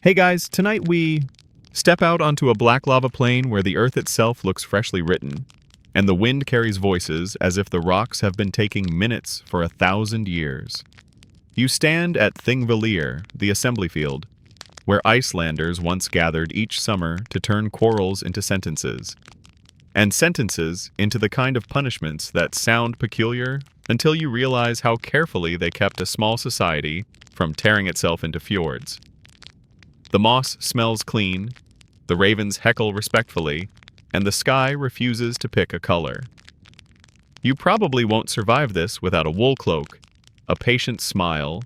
Hey guys, tonight we step out onto a black lava plain where the earth itself looks freshly written, and the wind carries voices as if the rocks have been taking minutes for 1,000 years. You stand at Thingvellir, the assembly field, where Icelanders once gathered each summer to turn quarrels into sentences, and sentences into the kind of punishments that sound peculiar until you realize how carefully they kept a small society from tearing itself into fjords. The moss smells clean, the ravens heckle respectfully, and the sky refuses to pick a color. You probably won't survive this without a wool cloak, a patient smile,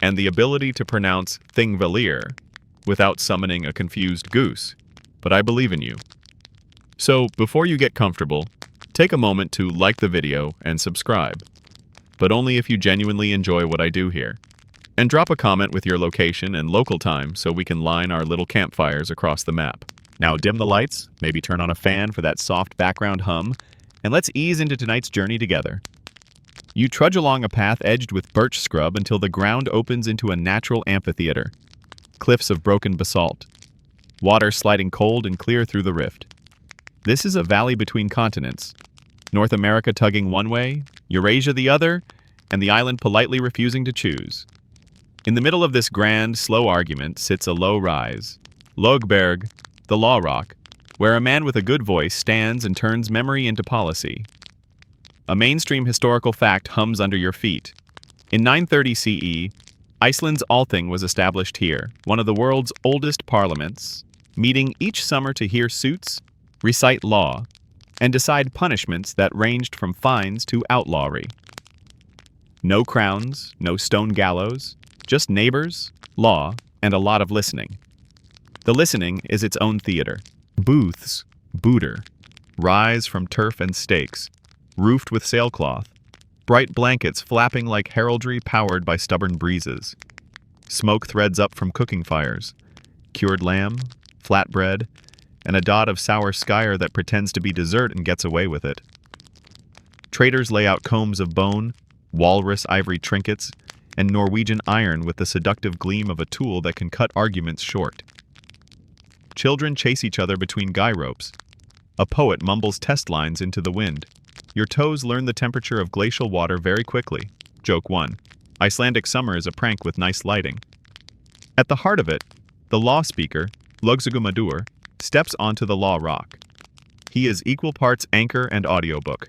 and the ability to pronounce Thingvellir without summoning a confused goose, but I believe in you. So, before you get comfortable, take a moment to like the video and subscribe, but only if you genuinely enjoy what I do here. And drop a comment with your location and local time so we can line our little campfires across the map. Now dim the lights, maybe turn on a fan for that soft background hum, and let's ease into tonight's journey together. You trudge along a path edged with birch scrub until the ground opens into a natural amphitheater. Cliffs of broken basalt. Water sliding cold and clear through the rift. This is a valley between continents. North America tugging one way, Eurasia the other, and the island politely refusing to choose. In the middle of this grand, slow argument sits a low rise, Logberg, the Law Rock, where a man with a good voice stands and turns memory into policy. A mainstream historical fact hums under your feet. In 930 CE, Iceland's Althing was established here, one of the world's oldest parliaments, meeting each summer to hear suits, recite law, and decide punishments that ranged from fines to outlawry. No crowns, no stone gallows, just neighbors, law, and a lot of listening. The listening is its own theater. Booths, booter, rise from turf and stakes, roofed with sailcloth, bright blankets flapping like heraldry powered by stubborn breezes. Smoke threads up from cooking fires, cured lamb, flatbread, and a dot of sour skyr that pretends to be dessert and gets away with it. Traders lay out combs of bone, walrus ivory trinkets, and Norwegian iron with the seductive gleam of a tool that can cut arguments short. Children chase each other between guy ropes. A poet mumbles test lines into the wind. Your toes learn the temperature of glacial water very quickly. Joke 1. Icelandic summer is a prank with nice lighting. At the heart of it, the law speaker, Lögsugumadur, steps onto the law rock. He is equal parts anchor and audiobook.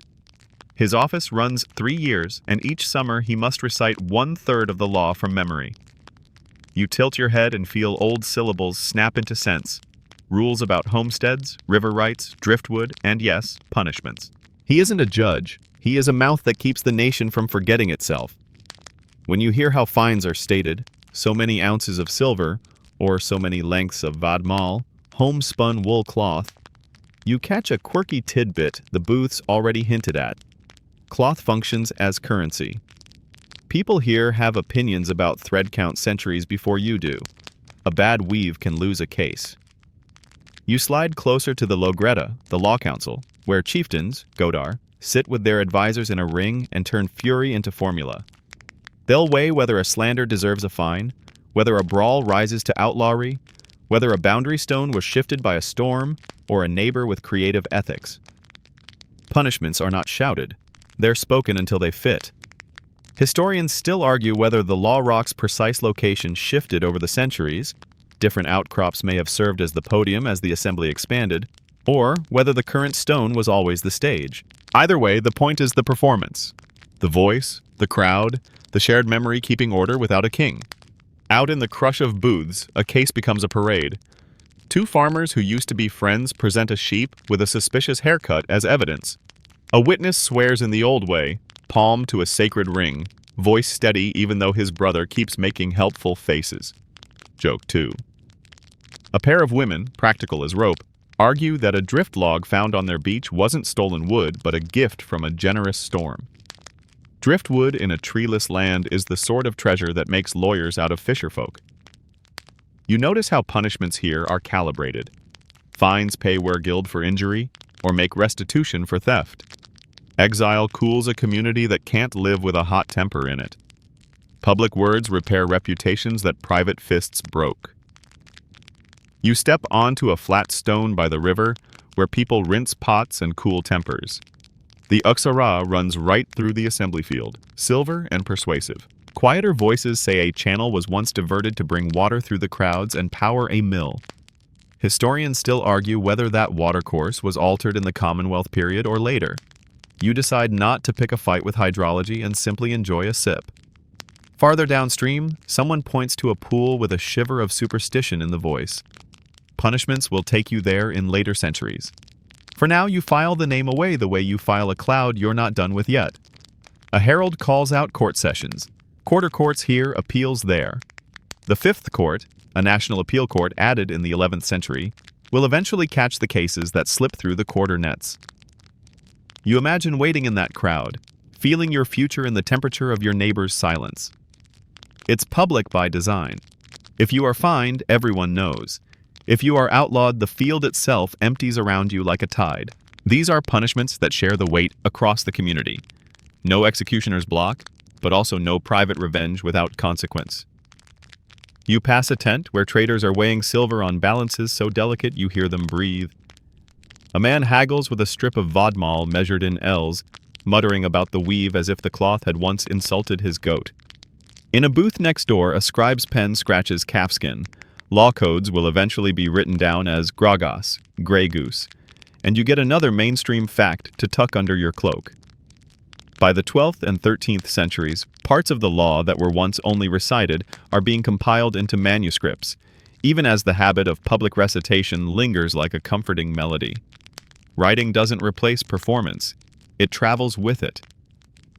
His office runs 3 years, and each summer he must recite 1/3 of the law from memory. You tilt your head and feel old syllables snap into sense. Rules about homesteads, river rights, driftwood, and yes, punishments. He isn't a judge. He is a mouth that keeps the nation from forgetting itself. When you hear how fines are stated, so many ounces of silver, or so many lengths of vadmal, homespun wool cloth, you catch a quirky tidbit the booths already hinted at. Cloth functions as currency. People here have opinions about thread count centuries before you do. A bad weave can lose a case. You slide closer to the Logretta, the law council, where chieftains, Godar, sit with their advisors in a ring and turn fury into formula. They'll weigh whether a slander deserves a fine, whether a brawl rises to outlawry, whether a boundary stone was shifted by a storm, or a neighbor with creative ethics. Punishments are not shouted. They're spoken until they fit. Historians still argue whether the law rock's precise location shifted over the centuries, different outcrops may have served as the podium as the assembly expanded, or whether the current stone was always the stage. Either way, the point is the performance. The voice, the crowd, the shared memory keeping order without a king. Out in the crush of booths, a case becomes a parade. 2 farmers who used to be friends present a sheep with a suspicious haircut as evidence. A witness swears in the old way, palm to a sacred ring, voice steady even though his brother keeps making helpful faces. Joke 2. A pair of women, practical as rope, argue that a drift log found on their beach wasn't stolen wood but a gift from a generous storm. Driftwood in a treeless land is the sort of treasure that makes lawyers out of fisherfolk. You notice how punishments here are calibrated. Fines pay where guild for injury, or make restitution for theft. Exile cools a community that can't live with a hot temper in it. Public words repair reputations that private fists broke. You step onto a flat stone by the river where people rinse pots and cool tempers. The Uxara runs right through the assembly field, silver and persuasive. Quieter voices say a channel was once diverted to bring water through the crowds and power a mill. Historians still argue whether that watercourse was altered in the Commonwealth period or later. You decide not to pick a fight with hydrology and simply enjoy a sip. Farther downstream, someone points to a pool with a shiver of superstition in the voice. Punishments will take you there in later centuries. For now, you file the name away the way you file a cloud you're not done with yet. A herald calls out court sessions. Quarter courts here, appeals there. The Fifth Court, a national appeal court added in the 11th century, will eventually catch the cases that slip through the quarter nets. You imagine waiting in that crowd, feeling your future in the temperature of your neighbor's silence. It's public by design. If you are fined, everyone knows. If you are outlawed, the field itself empties around you like a tide. These are punishments that share the weight across the community. No executioner's block, but also no private revenge without consequence. You pass a tent where traders are weighing silver on balances so delicate you hear them breathe. A man haggles with a strip of vodmal measured in ells, muttering about the weave as if the cloth had once insulted his goat. In a booth next door, a scribe's pen scratches calfskin. Law codes will eventually be written down as grogos, gray goose, and you get another mainstream fact to tuck under your cloak. By the 12th and 13th centuries, parts of the law that were once only recited are being compiled into manuscripts, even as the habit of public recitation lingers like a comforting melody. Writing doesn't replace performance, it travels with it.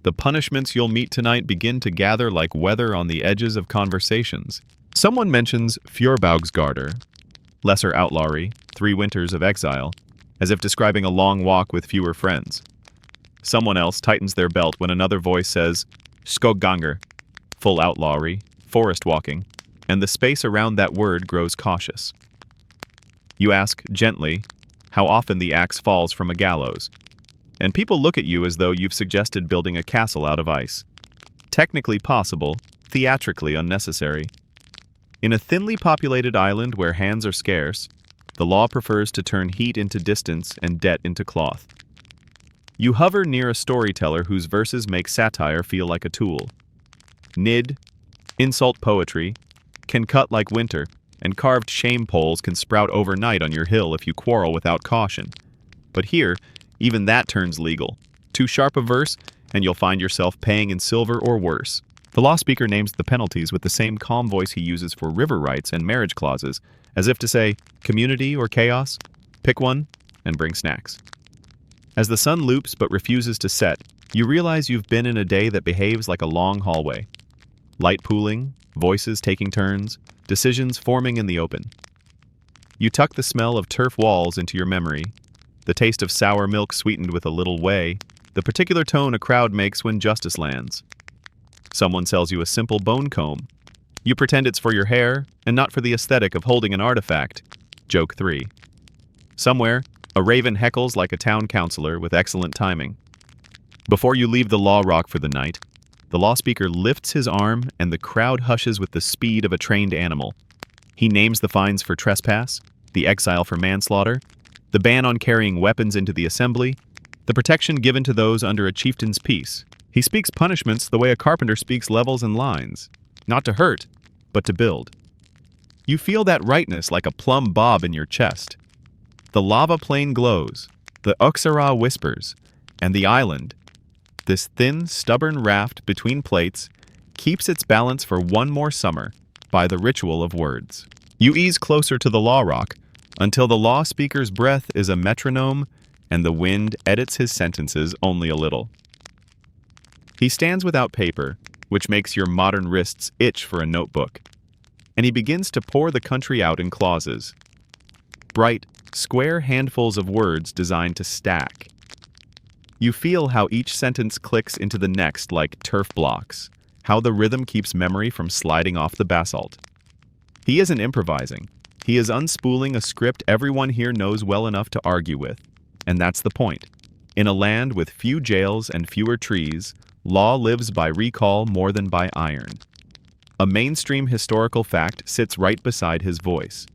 The punishments you'll meet tonight begin to gather like weather on the edges of conversations. Someone mentions Fjorbaugsgarder, lesser outlawry, 3 winters of exile, as if describing a long walk with fewer friends. Someone else tightens their belt when another voice says Skogganger, full outlawry, forest walking, and the space around that word grows cautious. You ask, gently, how often the axe falls from a gallows, and people look at you as though you've suggested building a castle out of ice. Technically possible, theatrically unnecessary. In a thinly populated island where hands are scarce, the law prefers to turn heat into distance and debt into cloth. You hover near a storyteller whose verses make satire feel like a tool. Nid, insult poetry, can cut like winter, and carved shame poles can sprout overnight on your hill if you quarrel without caution. But here, even that turns legal. Too sharp a verse, and you'll find yourself paying in silver or worse. The law speaker names the penalties with the same calm voice he uses for river rights and marriage clauses, as if to say, community or chaos? Pick one, and bring snacks. As the sun loops but refuses to set, you realize you've been in a day that behaves like a long hallway. Light pooling, voices taking turns, decisions forming in the open. You tuck the smell of turf walls into your memory, the taste of sour milk sweetened with a little whey, the particular tone a crowd makes when justice lands. Someone sells you a simple bone comb. You pretend it's for your hair, and not for the aesthetic of holding an artifact. Joke 3. Somewhere, a raven heckles like a town councilor with excellent timing. Before you leave the law rock for the night, the law speaker lifts his arm and the crowd hushes with the speed of a trained animal. He names the fines for trespass, the exile for manslaughter, the ban on carrying weapons into the assembly, the protection given to those under a chieftain's peace. He speaks punishments the way a carpenter speaks levels and lines, not to hurt, but to build. You feel that rightness like a plumb bob in your chest. The lava plain glows, the Uxara whispers, and the island, this thin, stubborn raft between plates, keeps its balance for one more summer by the ritual of words. You ease closer to the law rock until the law speaker's breath is a metronome and the wind edits his sentences only a little. He stands without paper, which makes your modern wrists itch for a notebook, and he begins to pour the country out in clauses. Bright, square handfuls of words designed to stack. You feel how each sentence clicks into the next like turf blocks, how the rhythm keeps memory from sliding off the basalt. He isn't improvising. He is unspooling a script everyone here knows well enough to argue with. And that's the point. In a land with few jails and fewer trees, law lives by recall more than by iron. A mainstream historical fact sits right beside his voice.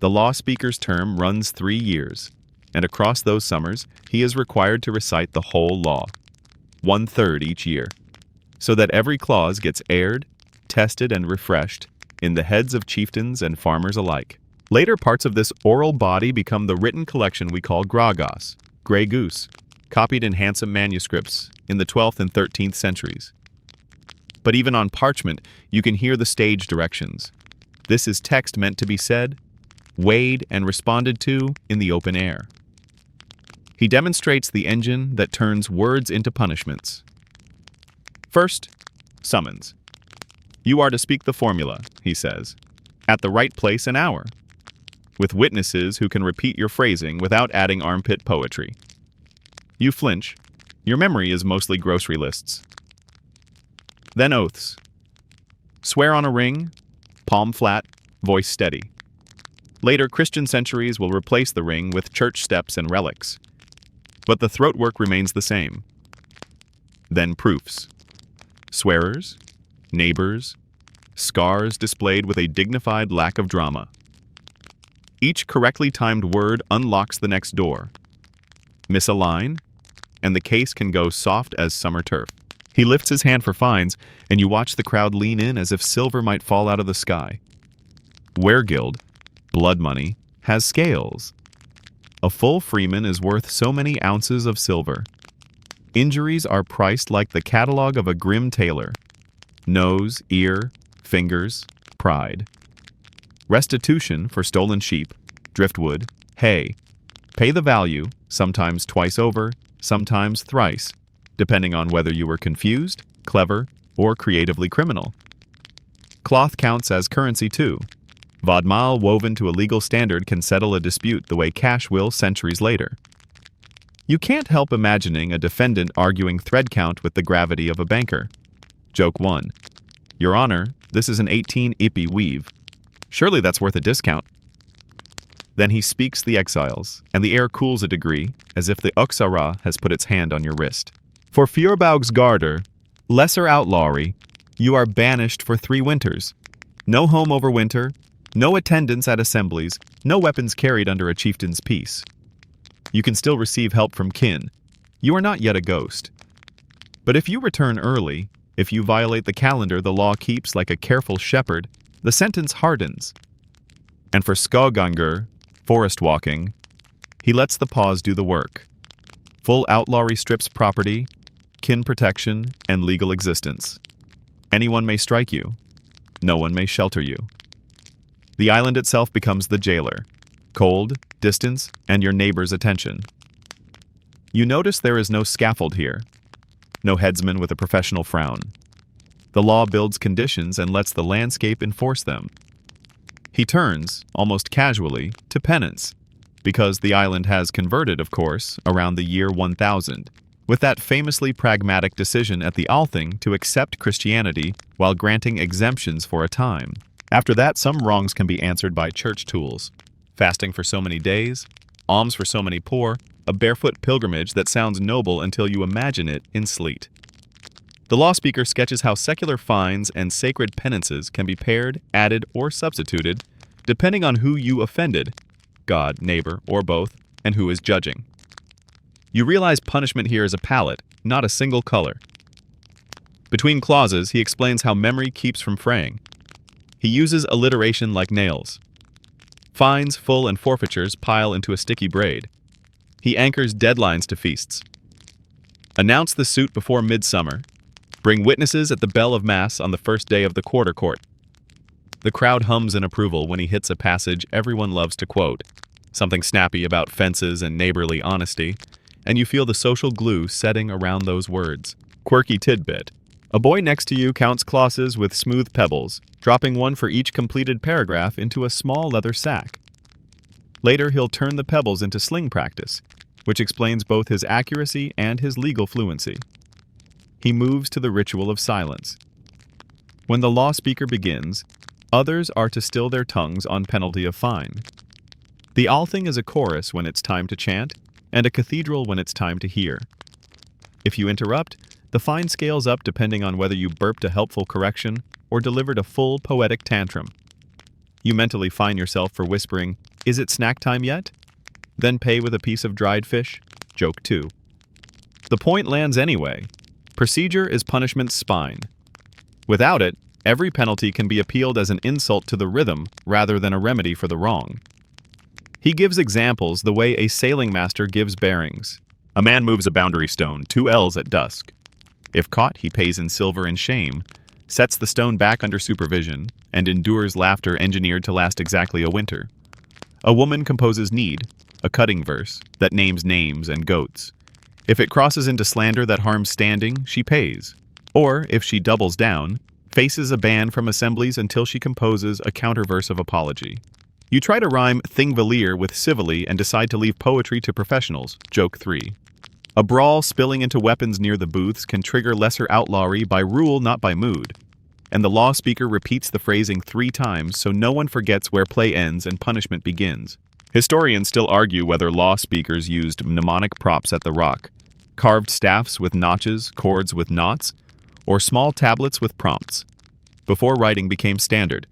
The law speaker's term runs 3 years, and across those summers, he is required to recite the whole law, 1/3 each year, so that every clause gets aired, tested, and refreshed in the heads of chieftains and farmers alike. Later parts of this oral body become the written collection we call gragos, Grey Goose, copied in handsome manuscripts in the 12th and 13th centuries. But even on parchment, you can hear the stage directions. This is text meant to be said, weighed, and responded to in the open air. He demonstrates the engine that turns words into punishments. First, summons. You are to speak the formula, he says, at the right place and hour, with witnesses who can repeat your phrasing without adding armpit poetry. You flinch. Your memory is mostly grocery lists. Then oaths. Swear on a ring, palm flat, voice steady. Later Christian centuries will replace the ring with church steps and relics, but the throat work remains the same. Then proofs. Swearers, neighbors, scars displayed with a dignified lack of drama. Each correctly timed word unlocks the next door. Miss a line, and the case can go soft as summer turf. He lifts his hand for fines, and you watch the crowd lean in as if silver might fall out of the sky. Weregild, blood money, has scales. A full freeman is worth so many ounces of silver. Injuries are priced like the catalog of a grim tailor. Nose, ear, fingers, pride. Restitution for stolen sheep, driftwood, hay. Pay the value, sometimes twice over, sometimes thrice, depending on whether you were confused, clever, or creatively criminal. Cloth counts as currency too. Vodmal woven to a legal standard can settle a dispute the way cash will centuries later. You can't help imagining a defendant arguing thread count with the gravity of a banker. Joke 1. Your Honor, this is an 18 ipi weave. Surely that's worth a discount. Then he speaks the exiles, and the air cools a degree, as if the Uxara has put its hand on your wrist. For Feuerbaugh's garter, lesser outlawry, you are banished for 3 winters. No home over winter, no attendance at assemblies, no weapons carried under a chieftain's peace. You can still receive help from kin. You are not yet a ghost. But if you return early, if you violate the calendar the law keeps like a careful shepherd, the sentence hardens. And for Skogganger, forest walking, he lets the pause do the work. Full outlawry strips property, kin protection, and legal existence. Anyone may strike you. No one may shelter you. The island itself becomes the jailer. Cold, distance, and your neighbor's attention. You notice there is no scaffold here. No headsman with a professional frown. The law builds conditions and lets the landscape enforce them. He turns, almost casually, to penance, because the island has converted, of course, around the year 1000, with that famously pragmatic decision at the Althing to accept Christianity while granting exemptions for a time. After that, some wrongs can be answered by church tools. Fasting for so many days, alms for so many poor, a barefoot pilgrimage that sounds noble until you imagine it in sleet. The law speaker sketches how secular fines and sacred penances can be paired, added, or substituted, depending on who you offended, God, neighbor, or both, and who is judging. You realize punishment here is a palette, not a single color. Between clauses, he explains how memory keeps from fraying. He uses alliteration like nails. Fines, full, and forfeitures pile into a sticky braid. He anchors deadlines to feasts. Announce the suit before midsummer. Bring witnesses at the bell of mass on the first day of the quarter court. The crowd hums in approval when he hits a passage everyone loves to quote, something snappy about fences and neighborly honesty, and you feel the social glue setting around those words. Quirky tidbit. A boy next to you counts clauses with smooth pebbles, dropping one for each completed paragraph into a small leather sack. Later, he'll turn the pebbles into sling practice, which explains both his accuracy and his legal fluency. He moves to the ritual of silence. When the law speaker begins, others are to still their tongues on penalty of fine. The Althing is a chorus when it's time to chant, and a cathedral when it's time to hear. If you interrupt, the fine scales up depending on whether you burped a helpful correction or delivered a full poetic tantrum. You mentally fine yourself for whispering, Is it snack time yet? Then pay with a piece of dried fish? Joke 2. The point lands anyway. Procedure is punishment's spine. Without it, every penalty can be appealed as an insult to the rhythm rather than a remedy for the wrong. He gives examples the way a sailing master gives bearings. A man moves a boundary stone 2 ells at dusk. If caught, he pays in silver and shame, sets the stone back under supervision, and endures laughter engineered to last exactly a winter. A woman composes need, a cutting verse, that names names and goats. If it crosses into slander that harms standing, she pays. Or, if she doubles down, faces a ban from assemblies until she composes a counterverse of apology. You try to rhyme thingvalier with civilly and decide to leave poetry to professionals. Joke 3. A brawl spilling into weapons near the booths can trigger lesser outlawry by rule, not by mood. And the law speaker repeats the phrasing 3 times so no one forgets where play ends and punishment begins. Historians still argue whether law speakers used mnemonic props at the rock, carved staffs with notches, cords with knots, or small tablets with prompts, before writing became standard,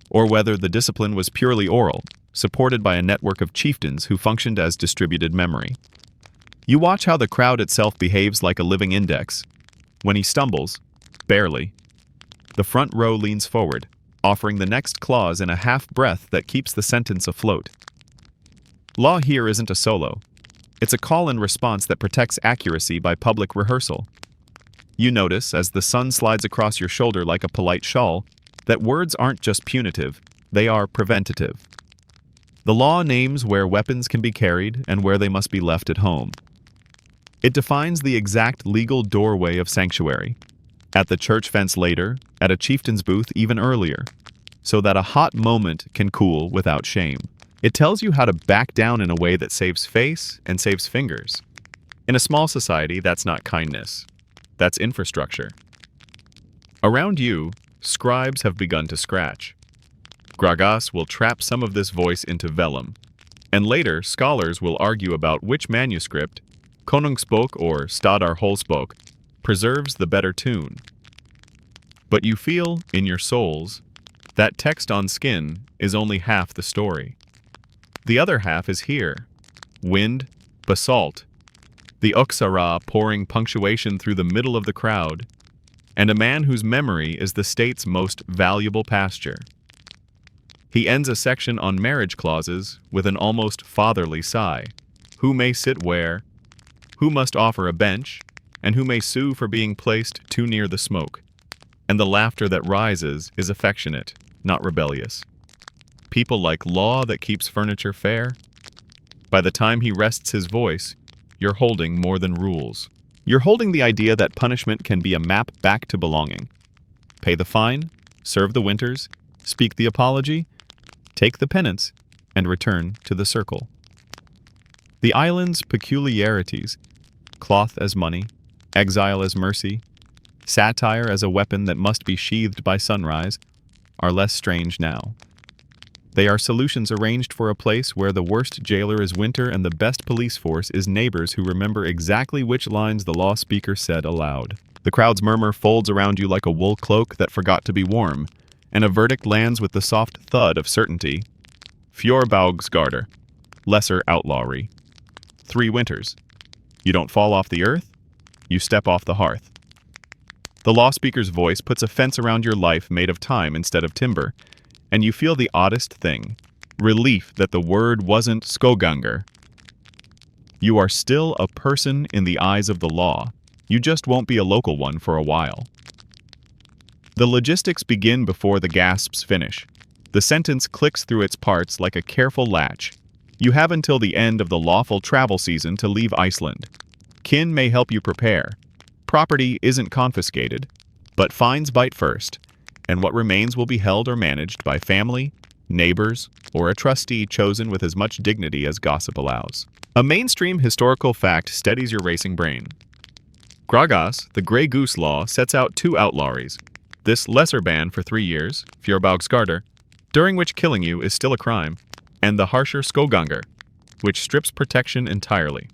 or whether the discipline was purely oral, supported by a network of chieftains who functioned as distributed memory. You watch how the crowd itself behaves like a living index. When he stumbles, barely, the front row leans forward, offering the next clause in a half-breath that keeps the sentence afloat. Law here isn't a solo. It's a call and response that protects accuracy by public rehearsal. You notice, as the sun slides across your shoulder like a polite shawl, that words aren't just punitive, they are preventative. The law names where weapons can be carried and where they must be left at home. It defines the exact legal doorway of sanctuary, at the church fence later, at a chieftain's booth even earlier, so that a hot moment can cool without shame. It tells you how to back down in a way that saves face and saves fingers. In a small society, that's not kindness. That's infrastructure. Around you, scribes have begun to scratch. Gragas will trap some of this voice into vellum, and later scholars will argue about which manuscript, Konungsbok or Stadarholsbok, preserves the better tune. But you feel, in your souls, that text on skin is only half the story. The other half is here. Wind, basalt, the Uxara pouring punctuation through the middle of the crowd, and a man whose memory is the state's most valuable pasture. He ends a section on marriage clauses with an almost fatherly sigh. Who may sit where, who must offer a bench, and who may sue for being placed too near the smoke. And the laughter that rises is affectionate, not rebellious. People like law that keeps furniture fair. By the time he rests his voice, you're holding more than rules. You're holding the idea that punishment can be a map back to belonging. Pay the fine, serve the winters, speak the apology, take the penance, and return to the circle. The island's peculiarities, cloth as money, exile as mercy, satire as a weapon that must be sheathed by sunrise, are less strange now. They are solutions arranged for a place where the worst jailer is winter and the best police force is neighbors who remember exactly which lines the law speaker said aloud. The crowd's murmur folds around you like a wool cloak that forgot to be warm, and a verdict lands with the soft thud of certainty. Fjorbaugsgarder, lesser outlawry. 3 winters. You don't fall off the earth, you step off the hearth. The law speaker's voice puts a fence around your life made of time instead of timber, and you feel the oddest thing, relief that the word wasn't skoganger. You are still a person in the eyes of the law. You just won't be a local one for a while. The logistics begin before the gasps finish. The sentence clicks through its parts like a careful latch. You have until the end of the lawful travel season to leave Iceland. Kin may help you prepare. Property isn't confiscated, but fines bite first, and what remains will be held or managed by family, neighbors, or a trustee chosen with as much dignity as gossip allows. A mainstream historical fact steadies your racing brain. Gragas, the Grey Goose Law, sets out 2 outlawries. This lesser ban for 3 years, Fjorbaugsgarder, during which killing you is still a crime, and the harsher Skoganger, which strips protection entirely.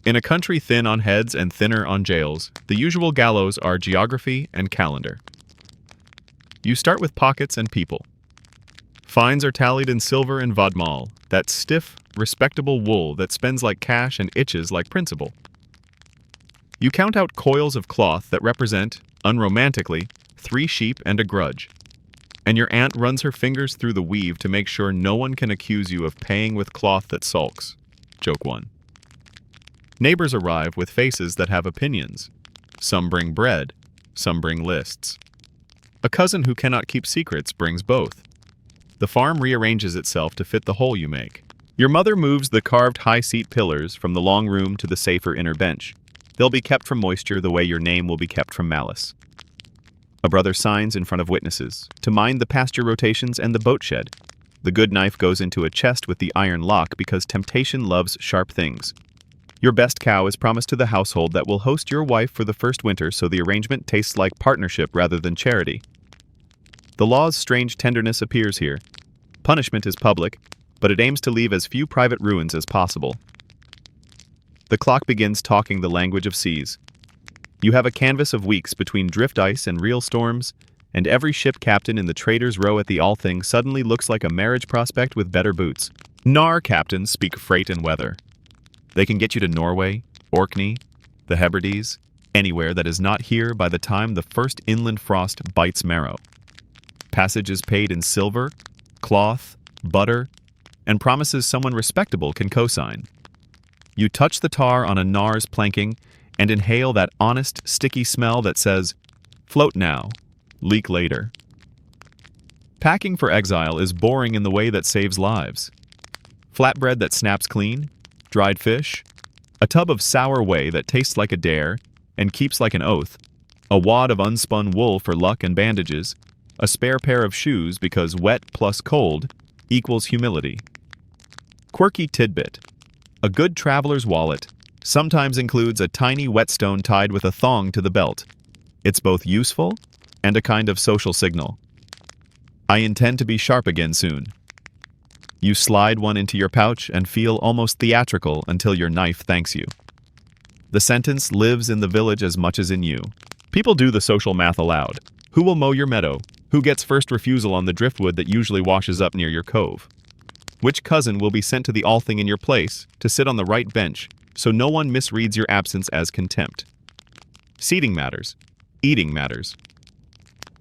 In a country thin on heads and thinner on jails, the usual gallows are geography and calendar. You start with pockets and people. Fines are tallied in silver and vodmal, that stiff, respectable wool that spends like cash and itches like principal. You count out coils of cloth that represent, unromantically, 3 sheep and a grudge. And your aunt runs her fingers through the weave to make sure no one can accuse you of paying with cloth that sulks. Joke 1. Neighbors arrive with faces that have opinions. Some bring bread, some bring lists. A cousin who cannot keep secrets brings both. The farm rearranges itself to fit the hole you make. Your mother moves the carved high-seat pillars from the long room to the safer inner bench. They'll be kept from moisture the way your name will be kept from malice. A brother signs in front of witnesses to mind the pasture rotations and the boat shed. The good knife goes into a chest with the iron lock because temptation loves sharp things. Your best cow is promised to the household that will host your wife for the first winter, so the arrangement tastes like partnership rather than charity. The law's strange tenderness appears here. Punishment is public, but it aims to leave as few private ruins as possible. The clock begins talking the language of seas. You have a canvas of weeks between drift ice and real storms, and every ship captain in the trader's row at the Althing suddenly looks like a marriage prospect with better boots. Nar captains speak freight and weather. They can get you to Norway, Orkney, the Hebrides, anywhere that is not here by the time the first inland frost bites marrow. Passage is paid in silver, cloth, butter, and promises someone respectable can co-sign. You touch the tar on a Nar's planking and inhale that honest, sticky smell that says, "Float now, leak later." Packing for exile is boring in the way that saves lives. Flatbread that snaps clean, dried fish, a tub of sour whey that tastes like a dare and keeps like an oath, a wad of unspun wool for luck and bandages, a spare pair of shoes because wet plus cold equals humility. Quirky tidbit. A good traveler's wallet sometimes includes a tiny whetstone tied with a thong to the belt. It's both useful and a kind of social signal. I intend to be sharp again soon. You slide one into your pouch and feel almost theatrical until your knife thanks you. The sentence lives in the village as much as in you. People do the social math aloud. Who will mow your meadow? Who gets first refusal on the driftwood that usually washes up near your cove? Which cousin will be sent to the Althing in your place to sit on the right bench so no one misreads your absence as contempt? Seating matters. Eating matters.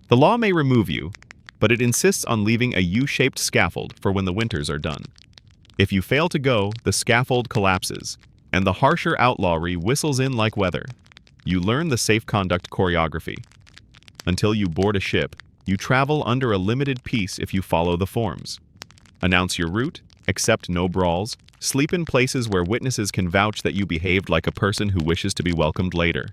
The law may remove you, but it insists on leaving a U-shaped scaffold for when the winters are done. If you fail to go, the scaffold collapses, and the harsher outlawry whistles in like weather. You learn the safe conduct choreography. Until you board a ship, you travel under a limited peace if you follow the forms. Announce your route, accept no brawls, sleep in places where witnesses can vouch that you behaved like a person who wishes to be welcomed later.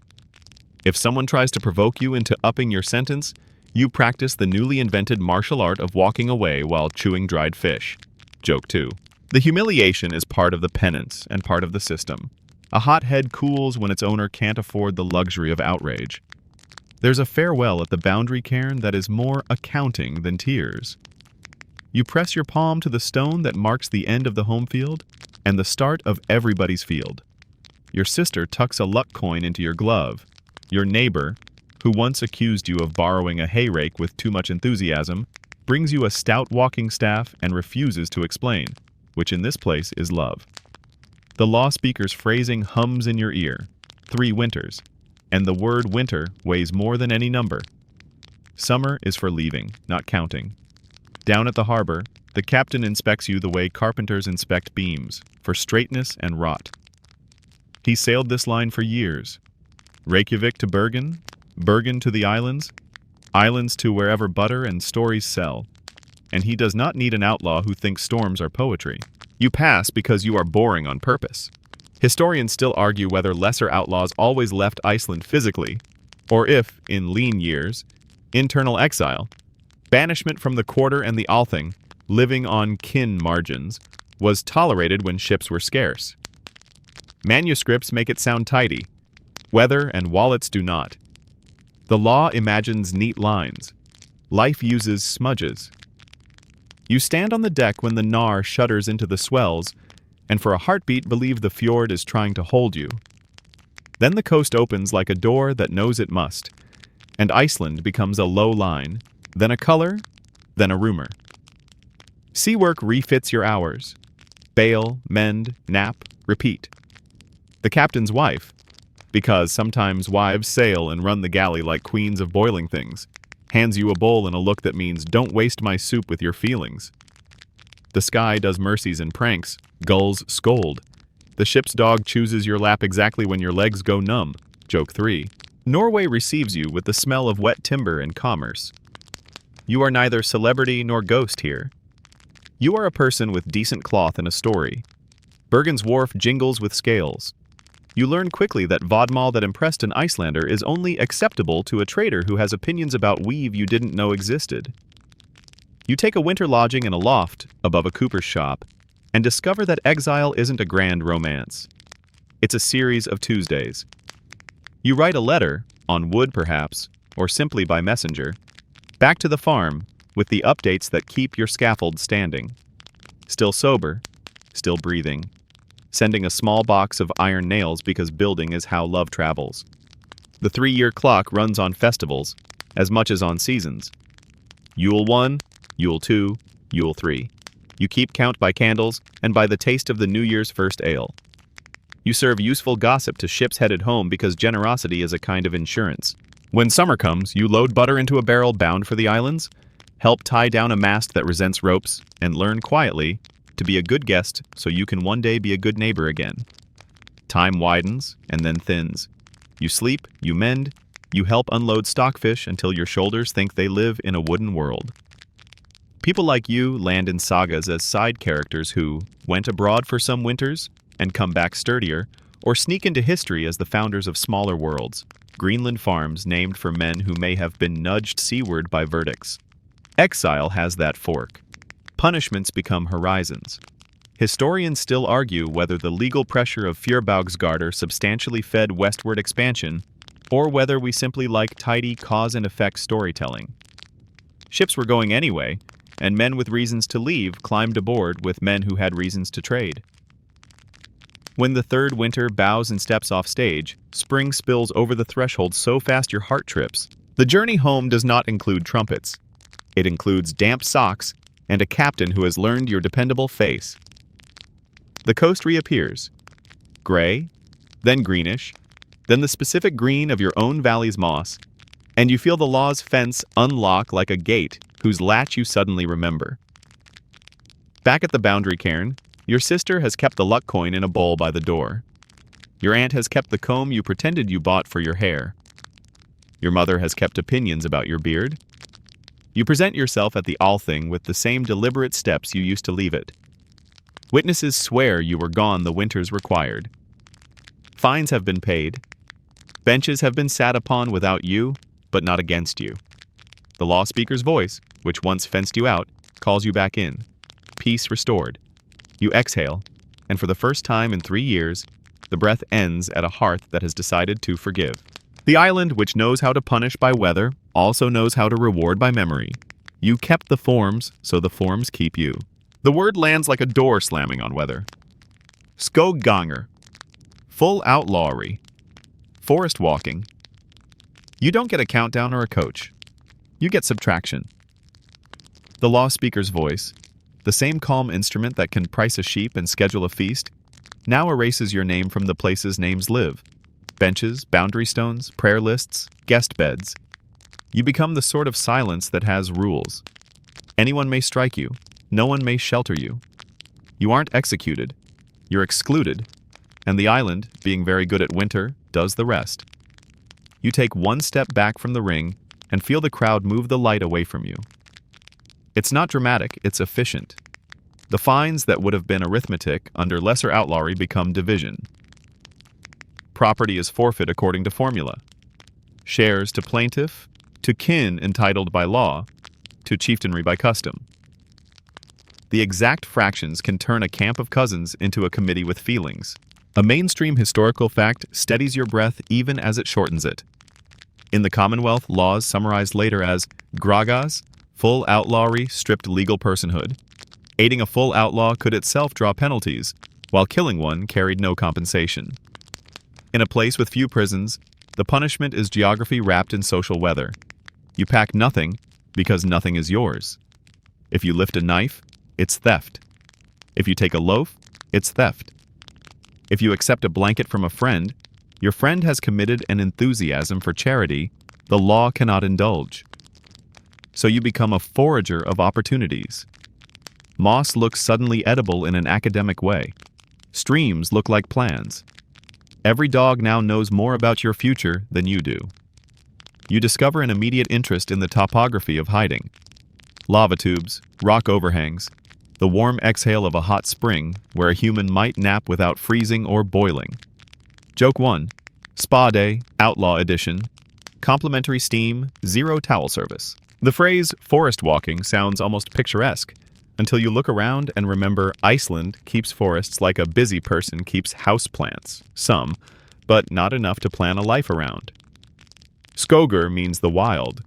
If someone tries to provoke you into upping your sentence, you practice the newly invented martial art of walking away while chewing dried fish. Joke 2. The humiliation is part of the penance and part of the system. A hot head cools when its owner can't afford the luxury of outrage. There's a farewell at the boundary cairn that is more accounting than tears. You press your palm to the stone that marks the end of the home field and the start of everybody's field. Your sister tucks a luck coin into your glove. Your neighbor, who once accused you of borrowing a hay rake with too much enthusiasm, brings you a stout walking staff and refuses to explain, which in this place is love. The law speaker's phrasing hums in your ear. 3 winters. And the word winter weighs more than any number. Summer is for leaving, not counting. Down at the harbor, the captain inspects you the way carpenters inspect beams, for straightness and rot. He sailed this line for years. Reykjavik to Bergen, Bergen to the islands, islands to wherever butter and stories sell. And he does not need an outlaw who thinks storms are poetry. You pass because you are boring on purpose. Historians still argue whether lesser outlaws always left Iceland physically, or if, in lean years, internal exile, banishment from the quarter and the Althing, living on kin margins, was tolerated when ships were scarce. Manuscripts make it sound tidy. Weather and wallets do not. The law imagines neat lines. Life uses smudges. You stand on the deck when the Nar shudders into the swells, and for a heartbeat believe the fjord is trying to hold you. Then the coast opens like a door that knows it must, and Iceland becomes a low line, then a color, then a rumor. Sea work refits your hours. Bail, mend, nap, repeat. The captain's wife, because sometimes wives sail and run the galley like queens of boiling things, hands you a bowl and a look that means don't waste my soup with your feelings. The sky does mercies and pranks, gulls scold. The ship's dog chooses your lap exactly when your legs go numb. Joke 3. Norway receives you with the smell of wet timber and commerce. You are neither celebrity nor ghost here. You are a person with decent cloth and a story. Bergen's wharf jingles with scales. You learn quickly that vodmal that impressed an Icelander is only acceptable to a trader who has opinions about weave you didn't know existed. You take a winter lodging in a loft above a cooper's shop and discover that exile isn't a grand romance. It's a series of Tuesdays. You write a letter, on wood perhaps, or simply by messenger, back to the farm with the updates that keep your scaffold standing. Still sober, still breathing. Sending a small box of iron nails because building is how love travels. The 3-year clock runs on festivals as much as on seasons. Yule 1, Yule 2, Yule 3. You keep count by candles and by the taste of the New Year's first ale. You serve useful gossip to ships headed home because generosity is a kind of insurance. When summer comes, you load butter into a barrel bound for the islands, help tie down a mast that resents ropes, and learn quietly to be a good guest so you can one day be a good neighbor again. Time widens and then thins. You sleep, you mend, you help unload stockfish until your shoulders think they live in a wooden world. People like you land in sagas as side characters who went abroad for some winters and come back sturdier, or sneak into history as the founders of smaller worlds, Greenland farms named for men who may have been nudged seaward by verdicts. Exile has that fork. Punishments become horizons. Historians still argue whether the legal pressure of Fyrrbaugsgarder substantially fed westward expansion, or whether we simply like tidy cause and effect storytelling. Ships were going anyway, and men with reasons to leave climbed aboard with men who had reasons to trade. When the third winter bows and steps off stage, spring spills over the threshold so fast your heart trips. The journey home does not include trumpets. It includes damp socks and a captain who has learned your dependable face. The coast reappears. Gray, then greenish, then the specific green of your own valley's moss, and you feel the law's fence unlock like a gate whose latch you suddenly remember. Back at the boundary cairn, your sister has kept the luck coin in a bowl by the door. Your aunt has kept the comb you pretended you bought for your hair. Your mother has kept opinions about your beard. You present yourself at the Althing with the same deliberate steps you used to leave it. Witnesses swear you were gone the winters required. Fines have been paid. Benches have been sat upon without you, but not against you. The law speaker's voice, which once fenced you out, calls you back in. Peace restored. You exhale, and for the first time in 3 years, the breath ends at a hearth that has decided to forgive. The island, which knows how to punish by weather, also knows how to reward by memory. You kept the forms, so the forms keep you. The word lands like a door slamming on weather. Skogganger. Full outlawry. Forest walking. You don't get a countdown or a coach. You get subtraction. The law speaker's voice, the same calm instrument that can price a sheep and schedule a feast, now erases your name from the places names live. Benches, boundary stones, prayer lists, guest beds. You become the sort of silence that has rules. Anyone may strike you. No one may shelter you. You aren't executed. You're excluded. And the island, being very good at winter, does the rest. You take one step back from the ring and feel the crowd move the light away from you. It's not dramatic, it's efficient. The fines that would have been arithmetic under lesser outlawry become division. Property is forfeit according to formula. Shares to plaintiff, to kin entitled by law, to chieftainry by custom. The exact fractions can turn a camp of cousins into a committee with feelings. A mainstream historical fact steadies your breath even as it shortens it. In the Commonwealth, laws summarized later as gragas, full outlawry stripped legal personhood. Aiding a full outlaw could itself draw penalties, while killing one carried no compensation. In a place with few prisons, the punishment is geography wrapped in social weather. You pack nothing because nothing is yours. If you lift a knife, it's theft. If you take a loaf, it's theft. If you accept a blanket from a friend, your friend has committed an enthusiasm for charity the law cannot indulge. So you become a forager of opportunities. Moss looks suddenly edible in an academic way. Streams look like plans. Every dog now knows more about your future than you do. You discover an immediate interest in the topography of hiding. Lava tubes, rock overhangs, the warm exhale of a hot spring where a human might nap without freezing or boiling. Joke 1. Spa Day, Outlaw Edition. Complimentary steam, zero towel service. The phrase forest walking sounds almost picturesque until you look around and remember Iceland keeps forests like a busy person keeps houseplants. Some, but not enough to plan a life around. Skogur means the wild.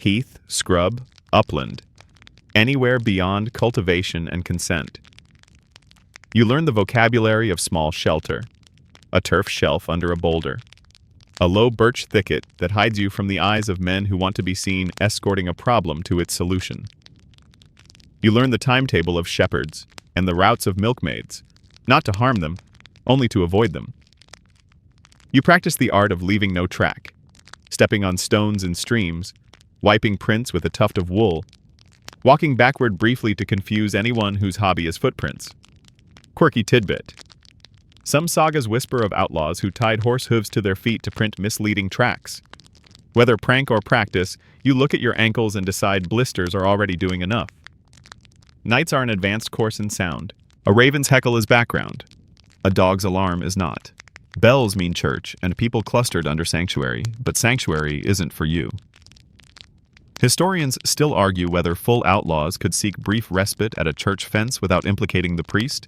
Heath, scrub, upland. Anywhere beyond cultivation and consent. You learn the vocabulary of small shelter. A turf shelf under a boulder. A low birch thicket that hides you from the eyes of men who want to be seen escorting a problem to its solution. You learn the timetable of shepherds and the routes of milkmaids, not to harm them, only to avoid them. You practice the art of leaving no track, stepping on stones in streams, wiping prints with a tuft of wool, walking backward briefly to confuse anyone whose hobby is footprints. Quirky tidbit. Some sagas whisper of outlaws who tied horse hooves to their feet to print misleading tracks. Whether prank or practice, you look at your ankles and decide blisters are already doing enough. Nights are an advanced course in sound. A raven's heckle is background. A dog's alarm is not. Bells mean church and people clustered under sanctuary, but sanctuary isn't for you. Historians still argue whether full outlaws could seek brief respite at a church fence without implicating the priest,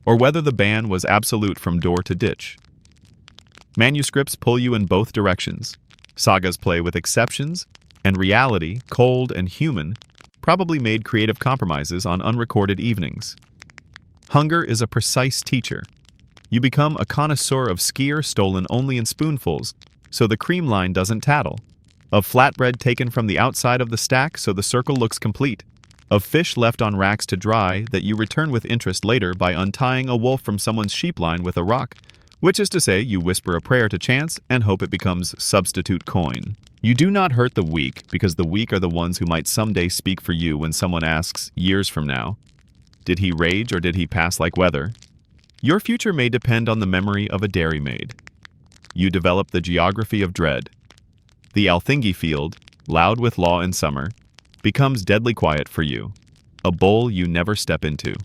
or whether the ban was absolute from door to ditch. Manuscripts pull you in both directions. Sagas play with exceptions, and reality, cold and human, probably made creative compromises on unrecorded evenings. Hunger is a precise teacher. You become a connoisseur of skyr stolen only in spoonfuls, so the cream line doesn't tattle. Of flatbread taken from the outside of the stack so the circle looks complete. Of fish left on racks to dry that you return with interest later by untying a wolf from someone's sheep line with a rock, which is to say you whisper a prayer to chance and hope it becomes substitute coin. You do not hurt the weak because the weak are the ones who might someday speak for you when someone asks, years from now, did he rage or did he pass like weather? Your future may depend on the memory of a dairymaid. You develop the geography of dread. The Althingi field, loud with law in summer, becomes deadly quiet for you, a bowl you never step into.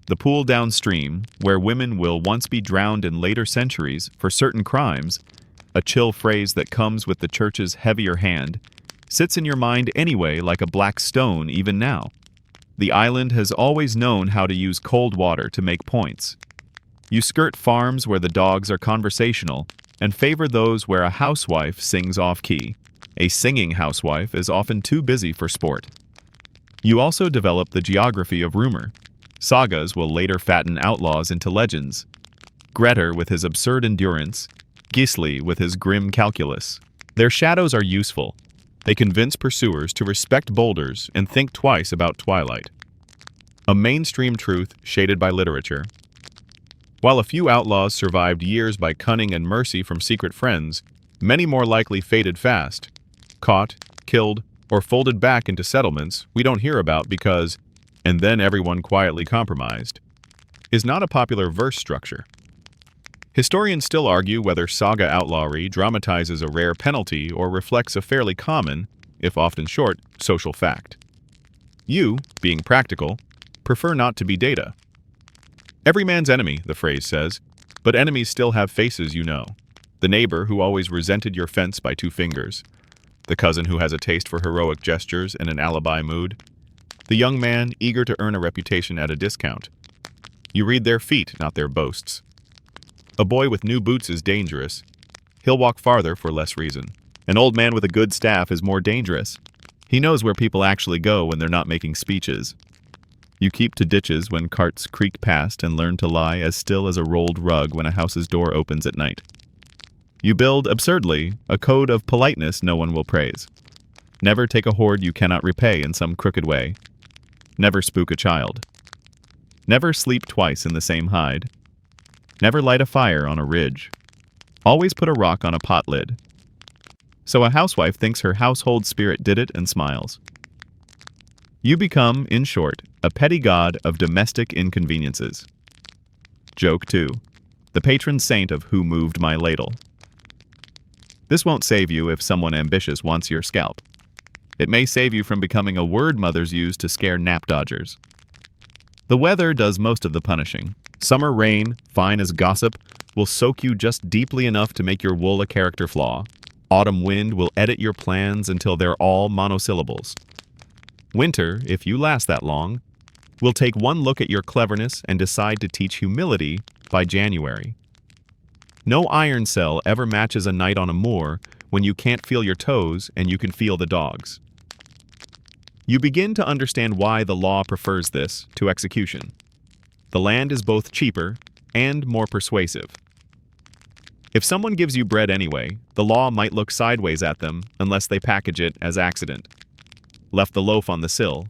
The pool downstream, where women will once be drowned in later centuries for certain crimes, a chill phrase that comes with the church's heavier hand, sits in your mind anyway like a black stone even now. The island has always known how to use cold water to make points. You skirt farms where the dogs are conversational and favor those where a housewife sings off-key. A singing housewife is often too busy for sport. You also develop the geography of rumor. Sagas will later fatten outlaws into legends. Grettir with his absurd endurance, Gisli with his grim calculus. Their shadows are useful. They convince pursuers to respect boulders and think twice about twilight. A mainstream truth shaded by literature. While a few outlaws survived years by cunning and mercy from secret friends, many more likely faded fast, caught, killed, or folded back into settlements we don't hear about because, and then everyone quietly compromised, is not a popular verse structure. Historians still argue whether saga outlawry dramatizes a rare penalty or reflects a fairly common, if often short, social fact. You, being practical, prefer not to be data. Every man's enemy, the phrase says, but enemies still have faces you know. The neighbor who always resented your fence by 2 fingers. The cousin who has a taste for heroic gestures and an alibi mood. The young man eager to earn a reputation at a discount. You read their feet, not their boasts. A boy with new boots is dangerous. He'll walk farther for less reason. An old man with a good staff is more dangerous. He knows where people actually go when they're not making speeches. You keep to ditches when carts creak past and learn to lie as still as a rolled rug when a house's door opens at night. You build, absurdly, a code of politeness no one will praise. Never take a hoard you cannot repay in some crooked way. Never spook a child. Never sleep twice in the same hide. Never light a fire on a ridge. Always put a rock on a pot lid. So a housewife thinks her household spirit did it and smiles. You become, in short, a petty god of domestic inconveniences. Joke 2. The patron saint of who moved my ladle. This won't save you if someone ambitious wants your scalp. It may save you from becoming a word mothers use to scare nap dodgers. The weather does most of the punishing. Summer rain, fine as gossip, will soak you just deeply enough to make your wool a character flaw. Autumn wind will edit your plans until they're all monosyllables. Winter, if you last that long, will take one look at your cleverness and decide to teach humility by January. No iron cell ever matches a night on a moor when you can't feel your toes and you can feel the dogs. You begin to understand why the law prefers this to execution. The land is both cheaper and more persuasive. If someone gives you bread anyway, the law might look sideways at them unless they package it as accident. Left the loaf on the sill.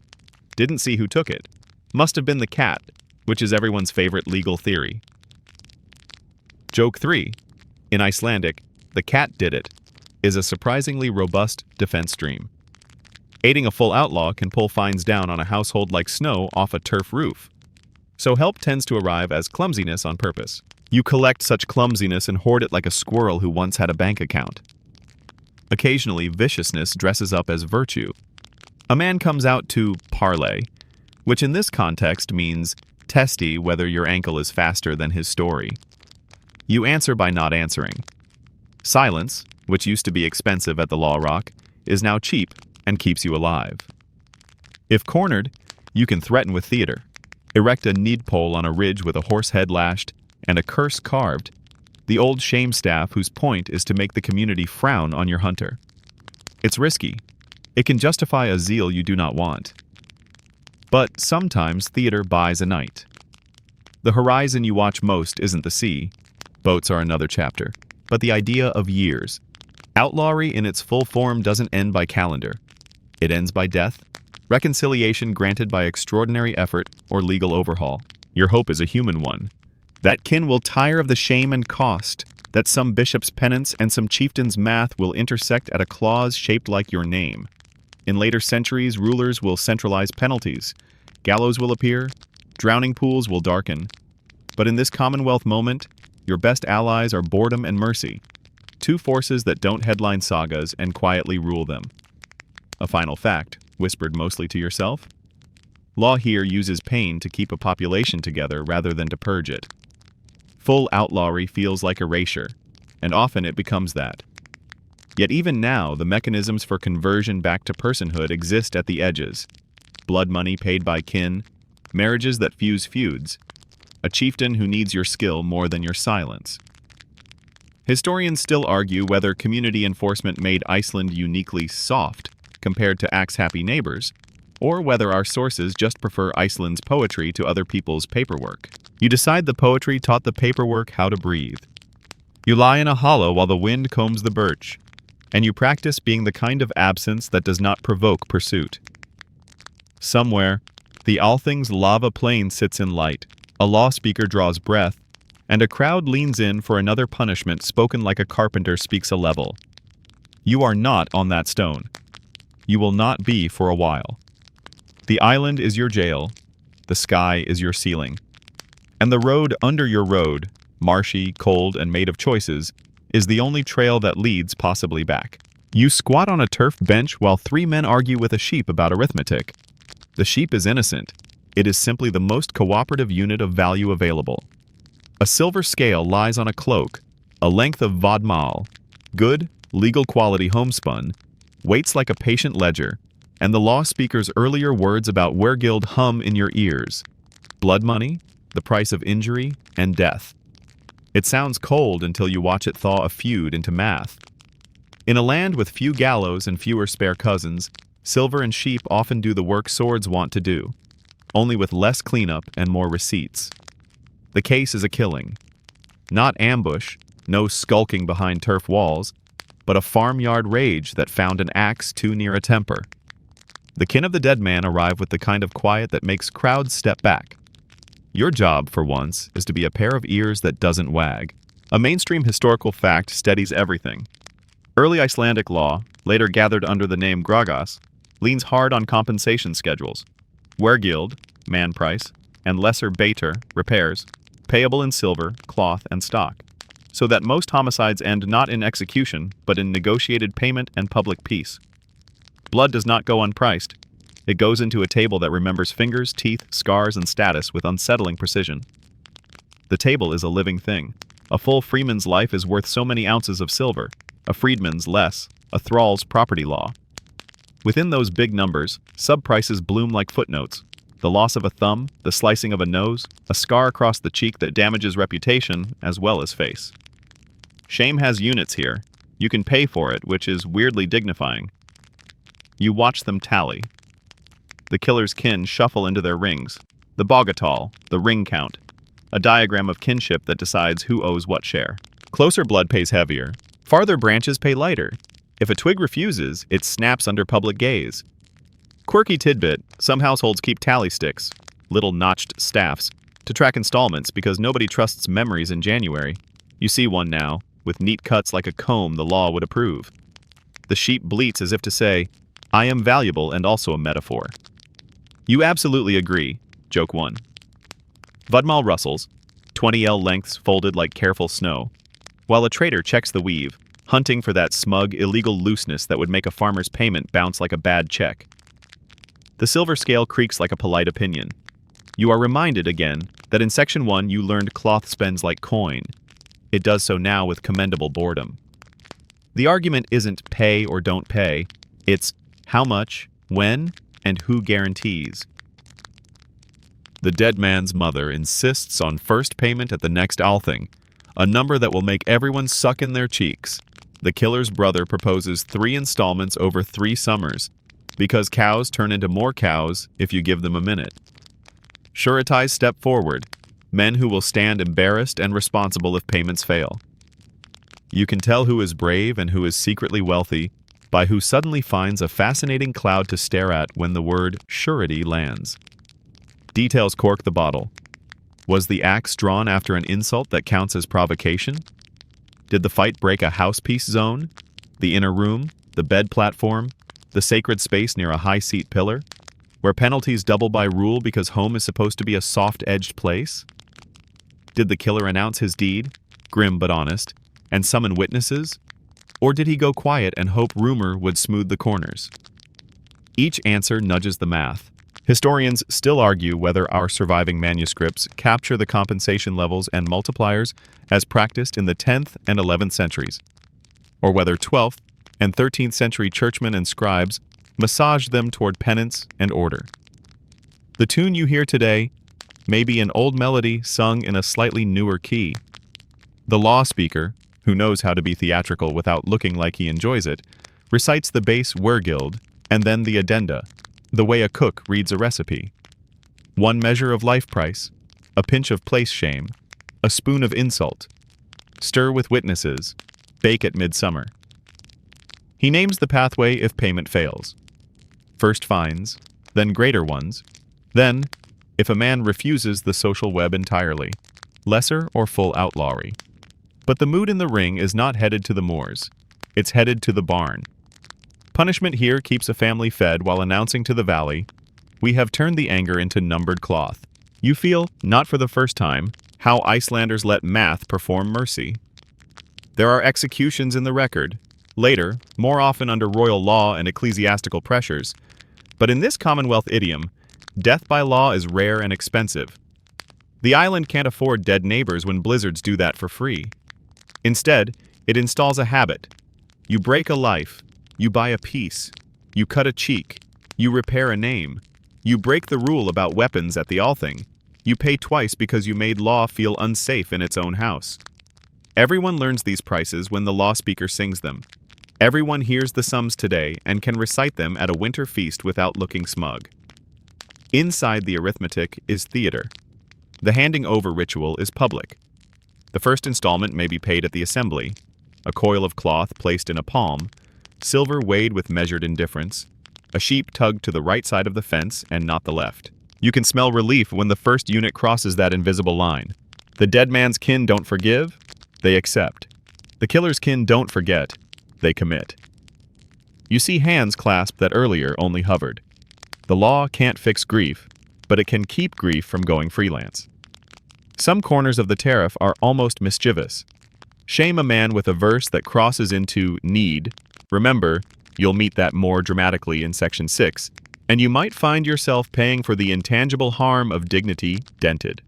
Didn't see who took it. Must have been the cat, which is everyone's favorite legal theory. Joke 3. In Icelandic, the cat did it, is a surprisingly robust defense stream. Aiding a full outlaw can pull fines down on a household like snow off a turf roof. So help tends to arrive as clumsiness on purpose. You collect such clumsiness and hoard it like a squirrel who once had a bank account. Occasionally, viciousness dresses up as virtue. A man comes out to parlay, which in this context means testy whether your ankle is faster than his story. You answer by not answering. Silence, which used to be expensive at the Law Rock, is now cheap and keeps you alive. If cornered, you can threaten with theater. Erect a need pole on a ridge with a horse head lashed and a curse carved, the old shame staff whose point is to make the community frown on your hunter. It's risky. It can justify a zeal you do not want. But sometimes theater buys a night. The horizon you watch most isn't the sea. Boats are another chapter. But the idea of years. Outlawry in its full form doesn't end by calendar. It ends by death, reconciliation granted by extraordinary effort or legal overhaul. Your hope is a human one. That kin will tire of the shame and cost, that some bishop's penance and some chieftain's math will intersect at a clause shaped like your name. In later centuries, rulers will centralize penalties. Gallows will appear, drowning pools will darken. But in this Commonwealth moment, your best allies are boredom and mercy, two forces that don't headline sagas and quietly rule them. A final fact, whispered mostly to yourself. Law here uses pain to keep a population together rather than to purge it. Full outlawry feels like erasure, and often it becomes that. Yet even now, the mechanisms for conversion back to personhood exist at the edges. Blood money paid by kin, marriages that fuse feuds, a chieftain who needs your skill more than your silence. Historians still argue whether community enforcement made Iceland uniquely soft compared to axe-happy neighbors, or whether our sources just prefer Iceland's poetry to other people's paperwork. You decide the poetry taught the paperwork how to breathe. You lie in a hollow while the wind combs the birch, and you practice being the kind of absence that does not provoke pursuit. Somewhere, the Althing's lava plain sits in light, a law speaker draws breath, and a crowd leans in for another punishment spoken like a carpenter speaks a level. You are not on that stone. You will not be for a while. The island is your jail, the sky is your ceiling, and the road under your road, marshy, cold, and made of choices, is the only trail that leads possibly back. You squat on a turf bench while three men argue with a sheep about arithmetic. The sheep is innocent. It is simply the most cooperative unit of value available. A silver scale lies on a cloak, a length of vodmal, good, legal quality homespun, waits like a patient ledger, and the law speaker's earlier words about weregild hum in your ears. Blood money, the price of injury, and death. It sounds cold until you watch it thaw a feud into math. In a land with few gallows and fewer spare cousins, silver and sheep often do the work swords want to do, only with less cleanup and more receipts. The case is a killing. Not ambush, no skulking behind turf walls, but a farmyard rage that found an axe too near a temper. The kin of the dead man arrive with the kind of quiet that makes crowds step back. Your job, for once, is to be a pair of ears that doesn't wag. A mainstream historical fact steadies everything. Early Icelandic law, later gathered under the name Gragas, leans hard on compensation schedules. Wergild, man price, and lesser betur, repairs, payable in silver, cloth, and stock, so that most homicides end not in execution, but in negotiated payment and public peace. Blood does not go unpriced. It goes into a table that remembers fingers, teeth, scars, and status with unsettling precision. The table is a living thing. A full freeman's life is worth so many ounces of silver, a freedman's less, a thrall's property law. Within those big numbers, sub-prices bloom like footnotes. The loss of a thumb, the slicing of a nose, a scar across the cheek that damages reputation as well as face. Shame has units here. You can pay for it, which is weirdly dignifying. You watch them tally. The killer's kin shuffle into their rings. The bogatal, the ring count. A diagram of kinship that decides who owes what share. Closer blood pays heavier. Farther branches pay lighter. If a twig refuses, it snaps under public gaze. Quirky tidbit, some households keep tally sticks, little notched staffs, to track installments because nobody trusts memories in January. You see one now, with neat cuts like a comb the law would approve. The sheep bleats as if to say, I am valuable and also a metaphor. You absolutely agree, joke 1. Vudmal rustles, 20L lengths folded like careful snow, while a trader checks the weave, hunting for that smug, illegal looseness that would make a farmer's payment bounce like a bad check. The silver scale creaks like a polite opinion. You are reminded again that in Section 1 you learned cloth spends like coin. It does so now with commendable boredom. The argument isn't pay or don't pay, it's how much, when, and who guarantees. The dead man's mother insists on first payment at the next althing, a number that will make everyone suck in their cheeks. The killer's brother proposes 3 installments over 3 summers, because cows turn into more cows if you give them a minute. Sureties step forward, men who will stand embarrassed and responsible if payments fail. You can tell who is brave and who is secretly wealthy by who suddenly finds a fascinating cloud to stare at when the word surety lands. Details cork the bottle. Was the axe drawn after an insult that counts as provocation? Did the fight break a house peace zone? The inner room? The bed platform? The sacred space near a high seat pillar? Where penalties double by rule because home is supposed to be a soft-edged place? Did the killer announce his deed, grim but honest, and summon witnesses? Or did he go quiet and hope rumor would smooth the corners? Each answer nudges the math. Historians still argue whether our surviving manuscripts capture the compensation levels and multipliers as practiced in the 10th and 11th centuries, or whether 12th and 13th century churchmen and scribes massaged them toward penance and order. The tune you hear today may be an old melody sung in a slightly newer key. The law speaker, who knows how to be theatrical without looking like he enjoys it, recites the base wergild and then the addenda, the way a cook reads a recipe. 1 measure of life price, a pinch of place shame, a spoon of insult. Stir with witnesses, bake at midsummer. He names the pathway if payment fails. First fines, then greater ones, then, if a man refuses the social web entirely, lesser or full outlawry. But the mood in the ring is not headed to the moors. It's headed to the barn. Punishment here keeps a family fed while announcing to the valley, we have turned the anger into numbered cloth. You feel, not for the first time, how Icelanders let math perform mercy. There are executions in the record, later, more often under royal law and ecclesiastical pressures, but in this Commonwealth idiom, death by law is rare and expensive. The island can't afford dead neighbors when blizzards do that for free. Instead, it installs a habit. You break a life, you buy a piece, you cut a cheek, you repair a name, you break the rule about weapons at the althing, you pay twice because you made law feel unsafe in its own house. Everyone learns these prices when the law speaker sings them. Everyone hears the sums today and can recite them at a winter feast without looking smug. Inside the arithmetic is theater. The handing over ritual is public. The first installment may be paid at the assembly, a coil of cloth placed in a palm, silver weighed with measured indifference, A sheep tugged to the right side of the fence and not the left. You can smell relief when the first unit crosses that invisible line. The dead man's kin don't forgive, they accept. The killer's kin don't forget, they commit. You see hands clasped that earlier only hovered. The law can't fix grief, but it can keep grief from going freelance. Some corners of the tariff are almost mischievous. Shame a man with a verse that crosses into need. Remember, you'll meet that more dramatically in Section 6, and you might find yourself paying for the intangible harm of dignity dented.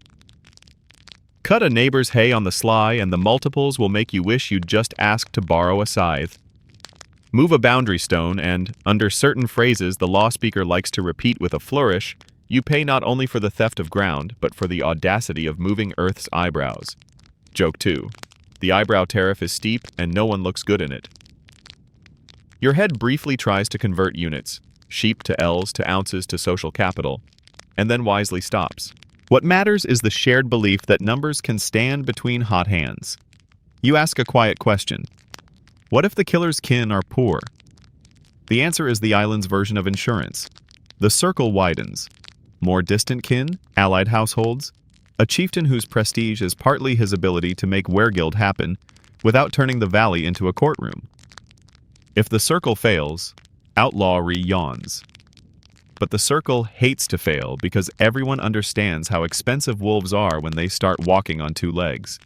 Cut a neighbor's hay on the sly and the multiples will make you wish you'd just asked to borrow a scythe. Move a boundary stone and, under certain phrases the law speaker likes to repeat with a flourish, you pay not only for the theft of ground, but for the audacity of moving Earth's eyebrows. Joke 2. The eyebrow tariff is steep and no one looks good in it. Your head briefly tries to convert units, sheep to ells to ounces to social capital, and then wisely stops. What matters is the shared belief that numbers can stand between hot hands. You ask a quiet question. What if the killer's kin are poor? The answer is the island's version of insurance. The circle widens. More distant kin, allied households, a chieftain whose prestige is partly his ability to make weregild happen without turning the valley into a courtroom. If the circle fails, outlawry yawns. But the circle hates to fail because everyone understands how expensive wolves are when they start walking on two legs.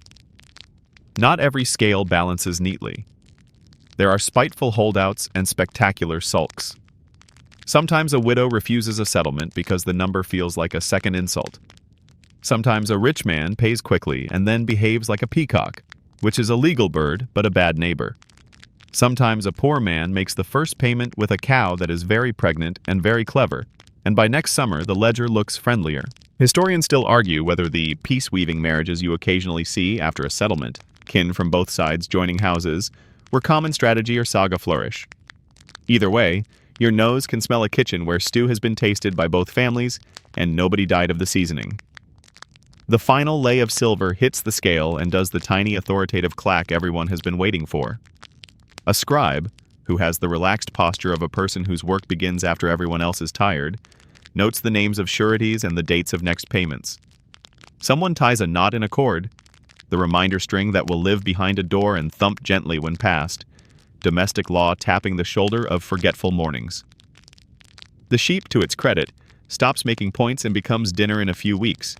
Not every scale balances neatly. There are spiteful holdouts and spectacular sulks. Sometimes a widow refuses a settlement because the number feels like a second insult. Sometimes a rich man pays quickly and then behaves like a peacock, which is a legal bird but a bad neighbor. Sometimes a poor man makes the first payment with a cow that is very pregnant and very clever, and by next summer the ledger looks friendlier. Historians still argue whether the peace-weaving marriages you occasionally see after a settlement, kin from both sides joining houses, were common strategy or saga flourish. Either way, your nose can smell a kitchen where stew has been tasted by both families and nobody died of the seasoning. The final lay of silver hits the scale and does the tiny authoritative clack everyone has been waiting for. A scribe, who has the relaxed posture of a person whose work begins after everyone else is tired, notes the names of sureties and the dates of next payments. Someone ties a knot in a cord, the reminder string that will live behind a door and thump gently when passed, domestic law tapping the shoulder of forgetful mornings. The sheep, to its credit, stops making points and becomes dinner in a few weeks,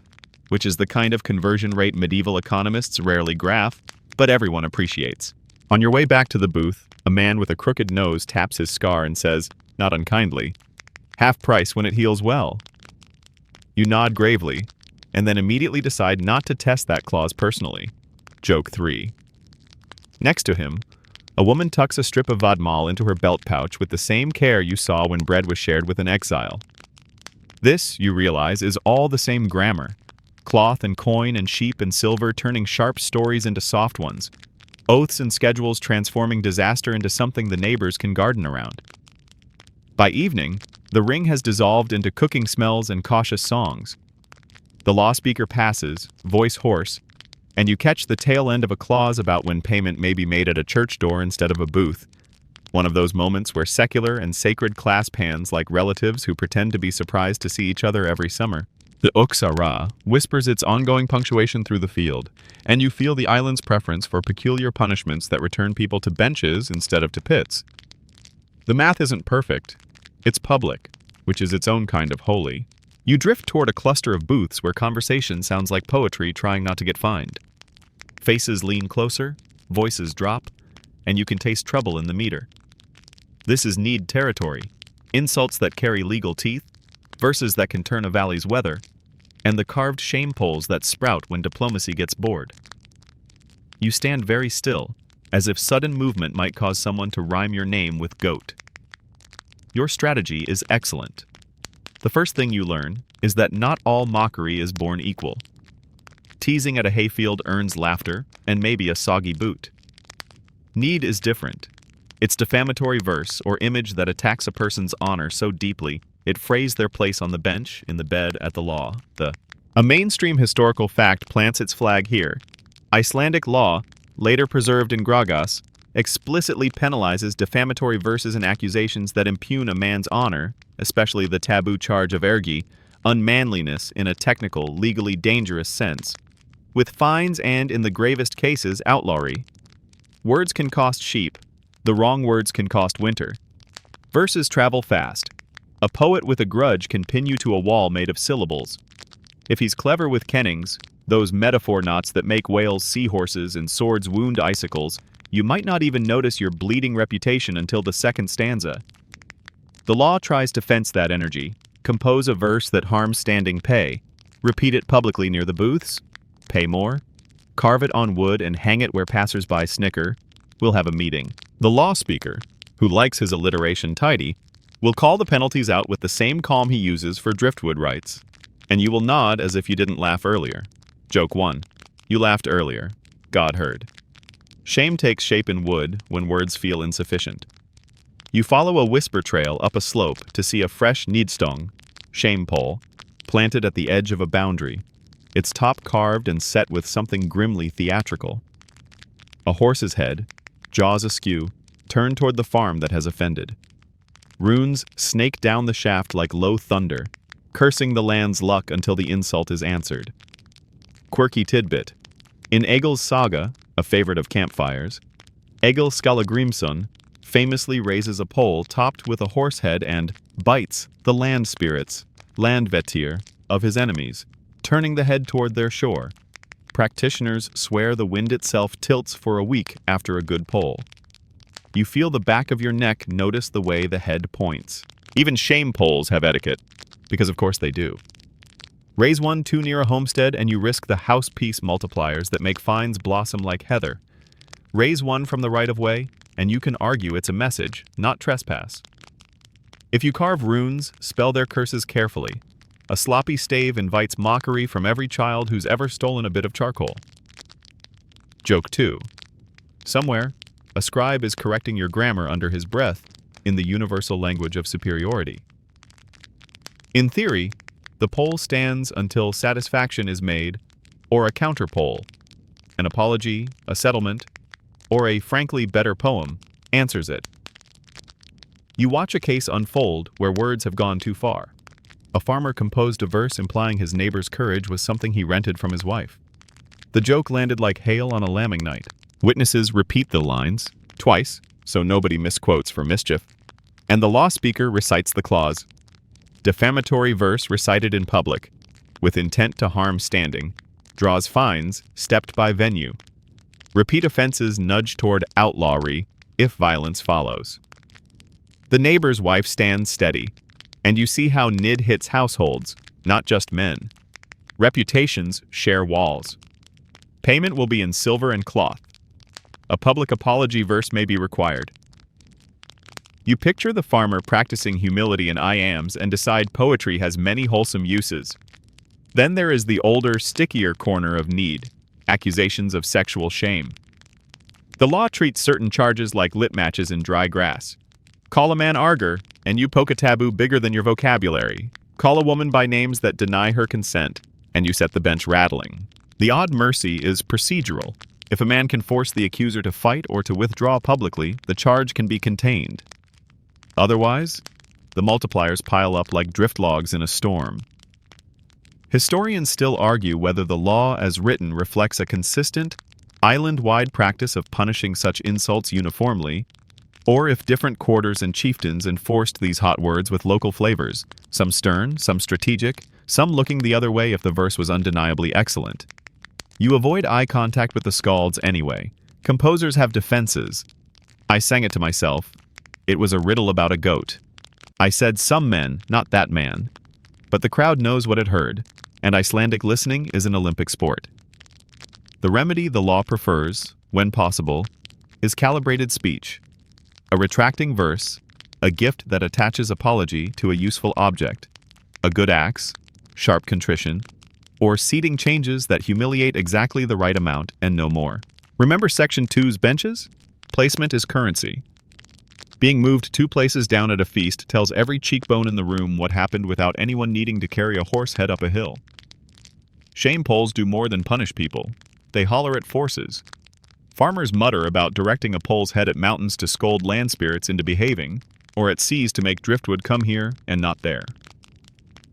which is the kind of conversion rate medieval economists rarely graph, but everyone appreciates. On your way back to the booth, a man with a crooked nose taps his scar and says, not unkindly, "Half price when it heals well." You nod gravely, and then immediately decide not to test that clause personally. Joke 3. Next to him, a woman tucks a strip of vadmal into her belt pouch with the same care you saw when bread was shared with an exile. This, you realize, is all the same grammar. Cloth and coin and sheep and silver turning sharp stories into soft ones. Oaths and schedules transforming disaster into something the neighbors can garden around. By evening, the ring has dissolved into cooking smells and cautious songs. The law speaker passes, voice hoarse, and you catch the tail end of a clause about when payment may be made at a church door instead of a booth. One of those moments where secular and sacred clasp hands like relatives who pretend to be surprised to see each other every summer. The Uksara whispers its ongoing punctuation through the field, and you feel the island's preference for peculiar punishments that return people to benches instead of to pits. The math isn't perfect. It's public, which is its own kind of holy. You drift toward a cluster of booths where conversation sounds like poetry trying not to get fined. Faces lean closer, voices drop, and you can taste trouble in the meter. This is need territory, insults that carry legal teeth, verses that can turn a valley's weather, and the carved shame poles that sprout when diplomacy gets bored. You stand very still, as if sudden movement might cause someone to rhyme your name with goat. Your strategy is excellent. The first thing you learn is that not all mockery is born equal. Teasing at a hayfield earns laughter and maybe a soggy boot. Need is different. It's defamatory verse or image that attacks a person's honor so deeply it frays their place on the bench, in the bed, at the law. A mainstream historical fact plants its flag here. Icelandic law, later preserved in Gragas, explicitly penalizes defamatory verses and accusations that impugn a man's honor, especially the taboo charge of ergi, unmanliness in a technical, legally dangerous sense, with fines and, in the gravest cases, outlawry. Words can cost sheep. The wrong words can cost winter. Verses travel fast. A poet with a grudge can pin you to a wall made of syllables. If he's clever with kennings, those metaphor knots that make whales seahorses and swords wound icicles, you might not even notice your bleeding reputation until the second stanza. The law tries to fence that energy. Compose a verse that harms standing pay. Repeat it publicly near the booths. Pay more. Carve it on wood and hang it where passers-by snicker. We'll have a meeting. The law speaker, who likes his alliteration tidy, will call the penalties out with the same calm he uses for driftwood rights. And you will nod as if you didn't laugh earlier. Joke 1. You laughed earlier. God heard. Shame takes shape in wood when words feel insufficient. You follow a whisper trail up a slope to see a fresh nidstong, shame pole, planted at the edge of a boundary, its top carved and set with something grimly theatrical. A horse's head, jaws askew, turned toward the farm that has offended. Runes snake down the shaft like low thunder, cursing the land's luck until the insult is answered. Quirky tidbit. In Egil's saga, a favorite of campfires, Egil Skallagrimson famously raises a pole topped with a horse head and bites the land spirits, landvettir, of his enemies, turning the head toward their shore. Practitioners swear the wind itself tilts for a week after a good pole. You feel the back of your neck notice the way the head points. Even shame poles have etiquette, because of course they do. Raise one too near a homestead and you risk the house peace multipliers that make fines blossom like heather. Raise one from the right-of-way, and you can argue it's a message, not trespass. If you carve runes, spell their curses carefully. A sloppy stave invites mockery from every child who's ever stolen a bit of charcoal. Joke 2. Somewhere, a scribe is correcting your grammar under his breath in the universal language of superiority. In theory, the poll stands until satisfaction is made, or a counterpoll, an apology, a settlement, or a frankly better poem answers it. You watch a case unfold where words have gone too far. A farmer composed a verse implying his neighbor's courage was something he rented from his wife. The joke landed like hail on a lambing night. Witnesses repeat the lines, twice, so nobody misquotes for mischief, and the law speaker recites the clause. Defamatory verse recited in public, with intent to harm standing, draws fines stepped by venue. Repeat offenses nudge toward outlawry if violence follows. The neighbor's wife stands steady, and you see how NID hits households, not just men. Reputations share walls. Payment will be in silver and cloth. A public apology verse may be required. You picture the farmer practicing humility in I-ams and decide poetry has many wholesome uses. Then there is the older, stickier corner of need, accusations of sexual shame. The law treats certain charges like lit matches in dry grass. Call a man arger, and you poke a taboo bigger than your vocabulary. Call a woman by names that deny her consent, and you set the bench rattling. The odd mercy is procedural. If a man can force the accuser to fight or to withdraw publicly, the charge can be contained. Otherwise, the multipliers pile up like drift logs in a storm. Historians still argue whether the law as written reflects a consistent, island-wide practice of punishing such insults uniformly, or if different quarters and chieftains enforced these hot words with local flavors, some stern, some strategic, some looking the other way if the verse was undeniably excellent. You avoid eye contact with the skalds anyway. Composers have defenses. I sang it to myself. It was a riddle about a goat. I said some men, not that man. But the crowd knows what it heard, and Icelandic listening is an Olympic sport. The remedy the law prefers, when possible, is calibrated speech. A retracting verse, a gift that attaches apology to a useful object, a good axe, sharp contrition, or seating changes that humiliate exactly the right amount and no more. Remember Section 2's benches? Placement is currency. Being moved 2 places down at a feast tells every cheekbone in the room what happened without anyone needing to carry a horse head up a hill. Shame polls do more than punish people. They holler at forces. Farmers mutter about directing a pole's head at mountains to scold land spirits into behaving, or at seas to make driftwood come here and not there.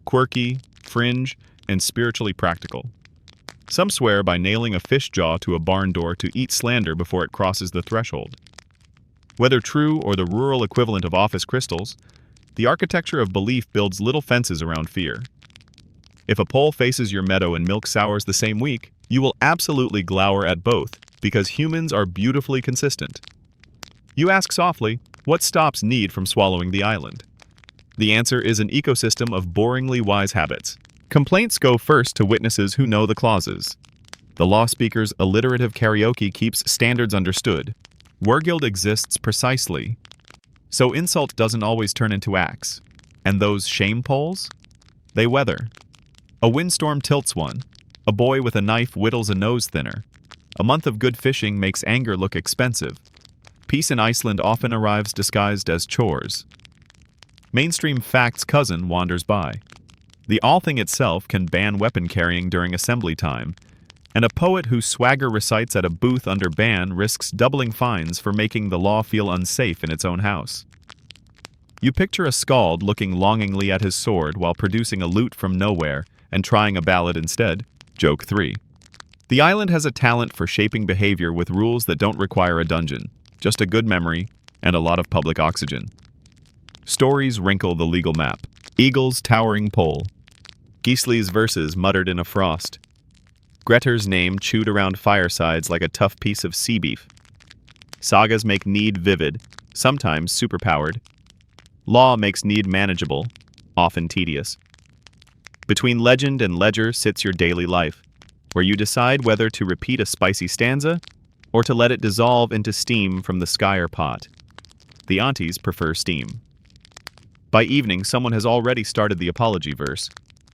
Quirky, fringe, and spiritually practical. Some swear by nailing a fish jaw to a barn door to eat slander before it crosses the threshold. Whether true or the rural equivalent of office crystals, the architecture of belief builds little fences around fear. If a pole faces your meadow and milk sours the same week, you will absolutely glower at both, because humans are beautifully consistent. You ask softly, what stops need from swallowing the island? The answer is an ecosystem of boringly wise habits. Complaints go first to witnesses who know the clauses. The law speaker's alliterative karaoke keeps standards understood. Wergild exists precisely, so insult doesn't always turn into axe. And those shame poles? They weather. A windstorm tilts one. A boy with a knife whittles a nose thinner. A month of good fishing makes anger look expensive. Peace in Iceland often arrives disguised as chores. Mainstream fact's cousin wanders by. The Althing itself can ban weapon carrying during assembly time, and a poet whose swagger recites at a booth under ban risks doubling fines for making the law feel unsafe in its own house. You picture a skald looking longingly at his sword while producing a lute from nowhere and trying a ballad instead. Joke 3. The island has a talent for shaping behavior with rules that don't require a dungeon, just a good memory and a lot of public oxygen. Stories wrinkle the legal map. Eagle's towering pole. Gisli's verses muttered in a frost. Grettir's name chewed around firesides like a tough piece of sea beef. Sagas make need vivid, sometimes superpowered. Law makes need manageable, often tedious. Between legend and ledger sits your daily life, where you decide whether to repeat a spicy stanza or to let it dissolve into steam from the skyer pot. The aunties prefer steam. By evening, someone has already started the apology verse.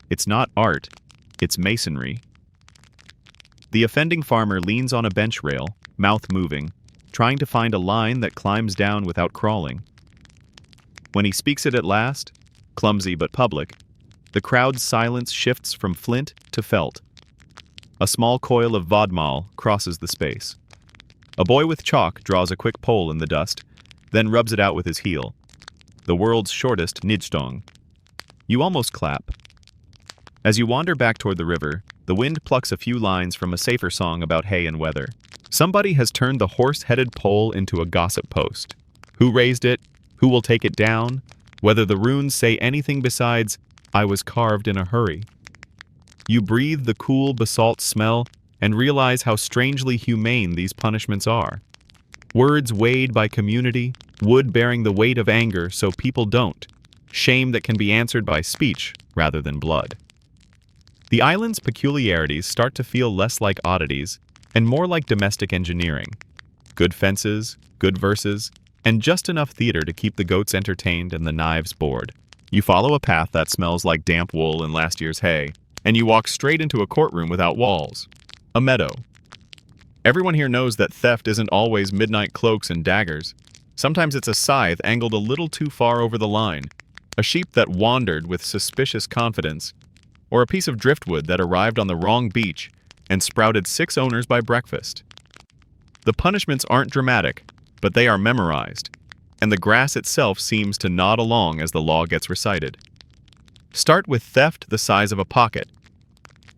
It's not art, it's masonry. The offending farmer leans on a bench rail, mouth moving, trying to find a line that climbs down without crawling. When he speaks it at last, clumsy but public, the crowd's silence shifts from flint to felt. A small coil of vodmal crosses the space. A boy with chalk draws a quick pole in the dust, then rubs it out with his heel. The world's shortest nidstong. You almost clap. As you wander back toward the river, the wind plucks a few lines from a safer song about hay and weather. Somebody has turned the horse-headed pole into a gossip post. Who raised it? Who will take it down? Whether the runes say anything besides, I was carved in a hurry. You breathe the cool basalt smell and realize how strangely humane these punishments are. Words weighed by community, wood bearing the weight of anger so people don't. Shame that can be answered by speech rather than blood. The island's peculiarities start to feel less like oddities and more like domestic engineering. Good fences, good verses, and just enough theater to keep the goats entertained and the knives bored. You follow a path that smells like damp wool and last year's hay, and you walk straight into a courtroom without walls. A meadow. Everyone here knows that theft isn't always midnight cloaks and daggers. Sometimes it's a scythe angled a little too far over the line, a sheep that wandered with suspicious confidence, or a piece of driftwood that arrived on the wrong beach and sprouted 6 owners by breakfast. The punishments aren't dramatic, but they are memorized, and the grass itself seems to nod along as the law gets recited. Start with theft the size of a pocket.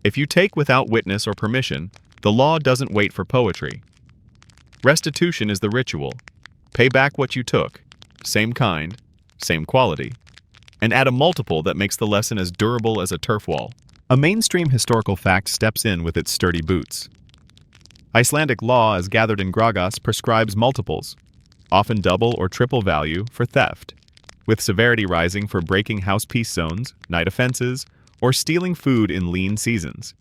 If you take without witness or permission, the law doesn't wait for poetry. Restitution is the ritual. Pay back what you took, same kind, same quality, and add a multiple that makes the lesson as durable as a turf wall. A mainstream historical fact steps in with its sturdy boots. Icelandic law, as gathered in Gragas, prescribes multiples, often double or triple value, for theft, with severity rising for breaking house peace zones, night offenses, or stealing food in lean seasons.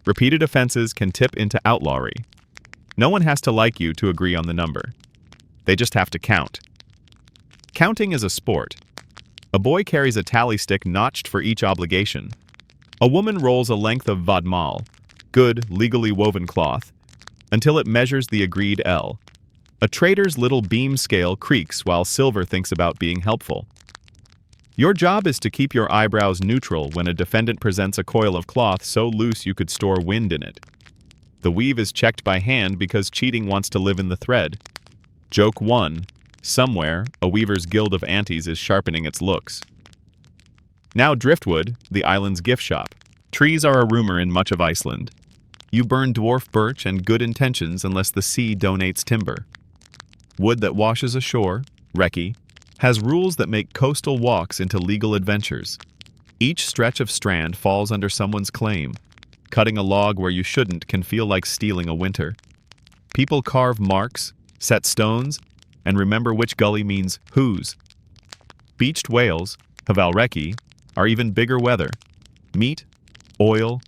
Repeated offenses can tip into outlawry. No one has to like you to agree on the number. They just have to count. Counting is a sport. A boy carries a tally stick notched for each obligation. A woman rolls a length of vadmal, good, legally woven cloth, until it measures the agreed L. A trader's little beam scale creaks while silver thinks about being helpful. Your job is to keep your eyebrows neutral when a defendant presents a coil of cloth so loose you could store wind in it. The weave is checked by hand because cheating wants to live in the thread. Joke 1. Somewhere, a weaver's guild of aunties is sharpening its looks. Now driftwood, the island's gift shop. Trees are a rumor in much of Iceland. You burn dwarf birch and good intentions unless the sea donates timber. Wood that washes ashore, recce, has rules that make coastal walks into legal adventures. Each stretch of strand falls under someone's claim. Cutting a log where you shouldn't can feel like stealing a winter. People carve marks, set stones, and remember which gully means whose. Beached whales, havalrecce, are even bigger weather. Meat, oil,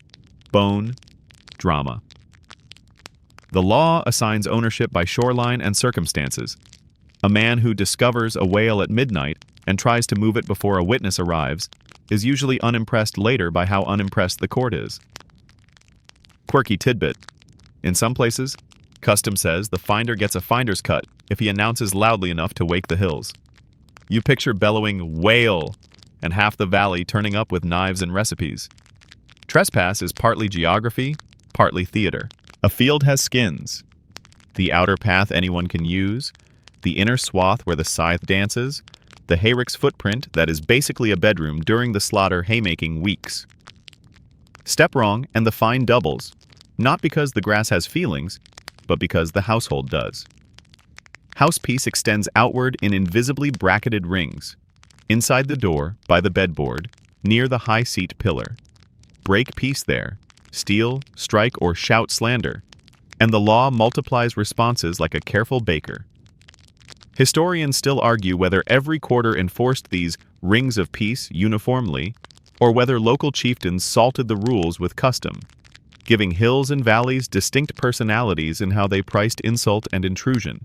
bone, drama. The law assigns ownership by shoreline and circumstances. A man who discovers a whale at midnight and tries to move it before a witness arrives is usually unimpressed later by how unimpressed the court is. Quirky tidbit. In some places, custom says the finder gets a finder's cut if he announces loudly enough to wake the hills. You picture bellowing "whale" and half the valley turning up with knives and recipes. Trespass is partly geography, partly theater. A field has skins. The outer path anyone can use, the inner swath where the scythe dances, the hayrick's footprint that is basically a bedroom during the slaughter haymaking weeks. Step wrong and the fine doubles, not because the grass has feelings, but because the household does. Housepiece extends outward in invisibly bracketed rings. Inside the door, by the bedboard, near the high seat pillar. Break peace there, steal, strike, or shout slander, and the law multiplies responses like a careful baker. Historians still argue whether every quarter enforced these rings of peace uniformly, or whether local chieftains salted the rules with custom, giving hills and valleys distinct personalities in how they priced insult and intrusion.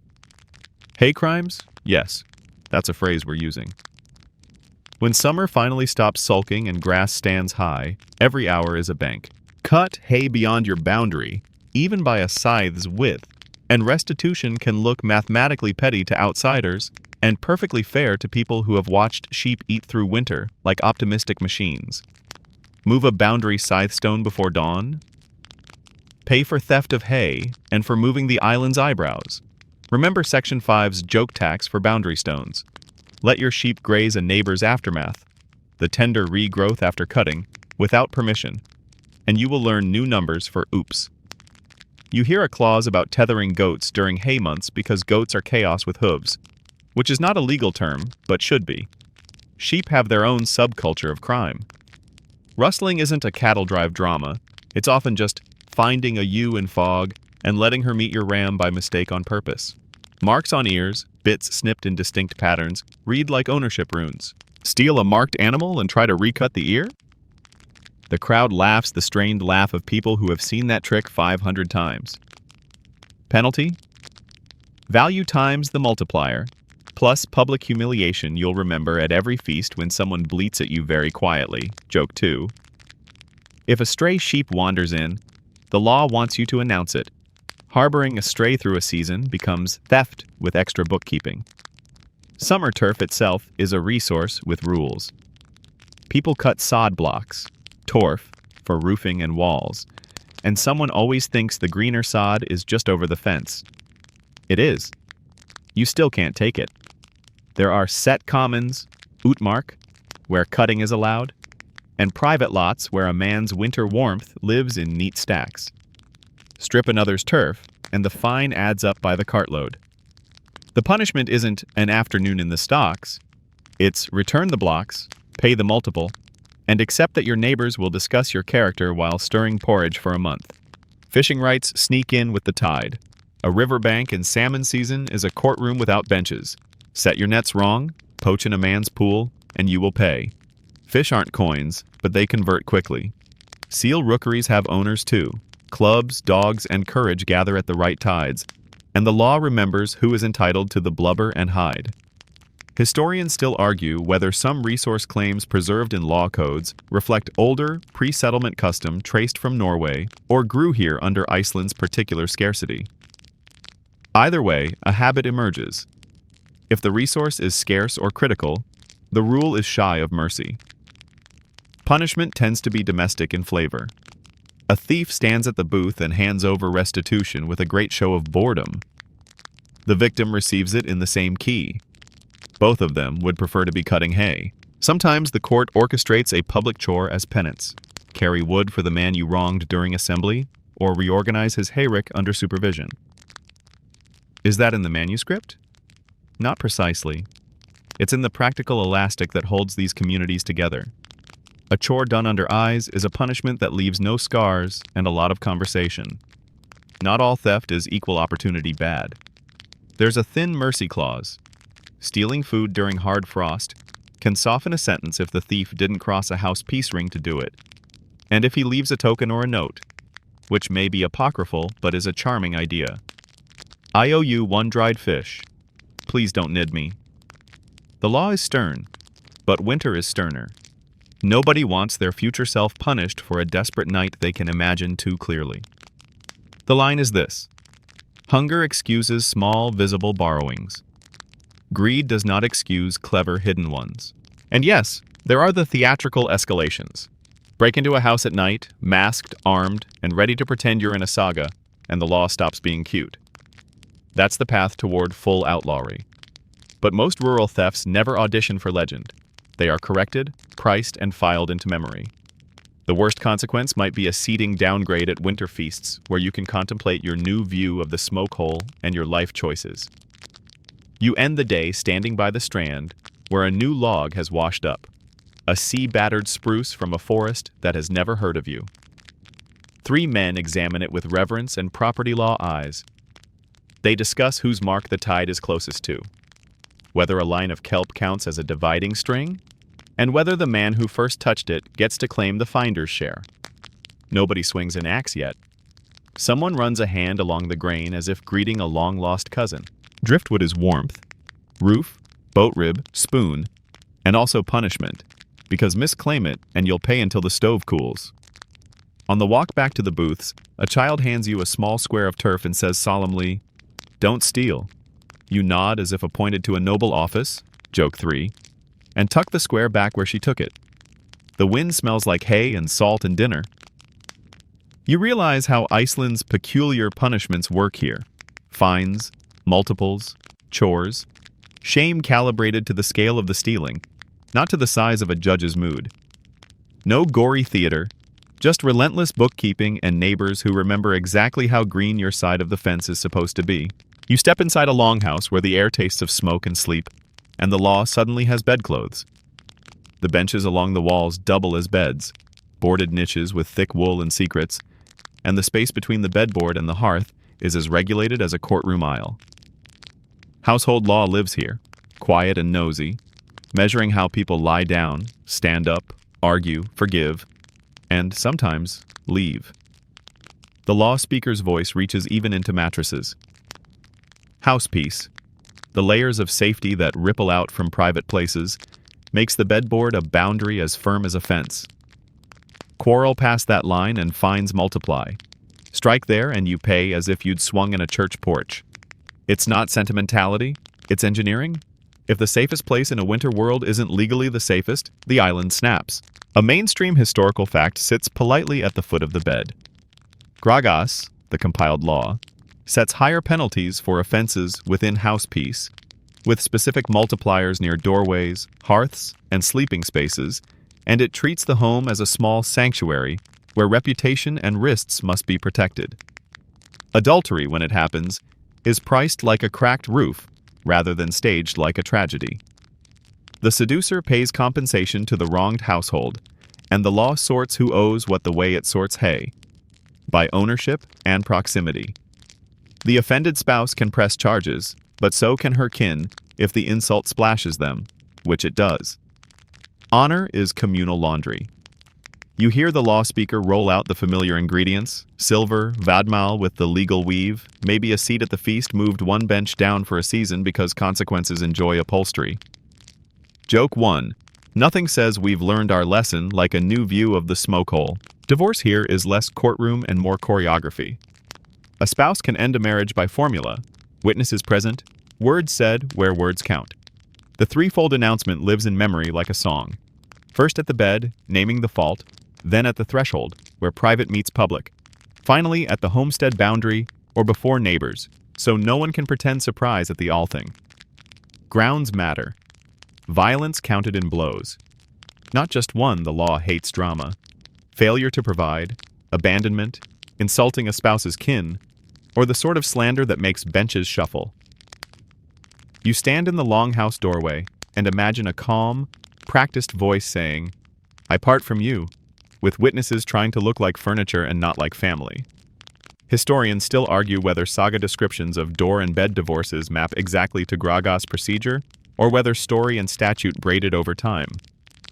Hay crimes? Yes, that's a phrase we're using. When summer finally stops sulking and grass stands high, every hour is a bank. Cut hay beyond your boundary, even by a scythe's width, and restitution can look mathematically petty to outsiders and perfectly fair to people who have watched sheep eat through winter like optimistic machines. Move a boundary scythe stone before dawn? Pay for theft of hay and for moving the island's eyebrows. Remember Section 5's joke tax for boundary stones. Let your sheep graze a neighbor's aftermath, the tender regrowth after cutting, without permission, and you will learn new numbers for oops. You hear a clause about tethering goats during hay months because goats are chaos with hooves, which is not a legal term, but should be. Sheep have their own subculture of crime. Rustling isn't a cattle drive drama. It's often just finding a ewe in fog and letting her meet your ram by mistake on purpose. Marks on ears, bits snipped in distinct patterns, read like ownership runes. Steal a marked animal and try to recut the ear? The crowd laughs the strained laugh of people who have seen that trick 500 times. Penalty? Value times the multiplier, plus public humiliation you'll remember at every feast when someone bleats at you very quietly. Joke 2. If a stray sheep wanders in, the law wants you to announce it. Harboring a stray through a season becomes theft with extra bookkeeping. Summer turf itself is a resource with rules. People cut sod blocks, torf, for roofing and walls, and someone always thinks the greener sod is just over the fence. It is. You still can't take it. There are set commons, utmark, where cutting is allowed, and private lots where a man's winter warmth lives in neat stacks. Strip another's turf, and the fine adds up by the cartload. The punishment isn't an afternoon in the stocks. It's return the blocks, pay the multiple, and accept that your neighbors will discuss your character while stirring porridge for a month. Fishing rights sneak in with the tide. A riverbank in salmon season is a courtroom without benches. Set your nets wrong, poach in a man's pool, and you will pay. Fish aren't coins, but they convert quickly. Seal rookeries have owners too. Clubs, dogs, and courage gather at the right tides, and the law remembers who is entitled to the blubber and hide. Historians still argue whether some resource claims preserved in law codes reflect older, pre-settlement custom traced from Norway or grew here under Iceland's particular scarcity. Either way, a habit emerges. If the resource is scarce or critical, the rule is shy of mercy. Punishment tends to be domestic in flavor. A thief stands at the booth and hands over restitution with a great show of boredom. The victim receives it in the same key. Both of them would prefer to be cutting hay. Sometimes the court orchestrates a public chore as penance. Carry wood for the man you wronged during assembly, or reorganize his hayrick under supervision. Is that in the manuscript? Not precisely. It's in the practical elastic that holds these communities together. A chore done under eyes is a punishment that leaves no scars and a lot of conversation. Not all theft is equal opportunity bad. There's a thin mercy clause. Stealing food during hard frost can soften a sentence if the thief didn't cross a house peace ring to do it, and if he leaves a token or a note, which may be apocryphal but is a charming idea. I owe you 1 dried fish. Please don't nid me. The law is stern, but winter is sterner. Nobody wants their future self punished for a desperate night they can imagine too clearly. The line is this: hunger excuses small, visible borrowings. Greed does not excuse clever, hidden ones. And yes, there are the theatrical escalations. Break into a house at night, masked, armed, and ready to pretend you're in a saga, and the law stops being cute. That's the path toward full outlawry. But most rural thefts never audition for legend. They are corrected, priced, and filed into memory. The worst consequence might be a seating downgrade at winter feasts, where you can contemplate your new view of the smoke hole and your life choices. You end the day standing by the strand, where a new log has washed up, a sea-battered spruce from a forest that has never heard of you. 3 men examine it with reverence and property law eyes. They discuss whose mark the tide is closest to, whether a line of kelp counts as a dividing string, and whether the man who first touched it gets to claim the finder's share. Nobody swings an axe yet. Someone runs a hand along the grain as if greeting a long-lost cousin. Driftwood is warmth, roof, boat rib, spoon, and also punishment, because misclaim it and you'll pay until the stove cools. On the walk back to the booths, a child hands you a small square of turf and says solemnly, "Don't steal." You nod as if appointed to a noble office, joke 3, and tuck the square back where she took it. The wind smells like hay and salt and dinner. You realize how Iceland's peculiar punishments work here. Fines, multiples, chores, shame calibrated to the scale of the stealing, not to the size of a judge's mood. No gory theater, just relentless bookkeeping and neighbors who remember exactly how green your side of the fence is supposed to be. You step inside a longhouse where the air tastes of smoke and sleep, and the law suddenly has bedclothes. The benches along the walls double as beds, boarded niches with thick wool and secrets, and the space between the bedboard and the hearth is as regulated as a courtroom aisle. Household law lives here, quiet and nosy, measuring how people lie down, stand up, argue, forgive, and sometimes leave. The law speaker's voice reaches even into mattresses. House peace, the layers of safety that ripple out from private places, makes the bedboard a boundary as firm as a fence. Quarrel past that line and fines multiply. Strike there and you pay as if you'd swung in a church porch. It's not sentimentality, it's engineering. If the safest place in a winter world isn't legally the safest, the island snaps. A mainstream historical fact sits politely at the foot of the bed. Gragas, the compiled law, sets higher penalties for offenses within house peace, with specific multipliers near doorways, hearths, and sleeping spaces, and it treats the home as a small sanctuary where reputation and wrists must be protected. Adultery, when it happens, is priced like a cracked roof rather than staged like a tragedy. The seducer pays compensation to the wronged household, and the law sorts who owes what the way it sorts hay, by ownership and proximity. The offended spouse can press charges, but so can her kin if the insult splashes them, which it does. Honor is communal laundry. You hear the law speaker roll out the familiar ingredients: silver, vadmal with the legal weave, maybe a seat at the feast moved 1 bench down for a season because consequences enjoy upholstery. Joke 1. Nothing says we've learned our lesson like a new view of the smoke hole. Divorce here is less courtroom and more choreography. A spouse can end a marriage by formula: witnesses present, words said where words count. The threefold announcement lives in memory like a song. First at the bed, naming the fault. then at the threshold, where private meets public, finally at the homestead boundary or before neighbors, so no one can pretend surprise at the all-thing. Grounds matter. Violence counted in blows. Not just one, the law hates drama. Failure to provide, abandonment, insulting a spouse's kin, or the sort of slander that makes benches shuffle. You stand in the longhouse doorway and imagine a calm, practiced voice saying, "I part from you," with witnesses trying to look like furniture and not like family. Historians still argue whether saga descriptions of door and bed divorces map exactly to Graga's procedure, or whether story and statute braided over time.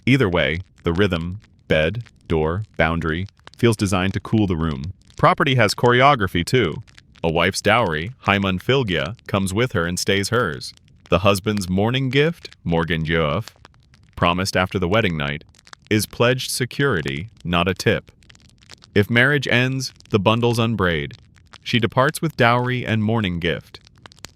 Either way, the rhythm, bed, door, boundary, feels designed to cool the room. Property has choreography too. A wife's dowry, Hyman Filgia, comes with her and stays hers. The husband's morning gift, Morgan Joef, promised after the wedding night, is pledged security, not a tip. If marriage ends, the bundles unbraid. She departs with dowry and morning gift.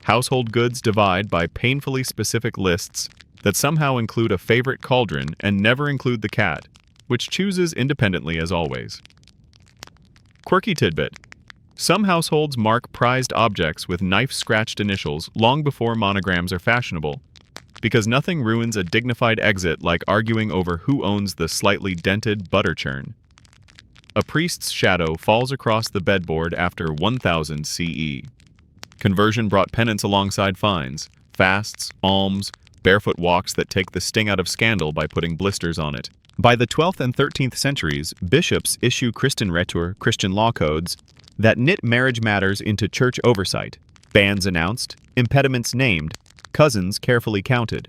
Household goods divide by painfully specific lists that somehow include a favorite cauldron and never include the cat, which chooses independently as always. Quirky tidbit. Some households mark prized objects with knife-scratched initials long before monograms are fashionable, because nothing ruins a dignified exit like arguing over who owns the slightly dented butter churn. A priest's shadow falls across the bedboard after 1000 CE. Conversion brought penance alongside fines, fasts, alms, barefoot walks that take the sting out of scandal by putting blisters on it. By the 12th and 13th centuries, bishops issue Christenretur, Christian law codes, that knit marriage matters into church oversight, bans announced, impediments named, cousins carefully counted.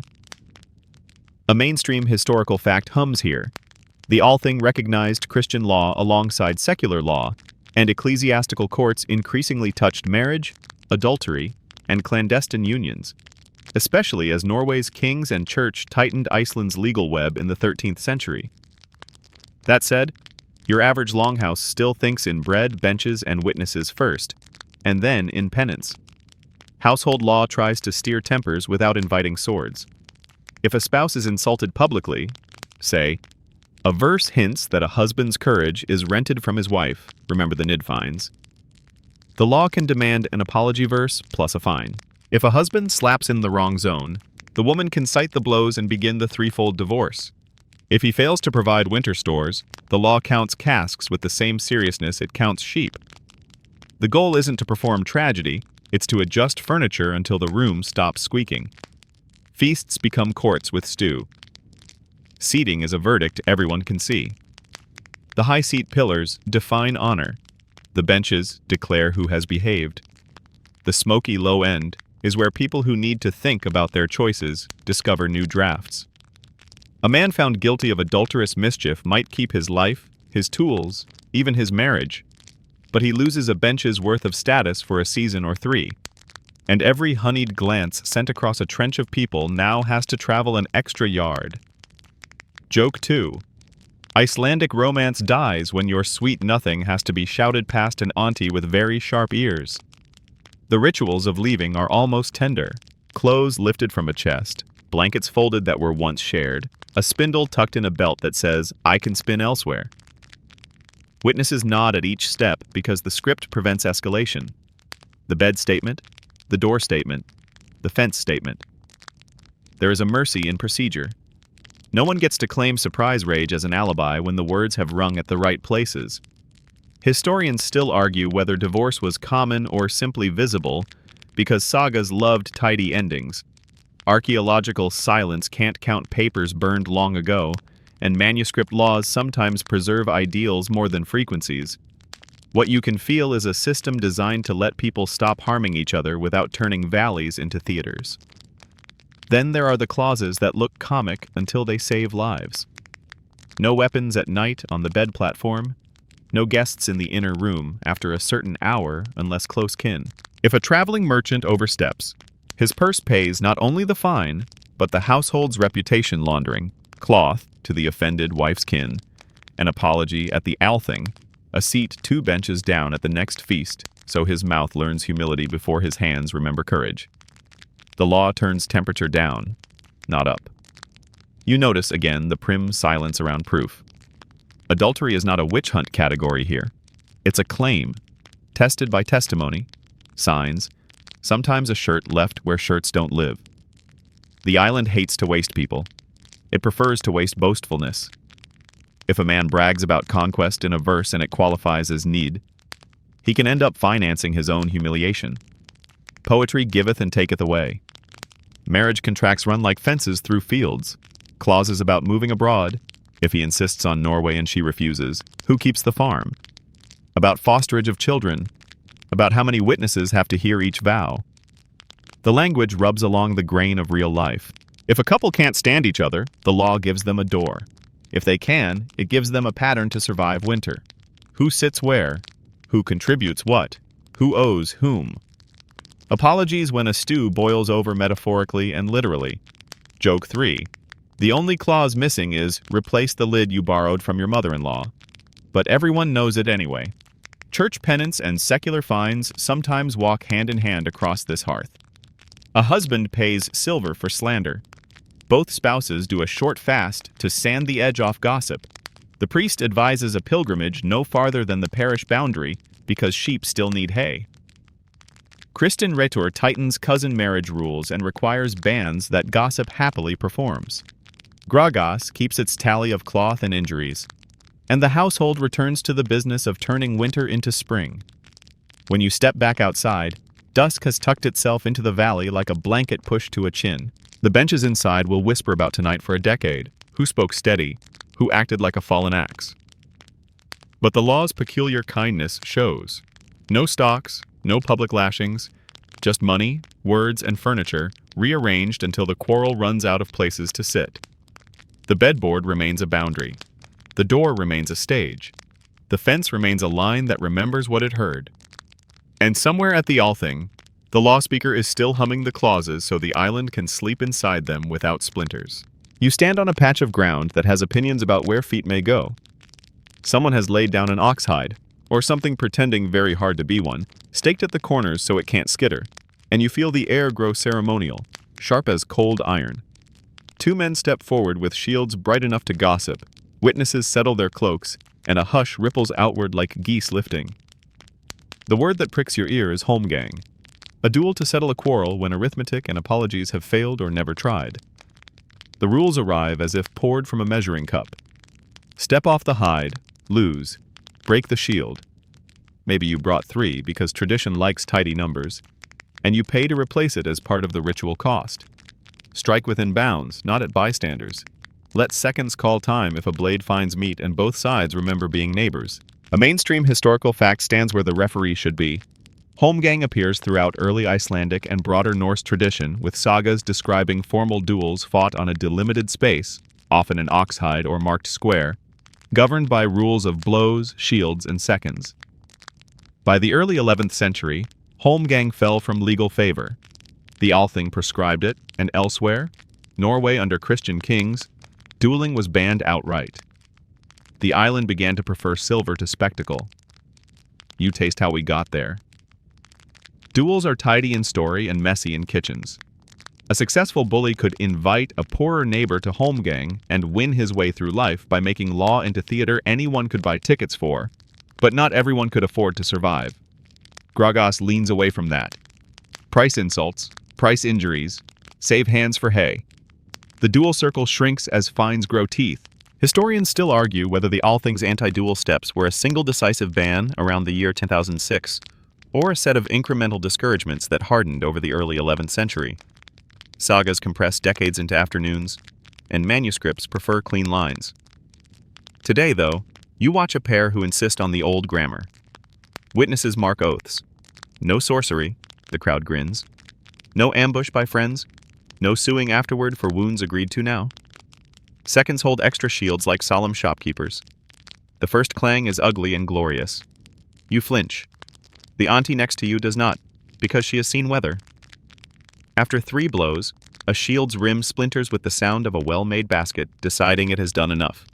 A mainstream historical fact hums here. The all-thing recognized Christian law alongside secular law, and ecclesiastical courts increasingly touched marriage, adultery, and clandestine unions, especially as Norway's kings and church tightened Iceland's legal web in the 13th century. That said, your average longhouse still thinks in bread, benches, and witnesses first, and then in penance. Household law tries to steer tempers without inviting swords. If a spouse is insulted publicly, say, a verse hints that a husband's courage is rented from his wife, remember the Nidfines. The law can demand an apology verse plus a fine. If a husband slaps in the wrong zone, the woman can cite the blows and begin the threefold divorce. If he fails to provide winter stores, the law counts casks with the same seriousness it counts sheep. The goal isn't to perform tragedy, it's to adjust furniture until the room stops squeaking. Feasts become courts with stew. Seating is a verdict everyone can see. The high seat pillars define honor. The benches declare who has behaved. The smoky low end is where people who need to think about their choices discover new drafts. A man found guilty of adulterous mischief might keep his life, his tools, even his marriage, but he loses a bench's worth of status for a season or 3. And every honeyed glance sent across a trench of people now has to travel an extra yard. Joke 2. Icelandic romance dies when your sweet nothing has to be shouted past an auntie with very sharp ears. The rituals of leaving are almost tender. Clothes lifted from a chest, blankets folded that were once shared, a spindle tucked in a belt that says, "I can spin elsewhere." Witnesses nod at each step because the script prevents escalation. The bed statement, the door statement, the fence statement. There is a mercy in procedure. No one gets to claim surprise rage as an alibi when the words have rung at the right places. Historians still argue whether divorce was common or simply visible because sagas loved tidy endings. Archaeological silence can't count papers burned long ago, and manuscript laws sometimes preserve ideals more than frequencies. What you can feel is a system designed to let people stop harming each other without turning valleys into theaters. Then there are the clauses that look comic until they save lives. No weapons at night on the bed platform, no guests in the inner room after a certain hour unless close kin. If a traveling merchant oversteps, his purse pays not only the fine, but the household's reputation laundering, cloth to the offended wife's kin, an apology at the althing, a seat 2 benches down at the next feast, so his mouth learns humility before his hands remember courage. The law turns temperature down, not up. You notice again the prim silence around proof. Adultery is not a witch hunt category here. It's a claim, tested by testimony, signs, sometimes a shirt left where shirts don't live. The island hates to waste people. It prefers to waste boastfulness. If a man brags about conquest in a verse and it qualifies as need, he can end up financing his own humiliation. Poetry giveth and taketh away. Marriage contracts run like fences through fields. Clauses about moving abroad. If he insists on Norway and she refuses, who keeps the farm? About fosterage of children. About how many witnesses have to hear each vow. The language rubs along the grain of real life. If a couple can't stand each other, the law gives them a door. If they can, it gives them a pattern to survive winter. Who sits where? Who contributes what? Who owes whom? Apologies when a stew boils over metaphorically and literally. Joke 3. The only clause missing is, replace the lid you borrowed from your mother-in-law. But everyone knows it anyway. Church penance and secular fines sometimes walk hand in hand across this hearth. A husband pays silver for slander. Both spouses do a short fast to sand the edge off gossip. The priest advises a pilgrimage no farther than the parish boundary because sheep still need hay. Kristen Retur tightens cousin marriage rules and requires bans that gossip happily performs. Gragas keeps its tally of cloth and injuries. And the household returns to the business of turning winter into spring. When you step back outside, dusk has tucked itself into the valley like a blanket pushed to a chin. The benches inside will whisper about tonight for a decade. Who spoke steady? Who acted like a fallen axe? But the law's peculiar kindness shows. No stocks, no public lashings, just money, words, and furniture rearranged until the quarrel runs out of places to sit. The bedboard remains a boundary. The door remains a stage. The fence remains a line that remembers what it heard. And somewhere at the Althing, the law speaker is still humming the clauses so the island can sleep inside them without splinters. You stand on a patch of ground that has opinions about where feet may go. Someone has laid down an ox hide, or something pretending very hard to be one, staked at the corners so it can't skitter, and you feel the air grow ceremonial, sharp as cold iron. Two men step forward with shields bright enough to gossip, witnesses settle their cloaks, and a hush ripples outward like geese lifting. The word that pricks your ear is holmgang, a duel to settle a quarrel when arithmetic and apologies have failed or never tried. The rules arrive as if poured from a measuring cup. Step off the hide, lose, break the shield. Maybe you brought 3 because tradition likes tidy numbers, and you pay to replace it as part of the ritual cost. Strike within bounds, not at bystanders. Let seconds call time if a blade finds meat and both sides remember being neighbors. A mainstream historical fact stands where the referee should be. Holmgang appears throughout early Icelandic and broader Norse tradition, with sagas describing formal duels fought on a delimited space, often an oxhide or marked square, governed by rules of blows, shields, and seconds. By the early 11th century, holmgang fell from legal favor. The Althing prescribed it, and elsewhere, Norway under Christian kings, dueling was banned outright. The island began to prefer silver to spectacle. You taste how we got there. Duels are tidy in story and messy in kitchens. A successful bully could invite a poorer neighbor to holmgang and win his way through life by making law into theater anyone could buy tickets for, but not everyone could afford to survive. Gragas leans away from that. Price insults, price injuries, save hands for hay. The duel circle shrinks as fines grow teeth. Historians still argue whether the Althing's anti-duel steps were a single decisive ban around the year 10,006, or a set of incremental discouragements that hardened over the early 11th century. Sagas compress decades into afternoons, and manuscripts prefer clean lines. Today, though, you watch a pair who insist on the old grammar. Witnesses mark oaths. No sorcery, the crowd grins. No ambush by friends. No suing afterward for wounds agreed to now. Seconds hold extra shields like solemn shopkeepers. The first clang is ugly and glorious. You flinch. The auntie next to you does not, because she has seen weather. After 3 blows, a shield's rim splinters with the sound of a well-made basket, deciding it has done enough.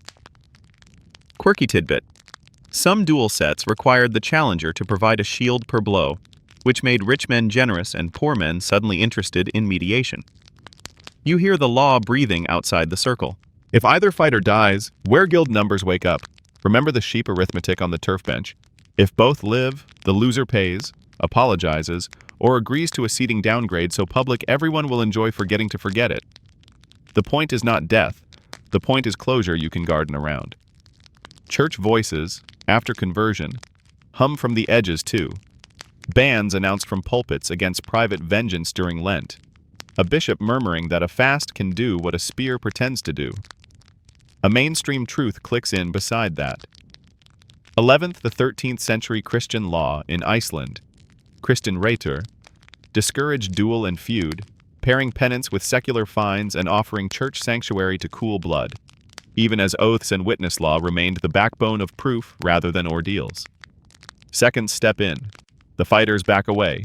Quirky tidbit. Some duel sets required the challenger to provide a shield per blow, which made rich men generous and poor men suddenly interested in mediation. You hear the law breathing outside the circle. If either fighter dies, Weregild numbers wake up. Remember the sheep arithmetic on the turf bench? If both live, the loser pays, apologizes, or agrees to a seating downgrade so public everyone will enjoy forgetting to forget it. The point is not death. The point is closure you can garden around. Church voices, after conversion, hum from the edges too. Bans announced from pulpits against private vengeance during Lent. A bishop murmuring that a fast can do what a spear pretends to do. A mainstream truth clicks in beside that. 11th to 13th century Christian law in Iceland, Kristen Rater, discouraged duel and feud, pairing penance with secular fines and offering church sanctuary to cool blood, even as oaths and witness law remained the backbone of proof rather than ordeals. Seconds step in. The fighters back away.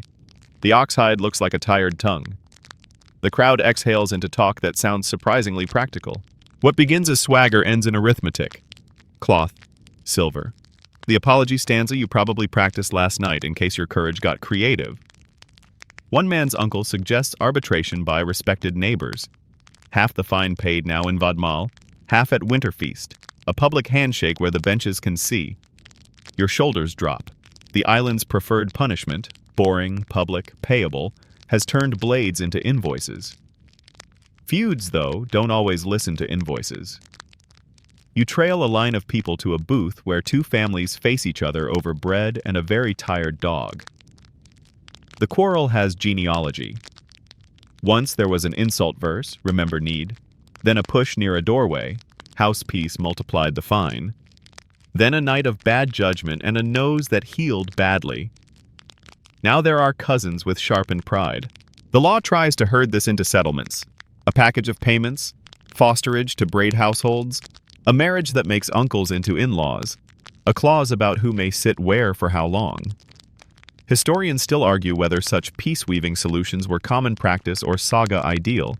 The oxhide looks like a tired tongue. The crowd exhales into talk that sounds surprisingly practical. What begins as swagger ends in arithmetic. Cloth. Silver. The apology stanza you probably practiced last night in case your courage got creative. One man's uncle suggests arbitration by respected neighbors. Half the fine paid now in Vadmal, half at Winterfeast, a public handshake where the benches can see. Your shoulders drop. The island's preferred punishment, boring, public, payable, has turned blades into invoices. Feuds, though, don't always listen to invoices. You trail a line of people to a booth where two families face each other over bread and a very tired dog. The quarrel has genealogy. Once there was an insult verse, remember need, then a push near a doorway, house peace multiplied the fine, then a night of bad judgment and a nose that healed badly. Now there are cousins with sharpened pride. The law tries to herd this into settlements, a package of payments, fosterage to braid households, a marriage that makes uncles into in-laws, a clause about who may sit where for how long. Historians still argue whether such peace-weaving solutions were common practice or saga ideal,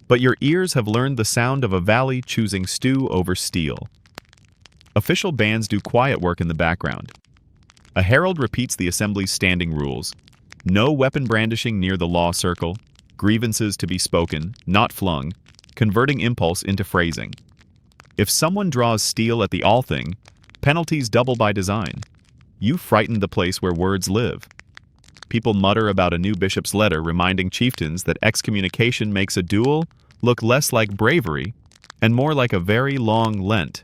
but your ears have learned the sound of a valley choosing stew over steel. Official bands do quiet work in the background. A herald repeats the assembly's standing rules. No weapon brandishing near the law circle, grievances to be spoken, not flung, converting impulse into phrasing. If someone draws steel at the all-thing, penalties double by design. You frighten the place where words live. People mutter about a new bishop's letter reminding chieftains that excommunication makes a duel look less like bravery and more like a very long Lent.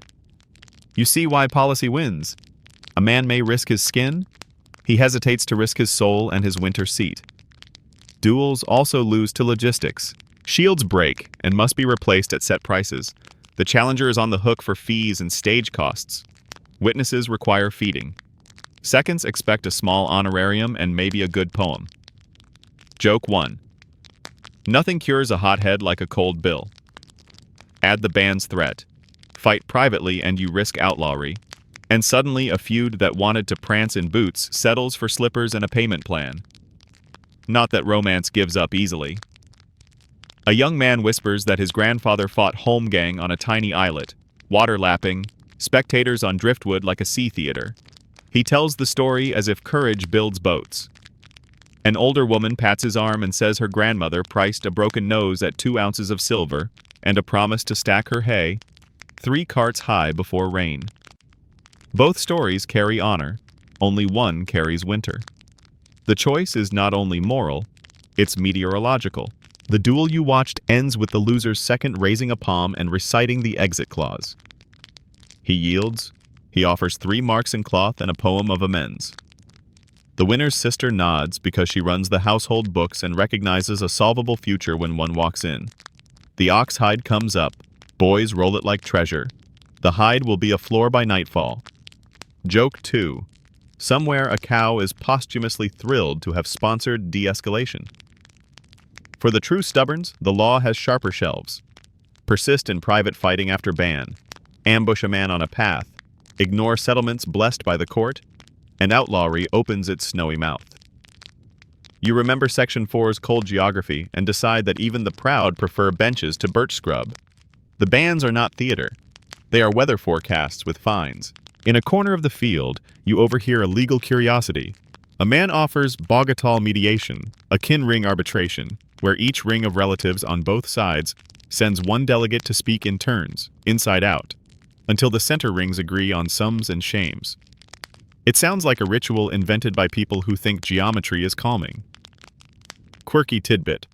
You see why policy wins. A man may risk his skin. He hesitates to risk his soul and his winter seat. Duels also lose to logistics. Shields break and must be replaced at set prices. The challenger is on the hook for fees and stage costs. Witnesses require feeding. Seconds expect a small honorarium and maybe a good poem. Joke 1. Nothing cures a hothead like a cold bill. Add the band's threat. Fight privately and you risk outlawry. And suddenly a feud that wanted to prance in boots settles for slippers and a payment plan. Not that romance gives up easily. A young man whispers that his grandfather fought holmgang on a tiny islet, water lapping, spectators on driftwood like a sea theater. He tells the story as if courage builds boats. An older woman pats his arm and says her grandmother priced a broken nose at 2 ounces of silver and a promise to stack her hay 3 carts high before rain. Both stories carry honor, only one carries winter. The choice is not only moral, it's meteorological. The duel you watched ends with the loser's second raising a palm and reciting the exit clause. He yields. He offers 3 marks in cloth and a poem of amends. The winner's sister nods because she runs the household books and recognizes a solvable future when one walks in. The ox hide comes up. Boys roll it like treasure. The hide will be a floor by nightfall. Joke 2. Somewhere a cow is posthumously thrilled to have sponsored de-escalation. For the true stubborns, the law has sharper shelves. Persist in private fighting after ban. Ambush a man on a path. Ignore settlements blessed by the court. And outlawry opens its snowy mouth. You remember Section 4's cold geography and decide that even the proud prefer benches to birch scrub. The bans are not theater. They are weather forecasts with fines. In a corner of the field, you overhear a legal curiosity. A man offers bogatal mediation, a kin ring arbitration, where each ring of relatives on both sides sends one delegate to speak in turns, inside out. until the center rings agree on sums and shames. It sounds like a ritual invented by people who think geometry is calming. Quirky tidbit.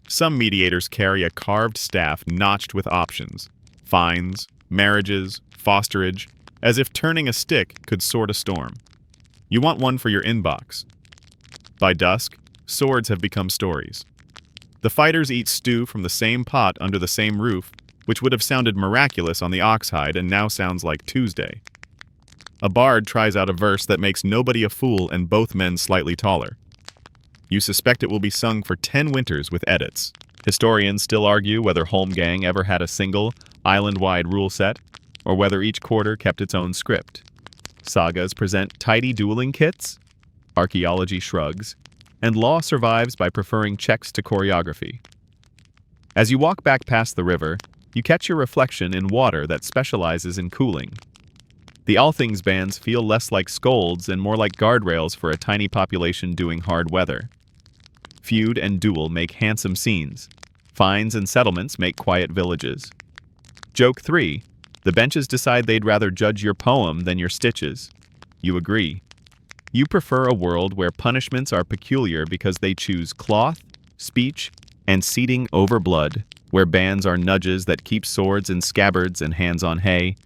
Some mediators carry a carved staff notched with options, fines, marriages, fosterage, as if turning a stick could sort a storm. You want one for your inbox. By dusk, swords have become stories. The fighters eat stew from the same pot under the same roof, which would have sounded miraculous on the oxhide and now sounds like Tuesday. A bard tries out a verse that makes nobody a fool and both men slightly taller. You suspect it will be sung for 10 winters with edits. Historians still argue whether Holmgang ever had a single, island-wide rule set, or whether each quarter kept its own script. Sagas present tidy dueling kits, archaeology shrugs, and law survives by preferring checks to choreography. As you walk back past the river, you catch your reflection in water that specializes in cooling. The All Things bands feel less like scolds and more like guardrails for a tiny population doing hard weather. Feud and duel make handsome scenes. Fines and settlements make quiet villages. Joke 3. The benches decide they'd rather judge your poem than your stitches. You agree. You prefer a world where punishments are peculiar because they choose cloth, speech, and seating over blood, where bans are nudges that keep swords in scabbards and hands on hay,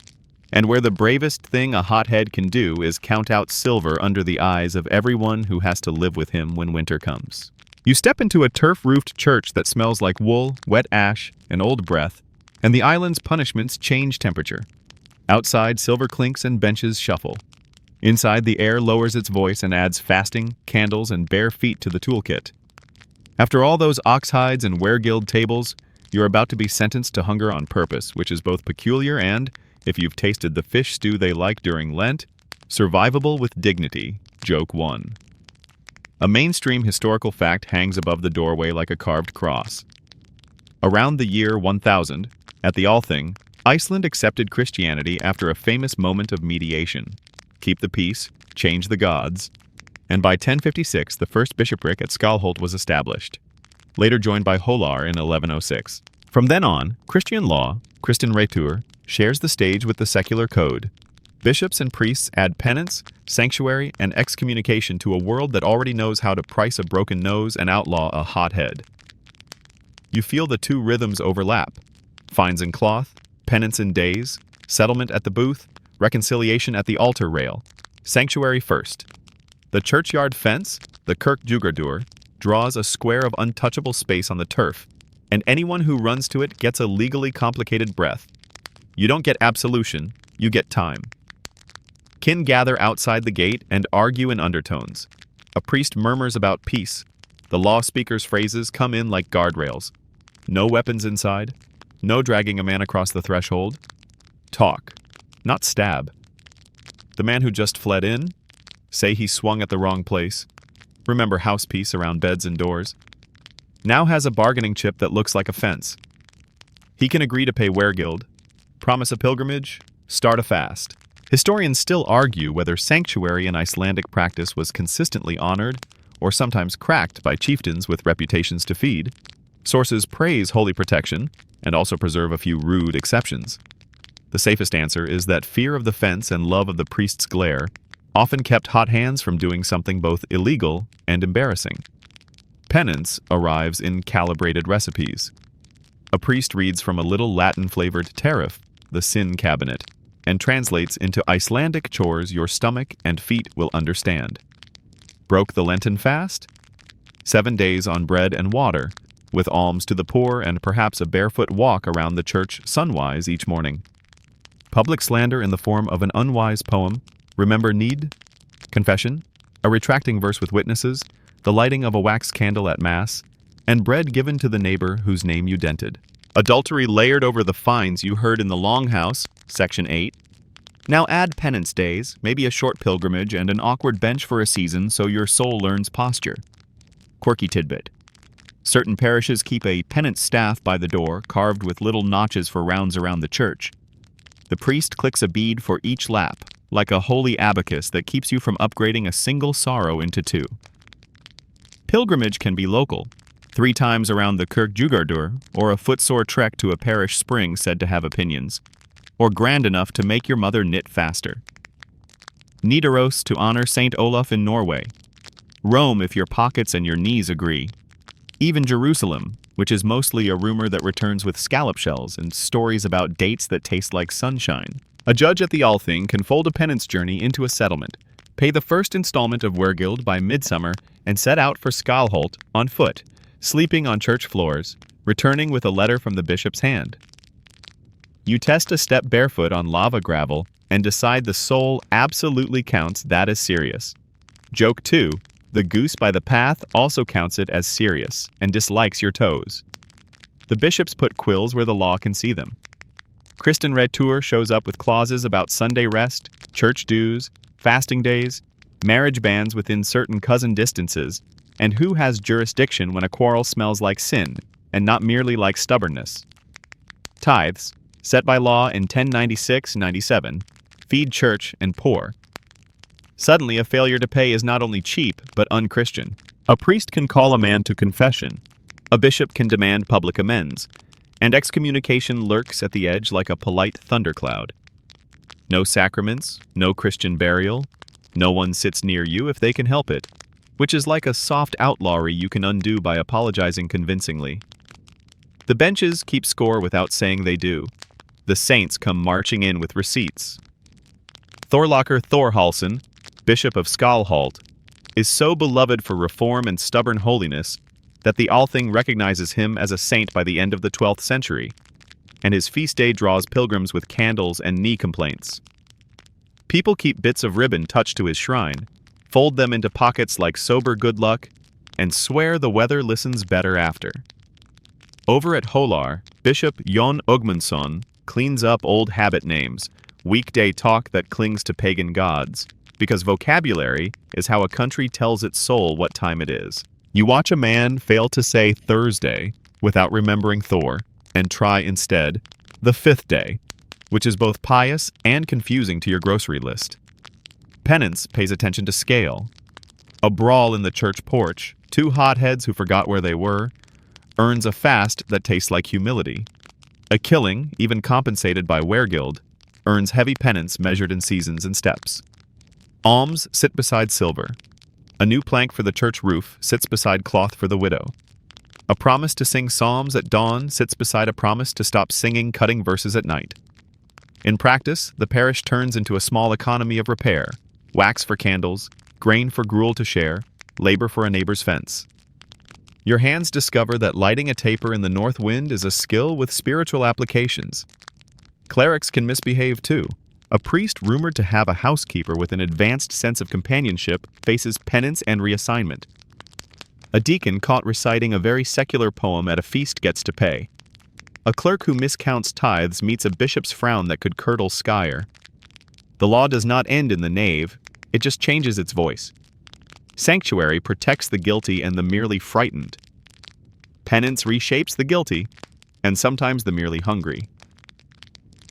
and where the bravest thing a hothead can do is count out silver under the eyes of everyone who has to live with him when winter comes. You step into a turf-roofed church that smells like wool, wet ash, and old breath, and the island's punishments change temperature. Outside, silver clinks and benches shuffle. Inside, the air lowers its voice and adds fasting, candles, and bare feet to the toolkit. After all those oxhides and weregild tables, you're about to be sentenced to hunger on purpose, which is both peculiar and, if you've tasted the fish stew they like during Lent, survivable with dignity. Joke 1. A mainstream historical fact hangs above the doorway like a carved cross. Around the year 1000, at the Althing, Iceland accepted Christianity after a famous moment of mediation. Keep the peace, change the gods. And by 1056, the first bishopric at Skalholt was established, later joined by Holar in 1106. From then on, Christian law, Kristenretur, shares the stage with the secular code. Bishops and priests add penance, sanctuary, and excommunication to a world that already knows how to price a broken nose and outlaw a hothead. You feel the two rhythms overlap. Fines in cloth, penance in days, settlement at the booth, reconciliation at the altar rail. Sanctuary first. The churchyard fence, the Kirkjugardur, draws a square of untouchable space on the turf, and anyone who runs to it gets a legally complicated breath. You don't get absolution, you get time. Kin gather outside the gate and argue in undertones. A priest murmurs about peace. The law speaker's phrases come in like guardrails. No weapons inside. No dragging a man across the threshold. Talk, not stab. The man who just fled in? Say he swung at the wrong place. Remember house peace around beds and doors. Now has a bargaining chip that looks like a fence. He can agree to pay weregild, promise a pilgrimage, start a fast. Historians still argue whether sanctuary in Icelandic practice was consistently honored or sometimes cracked by chieftains with reputations to feed. Sources praise holy protection and also preserve a few rude exceptions. The safest answer is that fear of the fence and love of the priest's glare often kept hot hands from doing something both illegal and embarrassing. Penance arrives in calibrated recipes. A priest reads from a little Latin-flavored tariff, the sin cabinet, and translates into Icelandic chores your stomach and feet will understand. Broke the Lenten fast? 7 days on bread and water, with alms to the poor and perhaps a barefoot walk around the church sunwise each morning. Public slander in the form of an unwise poem, remember need? Confession, a retracting verse with witnesses, the lighting of a wax candle at Mass, and bread given to the neighbor whose name you dented. Adultery layered over the fines you heard in the Longhouse, Section 8. Now add penance days, maybe a short pilgrimage, and an awkward bench for a season so your soul learns posture. Quirky tidbit. Certain parishes keep a penance staff by the door, carved with little notches for rounds around the church. The priest clicks a bead for each lap, like a holy abacus that keeps you from upgrading a single sorrow into 2. Pilgrimage can be local, 3 times around the Kirkjugardur, or a footsore trek to a parish spring said to have opinions. or grand enough to make your mother knit faster. Nidaros to honor Saint Olaf in Norway. Rome if your pockets and your knees agree. Even Jerusalem, which is mostly a rumor that returns with scallop shells and stories about dates that taste like sunshine. A judge at the Althing can fold a penance journey into a settlement, pay the first installment of Wergild by midsummer, and set out for Skalholt on foot, sleeping on church floors, returning with a letter from the bishop's hand. You test a step barefoot on lava gravel and decide the soul absolutely counts that as serious. Joke 2. The goose by the path also counts it as serious and dislikes your toes. The bishops put quills where the law can see them. Kristen Retour shows up with clauses about Sunday rest, church dues, fasting days, marriage bans within certain cousin distances, and who has jurisdiction when a quarrel smells like sin and not merely like stubbornness. Tithes, set by law in 1096-97, feed church and poor. Suddenly, a failure to pay is not only cheap, but unchristian. A priest can call a man to confession. A bishop can demand public amends. And excommunication lurks at the edge like a polite thundercloud. No sacraments, no Christian burial. No one sits near you if they can help it, which is like a soft outlawry you can undo by apologizing convincingly. The benches keep score without saying they do. The saints come marching in with receipts. Thorlaker Thorhalson, Bishop of Skalholt, is so beloved for reform and stubborn holiness that the Althing recognizes him as a saint by the end of the 12th century, and his feast day draws pilgrims with candles and knee complaints. People keep bits of ribbon touched to his shrine, fold them into pockets like sober good luck, and swear the weather listens better after. Over at Holar, Bishop Jon Ogmundsson cleans up old habit names, weekday talk that clings to pagan gods, because vocabulary is how a country tells its soul what time it is. You watch a man fail to say Thursday without remembering Thor, and try instead the fifth day, which is both pious and confusing to your grocery list. Penance pays attention to scale. A brawl in the church porch, two hotheads who forgot where they were, earns a fast that tastes like humility. A killing, even compensated by Wergild, earns heavy penance measured in seasons and steps. Alms sit beside silver. A new plank for the church roof sits beside cloth for the widow. A promise to sing psalms at dawn sits beside a promise to stop singing cutting verses at night. In practice, the parish turns into a small economy of repair, wax for candles, grain for gruel to share, labor for a neighbor's fence. Your hands discover that lighting a taper in the north wind is a skill with spiritual applications. Clerics can misbehave too. A priest rumored to have a housekeeper with an advanced sense of companionship faces penance and reassignment. A deacon caught reciting a very secular poem at a feast gets to pay. A clerk who miscounts tithes meets a bishop's frown that could curdle Skyer. The law does not end in the nave, it just changes its voice. Sanctuary protects the guilty and the merely frightened. Penance reshapes the guilty, and sometimes the merely hungry.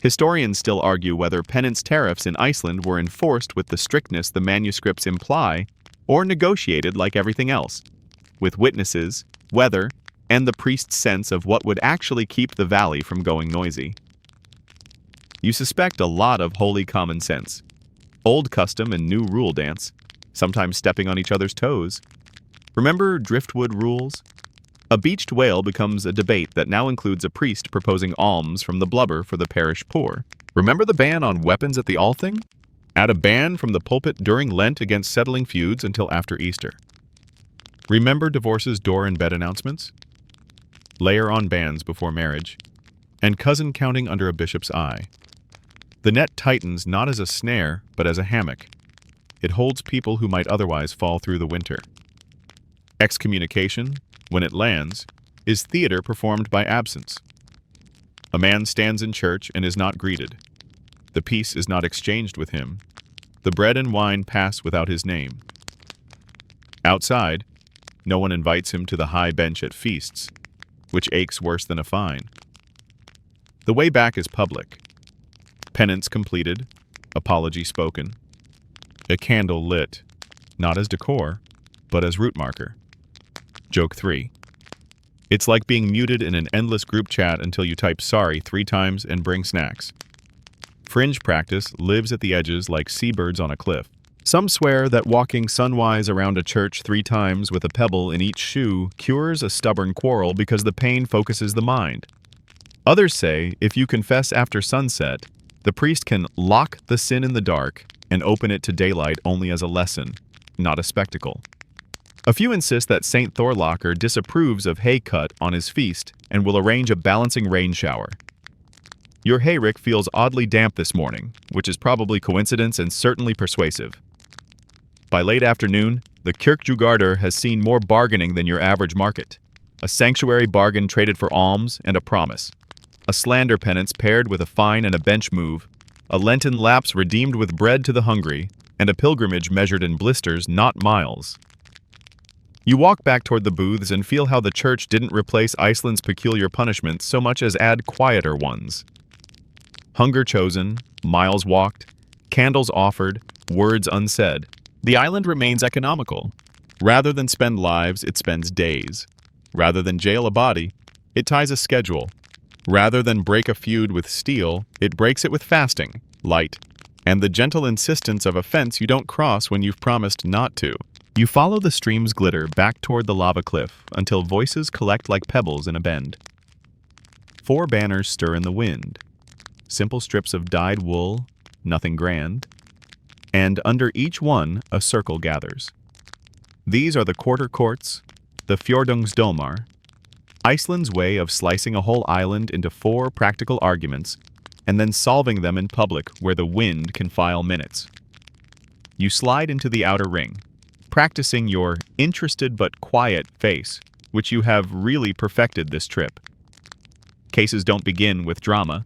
Historians still argue whether penance tariffs in Iceland were enforced with the strictness the manuscripts imply, or negotiated like everything else, with witnesses, weather, and the priest's sense of what would actually keep the valley from going noisy. You suspect a lot of holy common sense, old custom and new rule dance, sometimes stepping on each other's toes. Remember driftwood rules? A beached whale becomes a debate that now includes a priest proposing alms from the blubber for the parish poor. Remember the ban on weapons at the Althing? Add a ban from the pulpit during Lent against settling feuds until after Easter. Remember divorce's door and bed announcements? Layer on bans before marriage. And cousin counting under a bishop's eye. The net tightens not as a snare, but as a hammock. It holds people who might otherwise fall through the winter. Excommunication, when it lands, is theater performed by absence. A man stands in church and is not greeted. The peace is not exchanged with him. The bread and wine pass without his name. Outside, no one invites him to the high bench at feasts, which aches worse than a fine. The way back is public. Penance completed, apology spoken. A candle lit, not as decor, but as route marker. Joke 3. It's like being muted in an endless group chat until you type sorry 3 times and bring snacks. Fringe practice lives at the edges like seabirds on a cliff. Some swear that walking sunwise around a church 3 times with a pebble in each shoe cures a stubborn quarrel because the pain focuses the mind. Others say if you confess after sunset, the priest can lock the sin in the dark and open it to daylight only as a lesson, not a spectacle. A few insist that Saint Thorlocker disapproves of hay cut on his feast and will arrange a balancing rain shower. Your hayrick feels oddly damp this morning, which is probably coincidence and certainly persuasive. By late afternoon, the Kirkjugarder has seen more bargaining than your average market. A sanctuary bargain traded for alms and a promise. A slander penance paired with a fine and a bench move. A Lenten lapse redeemed with bread to the hungry, and a pilgrimage measured in blisters, not miles. You walk back toward the booths and feel how the church didn't replace Iceland's peculiar punishments so much as add quieter ones. Hunger chosen, miles walked, candles offered, words unsaid. The island remains economical. Rather than spend lives, it spends days. Rather than jail a body, it ties a schedule. Rather than break a feud with steel, it breaks it with fasting, light, and the gentle insistence of a fence you don't cross when you've promised not to. You follow the stream's glitter back toward the lava cliff until voices collect like pebbles in a bend. 4 banners stir in the wind. Simple strips of dyed wool, nothing grand. And under each one, a circle gathers. These are the quarter courts, the Fjordungsdómar, Iceland's way of slicing a whole island into 4 practical arguments and then solving them in public where the wind can file minutes. You slide into the outer ring, practicing your interested but quiet face, which you have really perfected this trip. Cases don't begin with drama,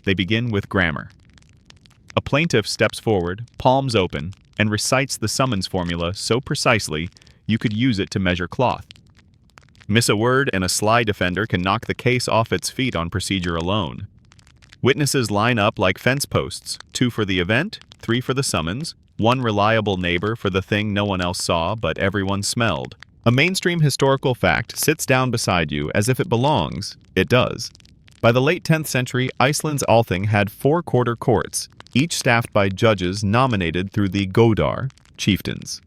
they begin with grammar. A plaintiff steps forward, palms open, and recites the summons formula so precisely you could use it to measure cloth. Miss a word and a sly defender can knock the case off its feet on procedure alone. Witnesses line up like fence posts, 2 for the event, 3 for the summons, 1 reliable neighbor for the thing no one else saw but everyone smelled. A mainstream historical fact sits down beside you as if it belongs. It does. By the late 10th century, Iceland's Althing had 4 quarter courts, each staffed by judges nominated through the Godar, chieftains.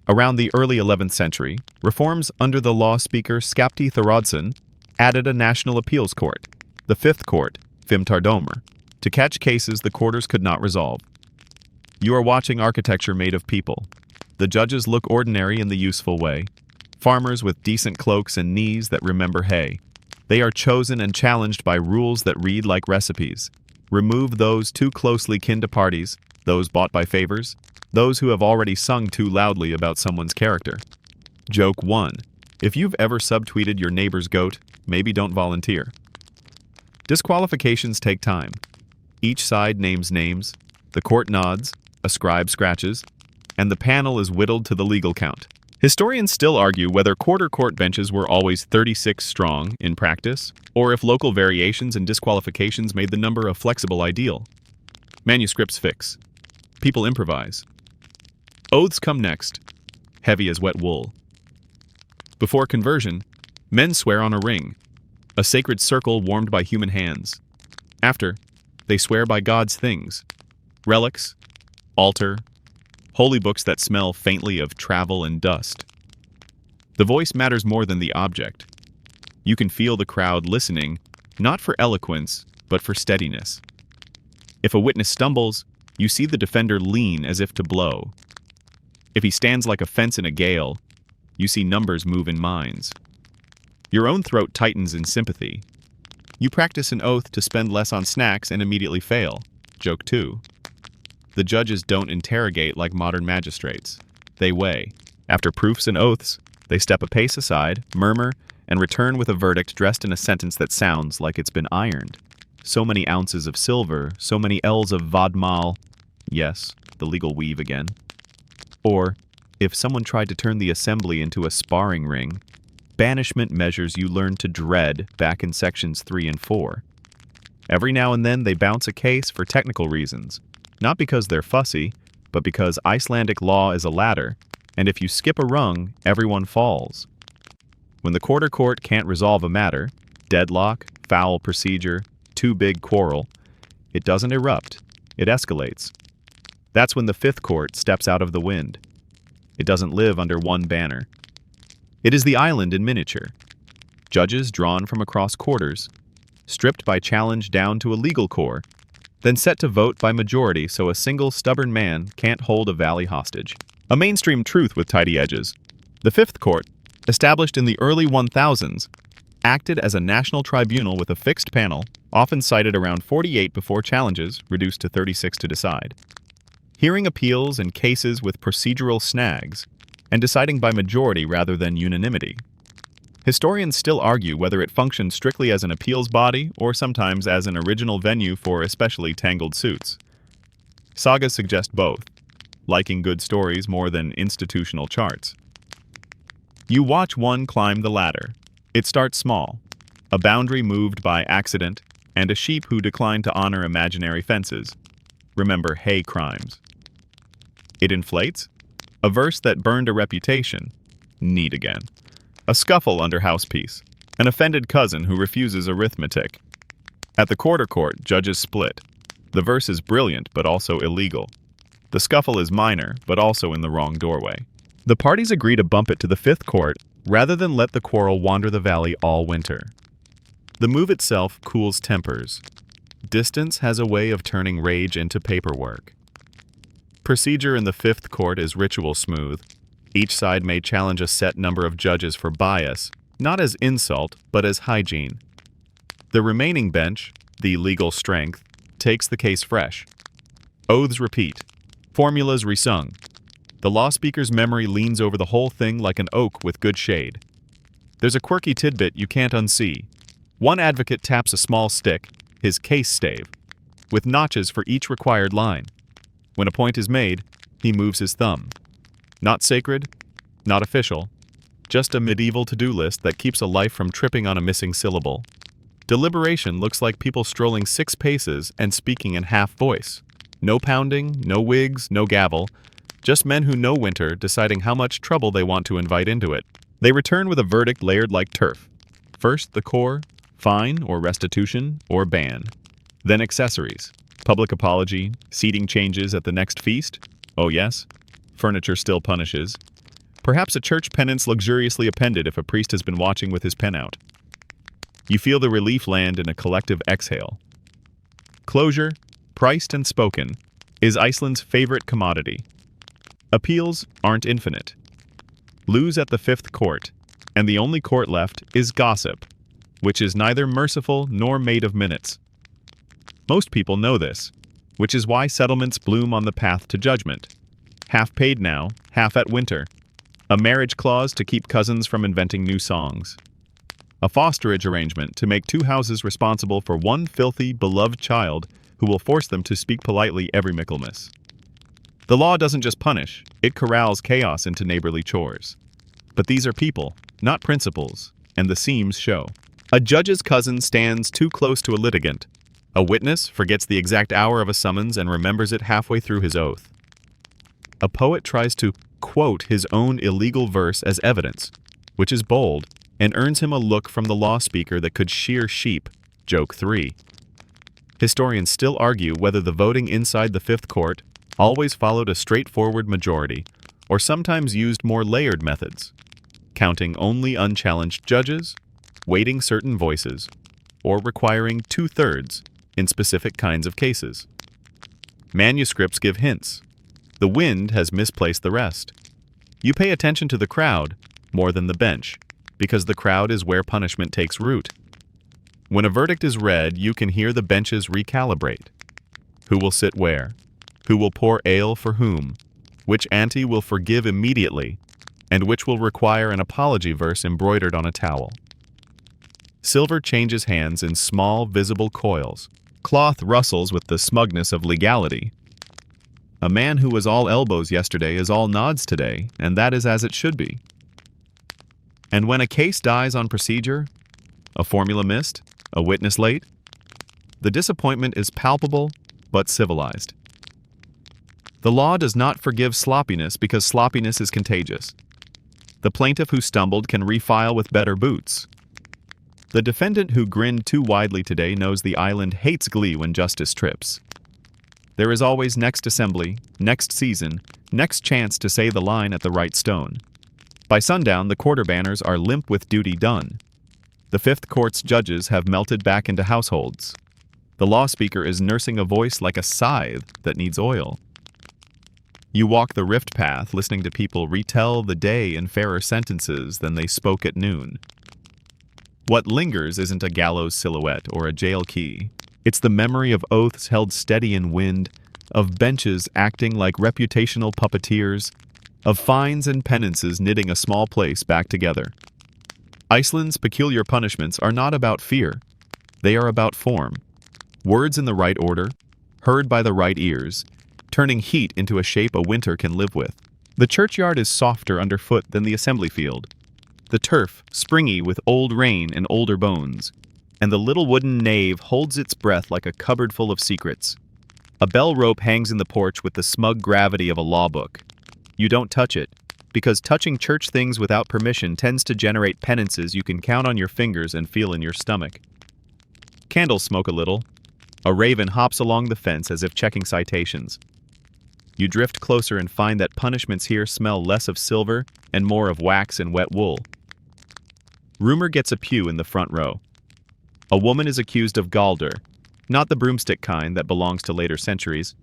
Around the early 11th century, reforms under the law speaker Skapti Thoroddsen added a national appeals court, the 5th court, Fimmtardómur, to catch cases the quarters could not resolve. You are watching architecture made of people. The judges look ordinary in the useful way, farmers with decent cloaks and knees that remember hay. They are chosen and challenged by rules that read like recipes. Remove those too closely kin to parties, those bought by favors, those who have already sung too loudly about someone's character. Joke 1. If you've ever subtweeted your neighbor's goat, maybe don't volunteer. Disqualifications take time. Each side names names, the court nods, a scribe scratches, and the panel is whittled to the legal count. Historians still argue whether quarter court benches were always 36 strong in practice, or if local variations and disqualifications made the number a flexible ideal. Manuscripts fix. People improvise. Oaths come next, heavy as wet wool. Before conversion, men swear on a ring, a sacred circle warmed by human hands. After, they swear by God's things, relics, altar, holy books that smell faintly of travel and dust. The voice matters more than the object. You can feel the crowd listening, not for eloquence, but for steadiness. If a witness stumbles, you see the defender lean as if to blow. If he stands like a fence in a gale, you see numbers move in minds. Your own throat tightens in sympathy. You practice an oath to spend less on snacks and immediately fail. Joke 2. The judges don't interrogate like modern magistrates. They weigh. After proofs and oaths, they step a pace aside, murmur, and return with a verdict dressed in a sentence that sounds like it's been ironed. So many ounces of silver, so many ells of vodmal. Yes, the legal weave again. Or, if someone tried to turn the assembly into a sparring ring, banishment measures you learned to dread back in sections 3 and 4. Every now and then they bounce a case for technical reasons, not because they're fussy, but because Icelandic law is a ladder, and if you skip a rung, everyone falls. When the quarter court can't resolve a matter, deadlock, foul procedure, too big quarrel, It doesn't erupt, it escalates. That's when the Fifth Court steps out of the wind. It doesn't live under one banner. It is the island in miniature. Judges drawn from across quarters, stripped by challenge down to a legal core, then set to vote by majority so a single stubborn man can't hold a valley hostage. A mainstream truth with tidy edges. The Fifth Court, established in the early 1000s, acted as a national tribunal with a fixed panel, often cited around 48 before challenges, reduced to 36 to decide. Hearing appeals and cases with procedural snags, and deciding by majority rather than unanimity. Historians still argue whether it functioned strictly as an appeals body or sometimes as an original venue for especially tangled suits. Sagas suggest both, liking good stories more than institutional charts. You watch one climb the ladder. It starts small, a boundary moved by accident, and a sheep who declined to honor imaginary fences. Remember hay crimes. It inflates, a verse that burned a reputation, neat again. A scuffle under house peace, an offended cousin who refuses arithmetic. At the quarter court, judges split. The verse is brilliant but also illegal. The scuffle is minor but also in the wrong doorway. The parties agree to bump it to the Fifth Court rather than let the quarrel wander the valley all winter. The move itself cools tempers. Distance has a way of turning rage into paperwork. Procedure in the Fifth Court is ritual smooth. Each side may challenge a set number of judges for bias, not as insult, but as hygiene. The remaining bench, the legal strength, takes the case fresh. Oaths repeat. Formulas resung. The law speaker's memory leans over the whole thing like an oak with good shade. There's a quirky tidbit you can't unsee. One advocate taps a small stick, his case stave, with notches for each required line. When a point is made, he moves his thumb. Not sacred, not official, just a medieval to-do list that keeps a life from tripping on a missing syllable. Deliberation looks like people strolling 6 paces and speaking in half voice. No pounding, no wigs, no gavel, just men who know winter deciding how much trouble they want to invite into it. They return with a verdict layered like turf. First the core, fine or restitution or ban. Then accessories, public apology, seating changes at the next feast. Oh yes? Furniture still punishes. Perhaps a church penance luxuriously appended if a priest has been watching with his pen out. You feel the relief land in a collective exhale. Closure, priced and spoken, is Iceland's favorite commodity. Appeals aren't infinite. Lose at the Fifth Court, and the only court left is gossip, which is neither merciful nor made of minutes. Most people know this, which is why settlements bloom on the path to judgment. Half paid now, half at winter. A marriage clause to keep cousins from inventing new songs. A fosterage arrangement to make 2 houses responsible for one filthy, beloved child who will force them to speak politely every Michaelmas. The law doesn't just punish, it corrals chaos into neighborly chores. But these are people, not principles, and the seams show. A judge's cousin stands too close to a litigant. A witness forgets the exact hour of a summons and remembers it halfway through his oath. A poet tries to quote his own illegal verse as evidence, which is bold, and earns him a look from the law speaker that could shear sheep. Joke 3. Historians still argue whether the voting inside the Fifth Court always followed a straightforward majority, or sometimes used more layered methods, counting only unchallenged judges, weighting certain voices, or requiring 2/3 in specific kinds of cases. Manuscripts give hints. The wind has misplaced the rest. You pay attention to the crowd more than the bench, because the crowd is where punishment takes root. When a verdict is read, you can hear the benches recalibrate. Who will sit where? Who will pour ale for whom? Which ante will forgive immediately, and which will require an apology verse embroidered on a towel? Silver changes hands in small, visible coils. Cloth rustles with the smugness of legality. A man who was all elbows yesterday is all nods today, and that is as it should be. And when a case dies on procedure, a formula missed, a witness late, the disappointment is palpable but civilized. The law does not forgive sloppiness because sloppiness is contagious. The plaintiff who stumbled can refile with better boots. The defendant who grinned too widely today knows the island hates glee when justice trips. There is always next assembly, next season, next chance to say the line at the right stone. By sundown, the quarter banners are limp with duty done. The Fifth Court's judges have melted back into households. The law speaker is nursing a voice like a scythe that needs oil. You walk the rift path listening to people retell the day in fairer sentences than they spoke at noon. What lingers isn't a gallows silhouette or a jail key. It's the memory of oaths held steady in wind, of benches acting like reputational puppeteers, of fines and penances knitting a small place back together. Iceland's peculiar punishments are not about fear. They are about form. Words in the right order, heard by the right ears, turning heat into a shape a winter can live with. The churchyard is softer underfoot than the assembly field. The turf, springy with old rain and older bones, and the little wooden nave holds its breath like a cupboard full of secrets. A bell rope hangs in the porch with the smug gravity of a law book. You don't touch it, because touching church things without permission tends to generate penances you can count on your fingers and feel in your stomach. Candles smoke a little. A raven hops along the fence as if checking citations. You drift closer and find that punishments here smell less of silver and more of wax and wet wool. Rumor gets a pew in the front row. A woman is accused of galder, not the broomstick kind that belongs to later centuries,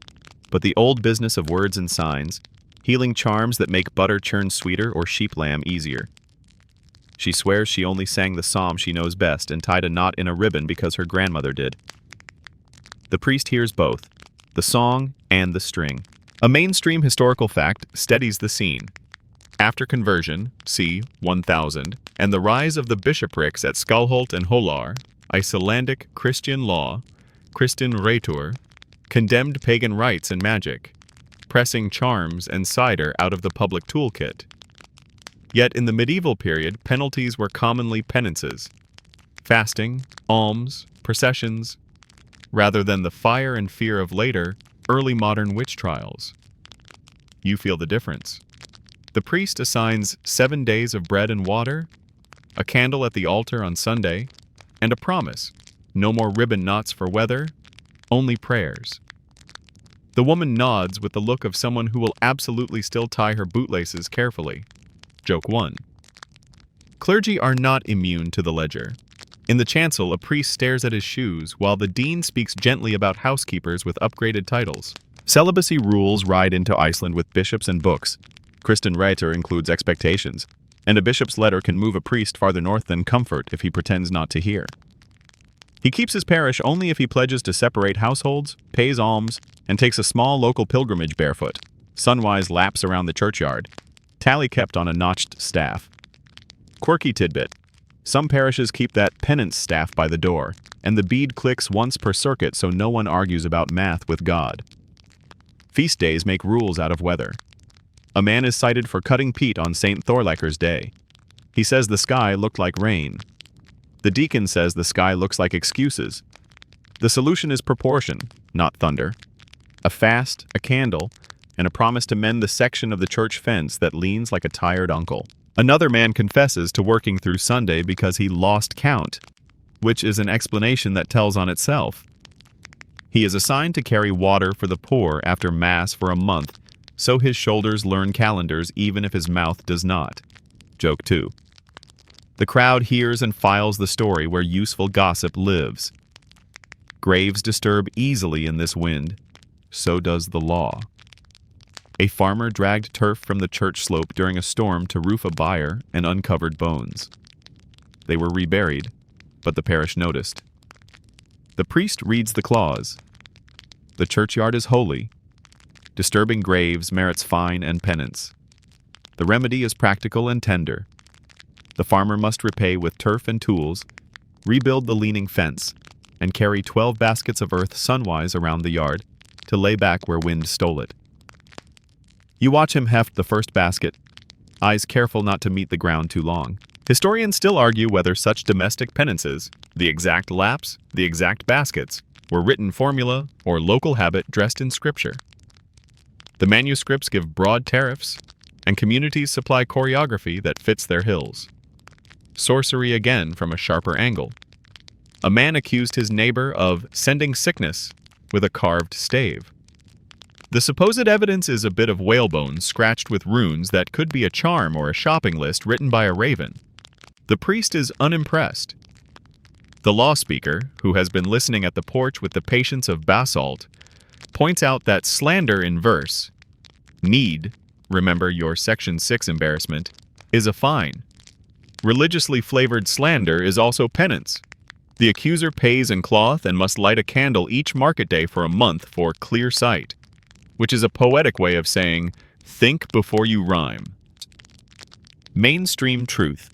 but the old business of words and signs, healing charms that make butter churn sweeter or sheep lamb easier. She swears she only sang the psalm she knows best and tied a knot in a ribbon because her grandmother did. The priest hears both, the song and the string. A mainstream historical fact steadies the scene. After conversion, c. 1000, and the rise of the bishoprics at Skálholt and Hólar, Icelandic Christian law, Kristin Reitur, condemned pagan rites and magic, pressing charms and cider out of the public toolkit. Yet in the medieval period, penalties were commonly penances, fasting, alms, processions, rather than the fire and fear of later, early modern witch trials. You feel the difference. The priest assigns 7 days of bread and water, a candle at the altar on Sunday, and a promise, no more ribbon knots for weather, only prayers. The woman nods with the look of someone who will absolutely still tie her bootlaces carefully. Joke 1. Clergy are not immune to the ledger. In the chancel, a priest stares at his shoes, while the dean speaks gently about housekeepers with upgraded titles. Celibacy rules ride into Iceland with bishops and books. Kristin Reitur includes expectations, and a bishop's letter can move a priest farther north than comfort if he pretends not to hear. He keeps his parish only if he pledges to separate households, pays alms, and takes a small local pilgrimage barefoot, sunwise laps around the churchyard, tally kept on a notched staff. Quirky tidbit. Some parishes keep that penance staff by the door, and the bead clicks once per circuit so no one argues about math with God. Feast days make rules out of weather. A man is cited for cutting peat on St. Thorlaker's Day. He says the sky looked like rain. The deacon says the sky looks like excuses. The solution is proportion, not thunder. A fast, a candle, and a promise to mend the section of the church fence that leans like a tired uncle. Another man confesses to working through Sunday because he lost count, which is an explanation that tells on itself. He is assigned to carry water for the poor after Mass for a month, so his shoulders learn calendars even if his mouth does not. Joke 2. The crowd hears and files the story where useful gossip lives. Graves disturb easily in this wind. So does the law. A farmer dragged turf from the church slope during a storm to roof a byre and uncovered bones. They were reburied, but the parish noticed. The priest reads the clause. The churchyard is holy. Disturbing graves merits fine and penance. The remedy is practical and tender. The farmer must repay with turf and tools, rebuild the leaning fence, and carry 12 baskets of earth sunwise around the yard to lay back where wind stole it. You watch him heft the first basket, eyes careful not to meet the ground too long. Historians still argue whether such domestic penances, the exact laps, the exact baskets, were written formula or local habit dressed in scripture. The manuscripts give broad tariffs, and communities supply choreography that fits their hills. sorcery again from a sharper angle. A man accused his neighbor of sending sickness with a carved stave. The supposed evidence is a bit of whalebone scratched with runes that could be a charm or a shopping list written by a raven. The priest is unimpressed. The law speaker, who has been listening at the porch with the patience of basalt, points out that slander in verse, need, remember your Section 6 embarrassment, is a fine. Religiously flavored slander is also penance. The accuser pays in cloth and must light a candle each market day for a month for clear sight, which is a poetic way of saying, think before you rhyme. Mainstream truth.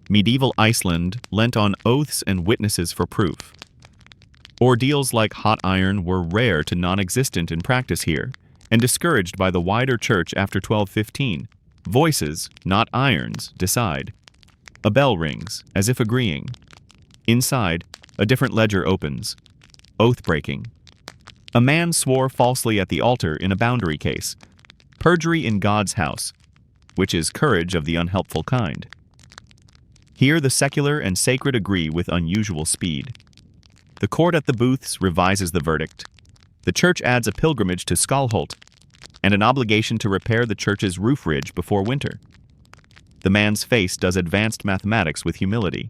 Medieval Iceland lent on oaths and witnesses for proof. Ordeals like hot iron were rare to non-existent in practice here, and discouraged by the wider church after 1215. Voices, not irons, decide. A bell rings, as if agreeing. Inside, a different ledger opens. Oath-breaking. A man swore falsely at the altar in a boundary case. Perjury in God's house, which is courage of the unhelpful kind. Here the secular and sacred agree with unusual speed. The court at the booths revises the verdict. The church adds a pilgrimage to Skalholt, and an obligation to repair the church's roof ridge before winter. The man's face does advanced mathematics with humility.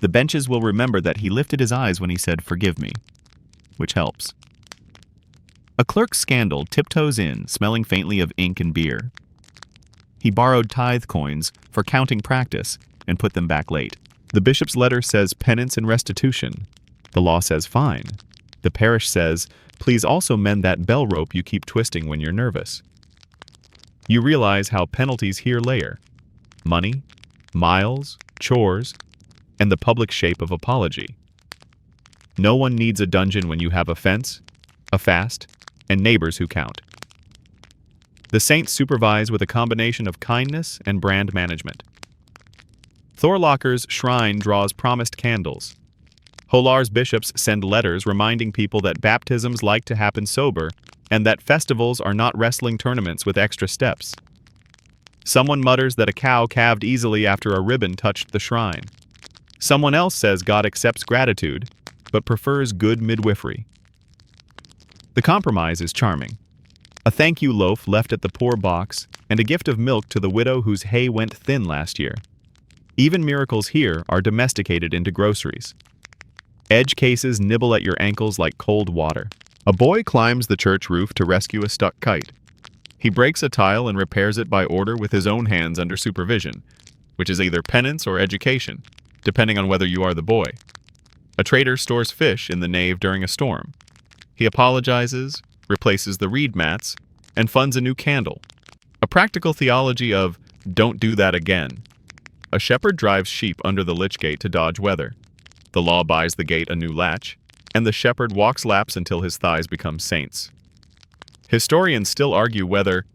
The benches will remember that he lifted his eyes when he said, "Forgive me," which helps. A clerk's scandal tiptoes in, smelling faintly of ink and beer. He borrowed tithe coins for counting practice and put them back late. The bishop's letter says penance and restitution. The law says fine. The parish says, please also mend that bell rope you keep twisting when you're nervous. You realize how penalties here layer. Money, miles, chores, and the public shape of apology. No one needs a dungeon when you have a fence, a fast, and neighbors who count. The saints supervise with a combination of kindness and brand management. Thorlocker's shrine draws promised candles. Holar's bishops send letters reminding people that baptisms like to happen sober and that festivals are not wrestling tournaments with extra steps. Someone mutters that a cow calved easily after a ribbon touched the shrine. Someone else says God accepts gratitude, but prefers good midwifery. The compromise is charming. A thank you loaf left at the poor box, and a gift of milk to the widow whose hay went thin last year. Even miracles here are domesticated into groceries. Edge cases nibble at your ankles like cold water. A boy climbs the church roof to rescue a stuck kite. He breaks a tile and repairs it by order with his own hands under supervision, which is either penance or education, depending on whether you are the boy. A trader stores fish in the nave during a storm. He apologizes, replaces the reed mats, and funds a new candle. A practical theology of, don't do that again. A shepherd drives sheep under the lich gate to dodge weather. The law buys the gate a new latch, and the shepherd walks laps until his thighs become saints. Historians still argue whether,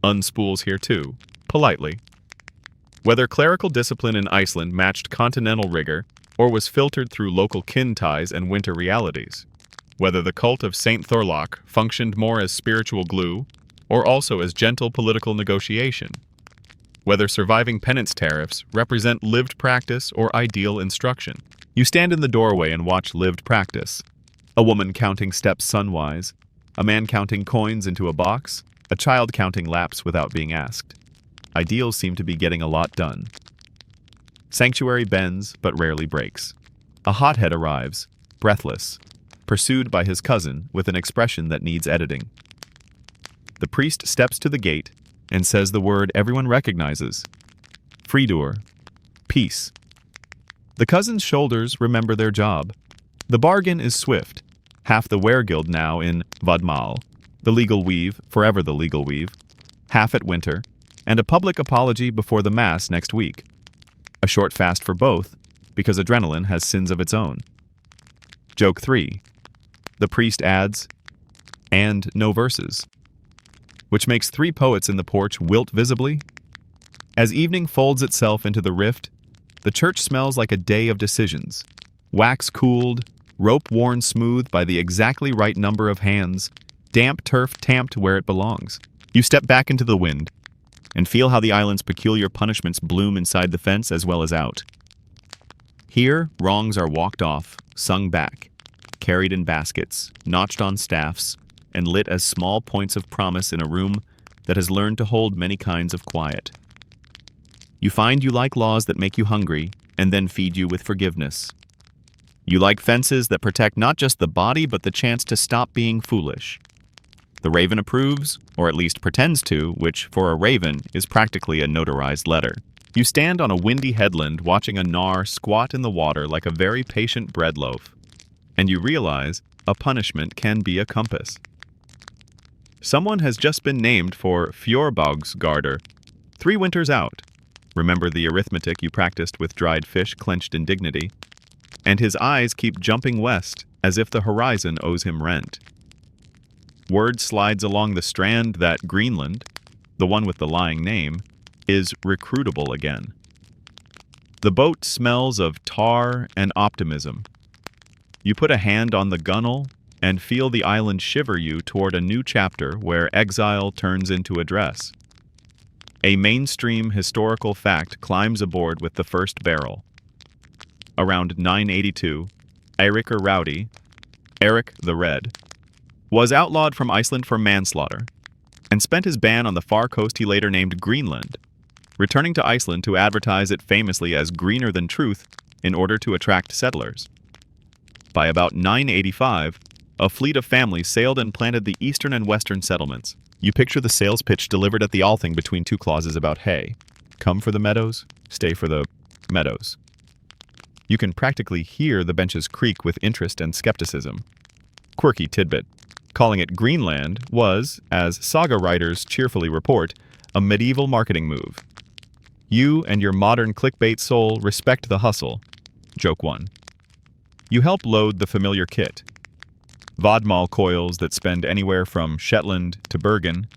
unspools here too, politely, whether clerical discipline in Iceland matched continental rigor or was filtered through local kin ties and winter realities, whether the cult of Saint Thorlok functioned more as spiritual glue or also as gentle political negotiation, whether surviving penance tariffs represent lived practice or ideal instruction. You stand in the doorway and watch lived practice. A woman counting steps sunwise, a man counting coins into a box, a child counting laps without being asked. Ideals seem to be getting a lot done. Sanctuary bends, but rarely breaks. A hothead arrives, breathless, pursued by his cousin with an expression that needs editing. The priest steps to the gate and says the word everyone recognizes. Fridur. Peace. The cousin's shoulders remember their job. The bargain is swift. Half the weregild now in Vadmal, the legal weave, forever the legal weave, half at winter, and a public apology before the Mass next week. A short fast for both, because adrenaline has sins of its own. Joke 3. The priest adds, and no verses, which makes 3 poets in the porch wilt visibly. As evening folds itself into the rift, the church smells like a day of decisions. Wax cooled, rope worn smooth by the exactly right number of hands, damp turf tamped where it belongs. You step back into the wind. and feel how the island's peculiar punishments bloom inside the fence as well as out. Here, wrongs are walked off, sung back, carried in baskets, notched on staffs, and lit as small points of promise in a room that has learned to hold many kinds of quiet. You find you like laws that make you hungry and then feed you with forgiveness. You like fences that protect not just the body but the chance to stop being foolish. The raven approves, or at least pretends to, which, for a raven, is practically a notarized letter. You stand on a windy headland watching a gnar squat in the water like a very patient bread loaf, and you realize a punishment can be a compass. Someone has just been named for Fjorbaugssgarder, 3 winters out. Remember the arithmetic you practiced with dried fish clenched in dignity? And his eyes keep jumping west as if the horizon owes him rent. Word slides along the strand that Greenland, the one with the lying name, is recruitable again. The boat smells of tar and optimism. You put a hand on the gunwale and feel the island shiver you toward a new chapter where exile turns into address. A mainstream historical fact climbs aboard with the first barrel. Around 982, Eiríkur Rowdy, Eric the Red, was outlawed from Iceland for manslaughter, and spent his ban on the far coast he later named Greenland, returning to Iceland to advertise it famously as greener than truth in order to attract settlers. By about 985, a fleet of families sailed and planted the eastern and western settlements. You picture the sales pitch delivered at the Althing between 2 clauses about hay. Come for the meadows, stay for the meadows. You can practically hear the benches creak with interest and skepticism. Quirky tidbit. Calling it Greenland was, as saga writers cheerfully report, a medieval marketing move. You and your modern clickbait soul respect the hustle. Joke 1. You help load the familiar kit. Vodmal coils that spend anywhere from Shetland to Bergen,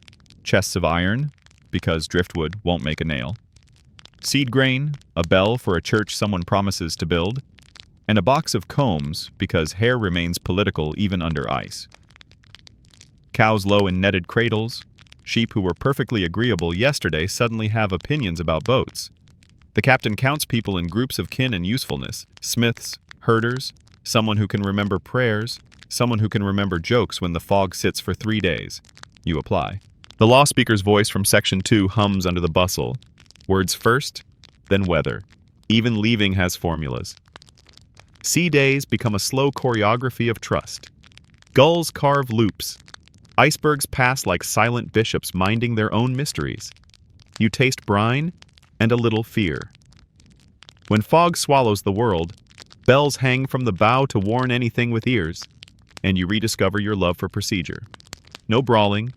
chests of iron, because driftwood won't make a nail, seed grain, a bell for a church someone promises to build, and a box of combs because hair remains political even under ice. Cows low in netted cradles, sheep who were perfectly agreeable yesterday suddenly have opinions about boats. The captain counts people in groups of kin and usefulness, smiths, herders, someone who can remember prayers, someone who can remember jokes when the fog sits for 3 days. You apply. The law speaker's voice from Section 2 hums under the bustle. Words first, then weather. Even leaving has formulas. Sea days become a slow choreography of trust. Gulls carve loops. Icebergs pass like silent bishops minding their own mysteries. You taste brine and a little fear. When fog swallows the world, bells hang from the bow to warn anything with ears, and you rediscover your love for procedure. No brawling,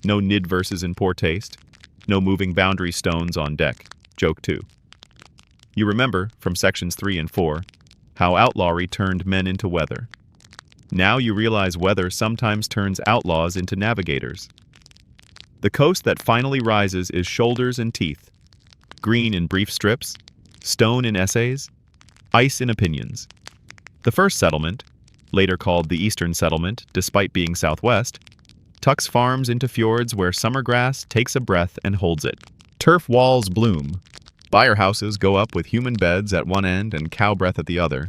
no nid verses in poor taste, no moving boundary stones on deck. Joke 2. You remember, from sections 3 and 4, how outlawry turned men into weather. Now you realize weather sometimes turns outlaws into navigators. The coast that finally rises is shoulders and teeth, green in brief strips, stone in essays, ice in opinions. The first settlement, later called the Eastern Settlement despite being southwest, tucks farms into fjords where summer grass takes a breath and holds it. Turf walls bloom. Byre houses go up with human beds at one end and cow breath at the other.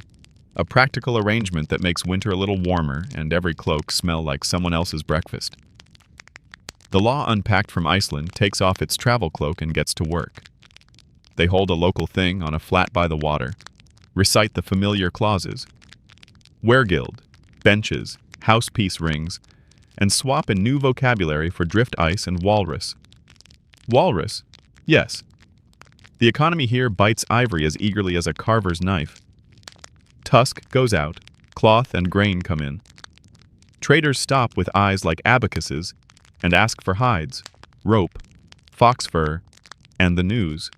A practical arrangement that makes winter a little warmer and every cloak smell like someone else's breakfast. The law unpacked from Iceland takes off its travel cloak and gets to work. They hold a local thing on a flat by the water, recite the familiar clauses, weregild, benches, house peace rings, and swap in new vocabulary for drift ice and walrus. Walrus? Yes. The economy here bites ivory as eagerly as a carver's knife. Tusk goes out, cloth and grain come in. Traders stop with eyes like abacuses and ask for hides, rope, fox fur, and the news.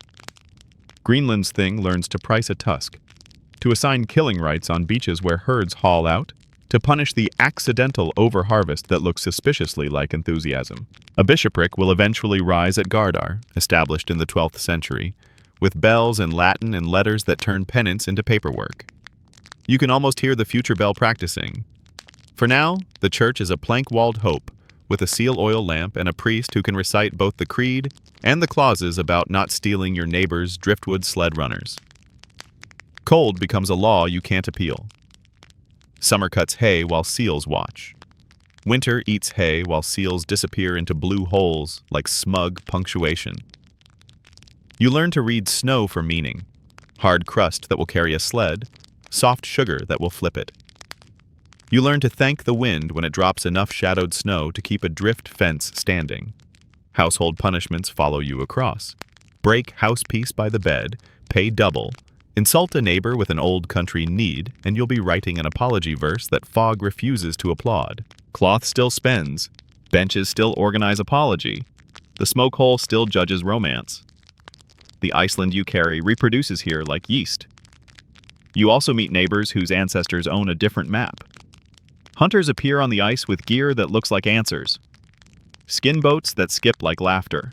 Greenland's thing learns to price a tusk, to assign killing rights on beaches where herds haul out, to punish the accidental overharvest that looks suspiciously like enthusiasm. A bishopric will eventually rise at Gardar, established in the 12th century, with bells in Latin and letters that turn penance into paperwork. You can almost hear the future bell practicing. For now, the church is a plank-walled hope, with a seal oil lamp and a priest who can recite both the creed and the clauses about not stealing your neighbor's driftwood sled runners. Cold becomes a law you can't appeal. Summer cuts hay while seals watch. Winter eats hay while seals disappear into blue holes like smug punctuation. You learn to read snow for meaning, hard crust that will carry a sled, soft sugar that will flip it. You learn to thank the wind when it drops enough shadowed snow to keep a drift fence standing. Household punishments follow you across. Break house piece by the bed, pay double, insult a neighbor with an old country need, and you'll be writing an apology verse that fog refuses to applaud. Cloth still spends. Benches still organize apology. The smoke hole still judges romance. The Iceland you carry reproduces here like yeast. You also meet neighbors whose ancestors own a different map. Hunters appear on the ice with gear that looks like answers. Skin boats that skip like laughter.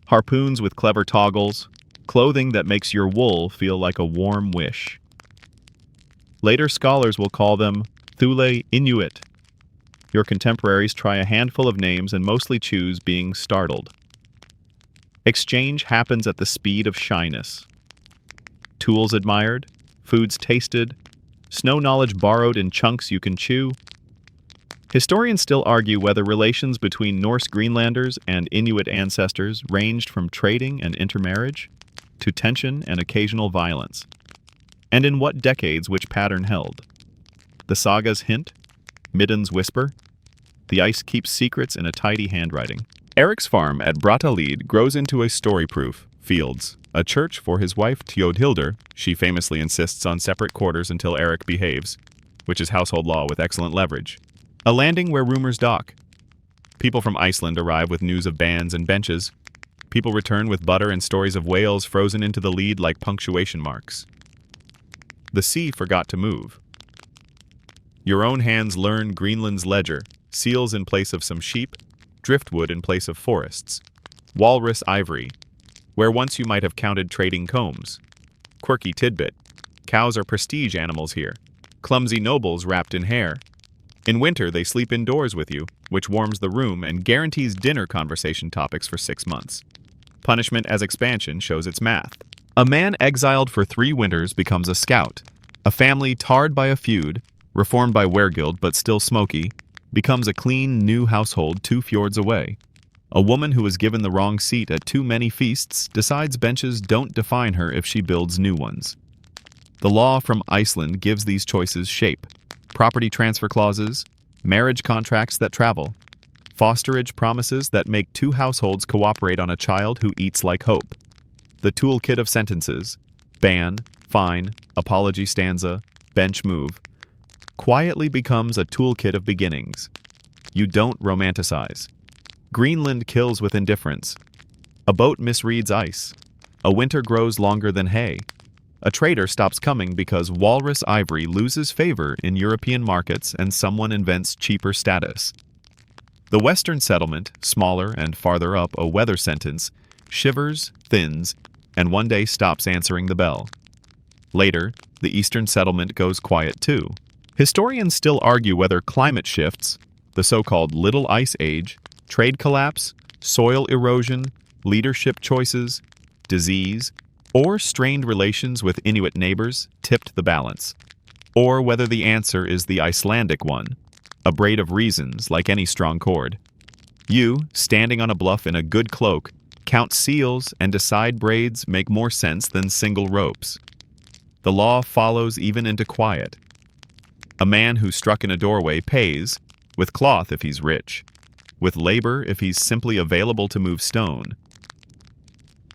Harpoons with clever toggles. Clothing that makes your wool feel like a warm wish. Later scholars will call them Thule Inuit. Your contemporaries try a handful of names and mostly choose being startled. Exchange happens at the speed of shyness. Tools admired, foods tasted, snow knowledge borrowed in chunks you can chew. Historians still argue whether relations between Norse Greenlanders and Inuit ancestors ranged from trading and intermarriage to tension and occasional violence, and in what decades which pattern held. The sagas hint, Middens whisper, the ice keeps secrets in a tidy handwriting. Eric's farm at Brattahlid grows into a story-proof fields, a church for his wife Theodhildr. She famously insists on separate quarters until Eric behaves, which is household law with excellent leverage. A landing where rumors dock. People from Iceland arrive with news of bands and benches. People return with butter and stories of whales frozen into the lead like punctuation marks. The sea forgot to move. Your own hands learn Greenland's ledger, seals in place of some sheep, driftwood in place of forests, walrus ivory, where once you might have counted trading combs. Quirky tidbit, cows are prestige animals here, clumsy nobles wrapped in hair. In winter, they sleep indoors with you, which warms the room and guarantees dinner conversation topics for 6 months. Punishment as expansion shows its math. A man exiled for 3 winters becomes a scout. A family tarred by a feud, reformed by weregild but still smoky, becomes a clean, new household 2 fjords away. A woman who was given the wrong seat at too many feasts decides benches don't define her if she builds new ones. The law from Iceland gives these choices shape. Property transfer clauses, marriage contracts that travel, fosterage promises that make 2 households cooperate on a child who eats like hope. The toolkit of sentences, ban, fine, apology stanza, bench move, quietly becomes a toolkit of beginnings. You don't romanticize. Greenland kills with indifference. A boat misreads ice. A winter grows longer than hay. A trader stops coming because walrus ivory loses favor in European markets and someone invents cheaper status. The Western settlement, smaller and farther up a weather sentence, shivers, thins, and one day stops answering the bell. Later, the Eastern settlement goes quiet too. Historians still argue whether climate shifts, the so-called Little Ice Age, trade collapse, soil erosion, leadership choices, disease, or strained relations with Inuit neighbors tipped the balance, or whether the answer is the Icelandic one, a braid of reasons like any strong cord. You, standing on a bluff in a good cloak, count seals and decide braids make more sense than single ropes. The law follows even into quiet. A man who struck in a doorway pays, with cloth if he's rich, with labor if he's simply available to move stone.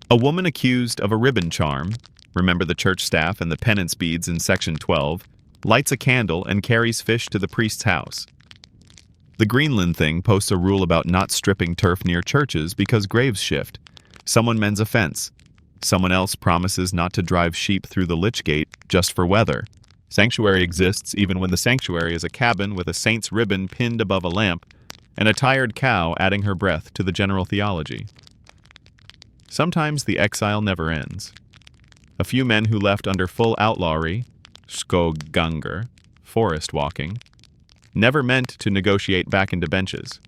A woman accused of a ribbon charm, remember the church staff and the penance beads in section 12, lights a candle and carries fish to the priest's house. The Greenland thing posts a rule about not stripping turf near churches because graves shift. Someone mends a fence. Someone else promises not to drive sheep through the lich gate just for weather. Sanctuary exists even when the sanctuary is a cabin with a saint's ribbon pinned above a lamp and a tired cow adding her breath to the general theology. Sometimes the exile never ends. A few men who left under full outlawry, skoganger, forest walking, never meant to negotiate back into benches.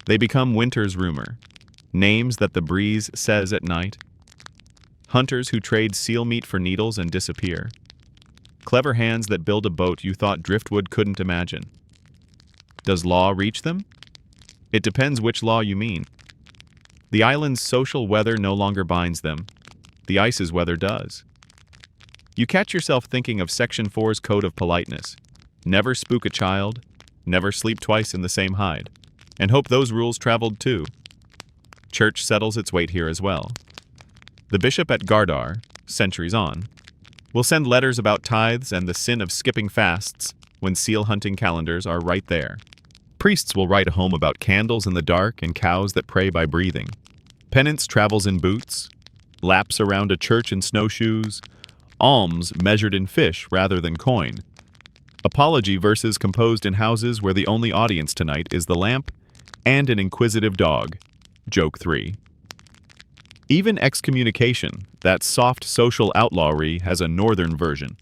They become winter's rumor, names that the breeze says at night, hunters who trade seal meat for needles and disappear, clever hands that build a boat you thought driftwood couldn't imagine. Does law reach them? It depends which law you mean. The island's social weather no longer binds them. The ice's weather does. You catch yourself thinking of Section 4's Code of Politeness. Never spook a child, never sleep twice in the same hide, and hope those rules traveled too. Church settles its weight here as well. The bishop at Gardar, centuries on, will send letters about tithes and the sin of skipping fasts when seal hunting calendars are right there. Priests will write a home about candles in the dark and cows that pray by breathing. Penance travels in boots, laps around a church in snowshoes, alms measured in fish rather than coin. Apology verses composed in houses where the only audience tonight is the lamp and an inquisitive dog. Joke 3. Even excommunication, that soft social outlawry, has a northern version.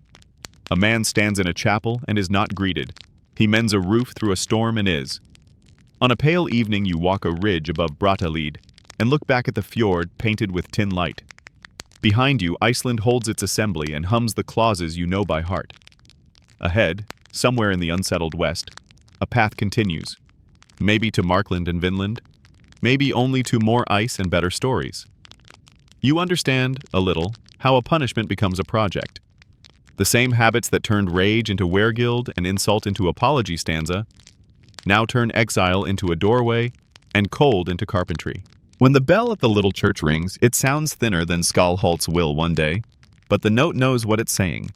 A man stands in a chapel and is not greeted. He mends a roof through a storm and is. On a pale evening you walk a ridge above Brattahlid and look back at the fjord painted with tin light. Behind you, Iceland holds its assembly and hums the clauses you know by heart. Ahead, somewhere in the unsettled west, a path continues. Maybe to Markland and Vinland, maybe only to more ice and better stories. You understand, a little, how a punishment becomes a project. The same habits that turned rage into weregild and insult into apology stanza now turn exile into a doorway and cold into carpentry. When the bell at the little church rings, it sounds thinner than Skalholt's will one day, but the note knows what it's saying.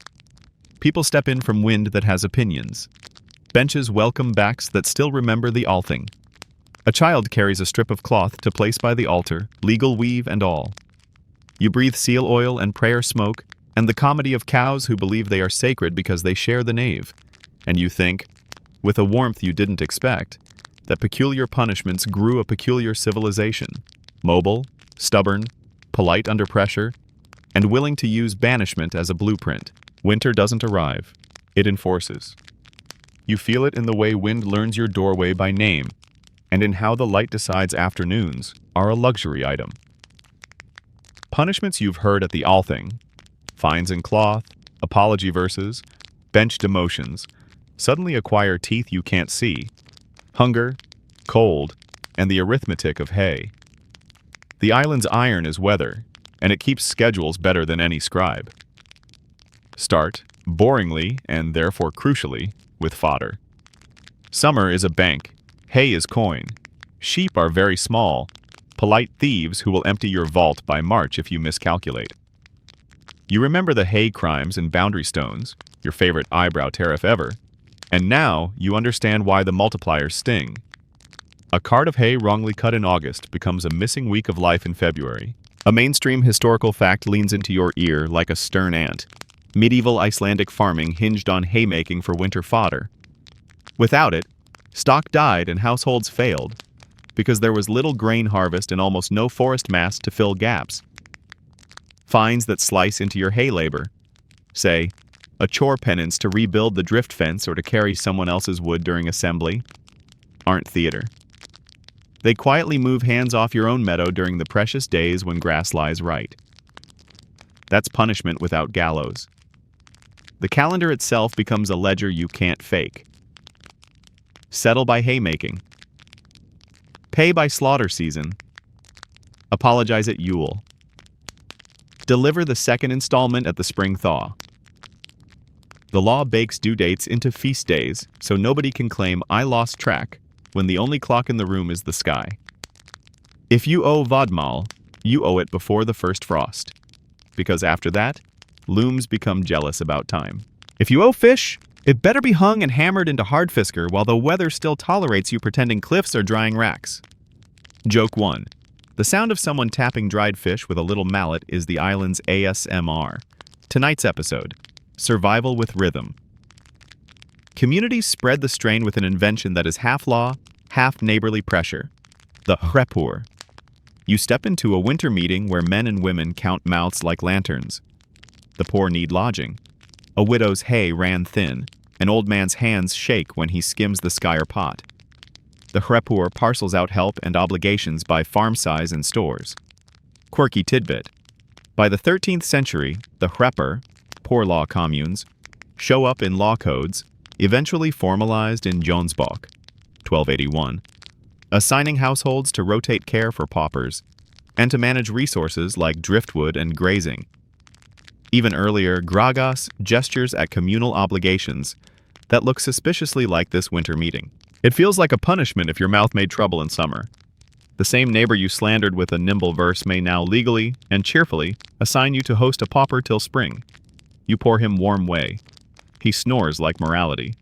People step in from wind that has opinions. Benches welcome backs that still remember the Althing. A child carries a strip of cloth to place by the altar, legal weave and all. You breathe seal oil and prayer smoke, and the comedy of cows who believe they are sacred because they share the nave. And you think, with a warmth you didn't expect, that peculiar punishments grew a peculiar civilization, mobile, stubborn, polite under pressure, and willing to use banishment as a blueprint. Winter doesn't arrive, it enforces. You feel it in the way wind learns your doorway by name, and in how the light decides afternoons are a luxury item. Punishments you've heard at the Althing, fines in cloth, apology verses, bench demotions, suddenly acquire teeth you can't see, hunger, cold, and the arithmetic of hay. The island's iron is weather, and it keeps schedules better than any scribe. Start, boringly, and therefore crucially, with fodder. Summer is a bank, hay is coin, sheep are very small, polite thieves who will empty your vault by March if you miscalculate. You remember the hay crimes and boundary stones, your favorite eyebrow tariff ever, and now you understand why the multipliers sting. A card of hay wrongly cut in August becomes a missing week of life in February. A mainstream historical fact leans into your ear like a stern ant. Medieval Icelandic farming hinged on haymaking for winter fodder. Without it, stock died and households failed, because there was little grain harvest and almost no forest mass to fill gaps. Fines that slice into your hay labor. Say, a chore penance to rebuild the drift fence or to carry someone else's wood during assembly, aren't theater. They quietly move hands off your own meadow during the precious days when grass lies right. That's punishment without gallows. The calendar itself becomes a ledger you can't fake. Settle by haymaking. Pay by slaughter season. Apologize at Yule. Deliver the second installment at the spring thaw. The law bakes due dates into feast days, so nobody can claim I lost track when the only clock in the room is the sky. If you owe Vodmal, you owe it before the first frost, because after that, looms become jealous about time. If you owe fish, it better be hung and hammered into hardfisker while the weather still tolerates you pretending cliffs are drying racks. Joke 1. The sound of someone tapping dried fish with a little mallet is the island's ASMR. Tonight's episode, Survival with Rhythm. Communities spread the strain with an invention that is half law, half neighborly pressure. The hrepur. You step into a winter meeting where men and women count mouths like lanterns. The poor need lodging. A widow's hay ran thin. An old man's hands shake when he skims the skyr pot. the hrepur parcels out help and obligations by farm size and stores. Quirky tidbit. By the 13th century, the hrepur, poor law communes, show up in law codes, eventually formalized in Jonsbok, 1281, assigning households to rotate care for paupers and to manage resources like driftwood and grazing. Even earlier, Gragas gestures at communal obligations that look suspiciously like this winter meeting. It feels like a punishment if your mouth made trouble in summer. The same neighbor you slandered with a nimble verse may now legally and cheerfully assign you to host a pauper till spring. You pour him warm whey. He snores like morality.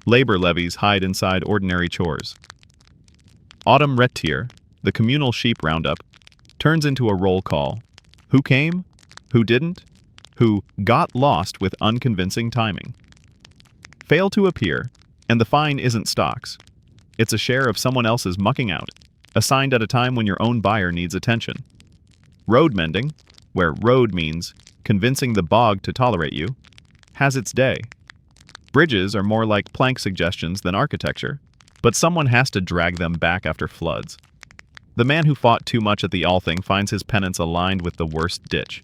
Labor levies hide inside ordinary chores. Autumn rettier, the communal sheep roundup, turns into a roll call. Who came? Who didn't? Who got lost with unconvincing timing? Fail to appear, and the fine isn't stocks. It's a share of someone else's mucking out, assigned at a time when your own buyer needs attention. Road mending, where road means convincing the bog to tolerate you, has its day. Bridges are more like plank suggestions than architecture, but someone has to drag them back after floods. The man who fought too much at the Althing finds his penance aligned with the worst ditch.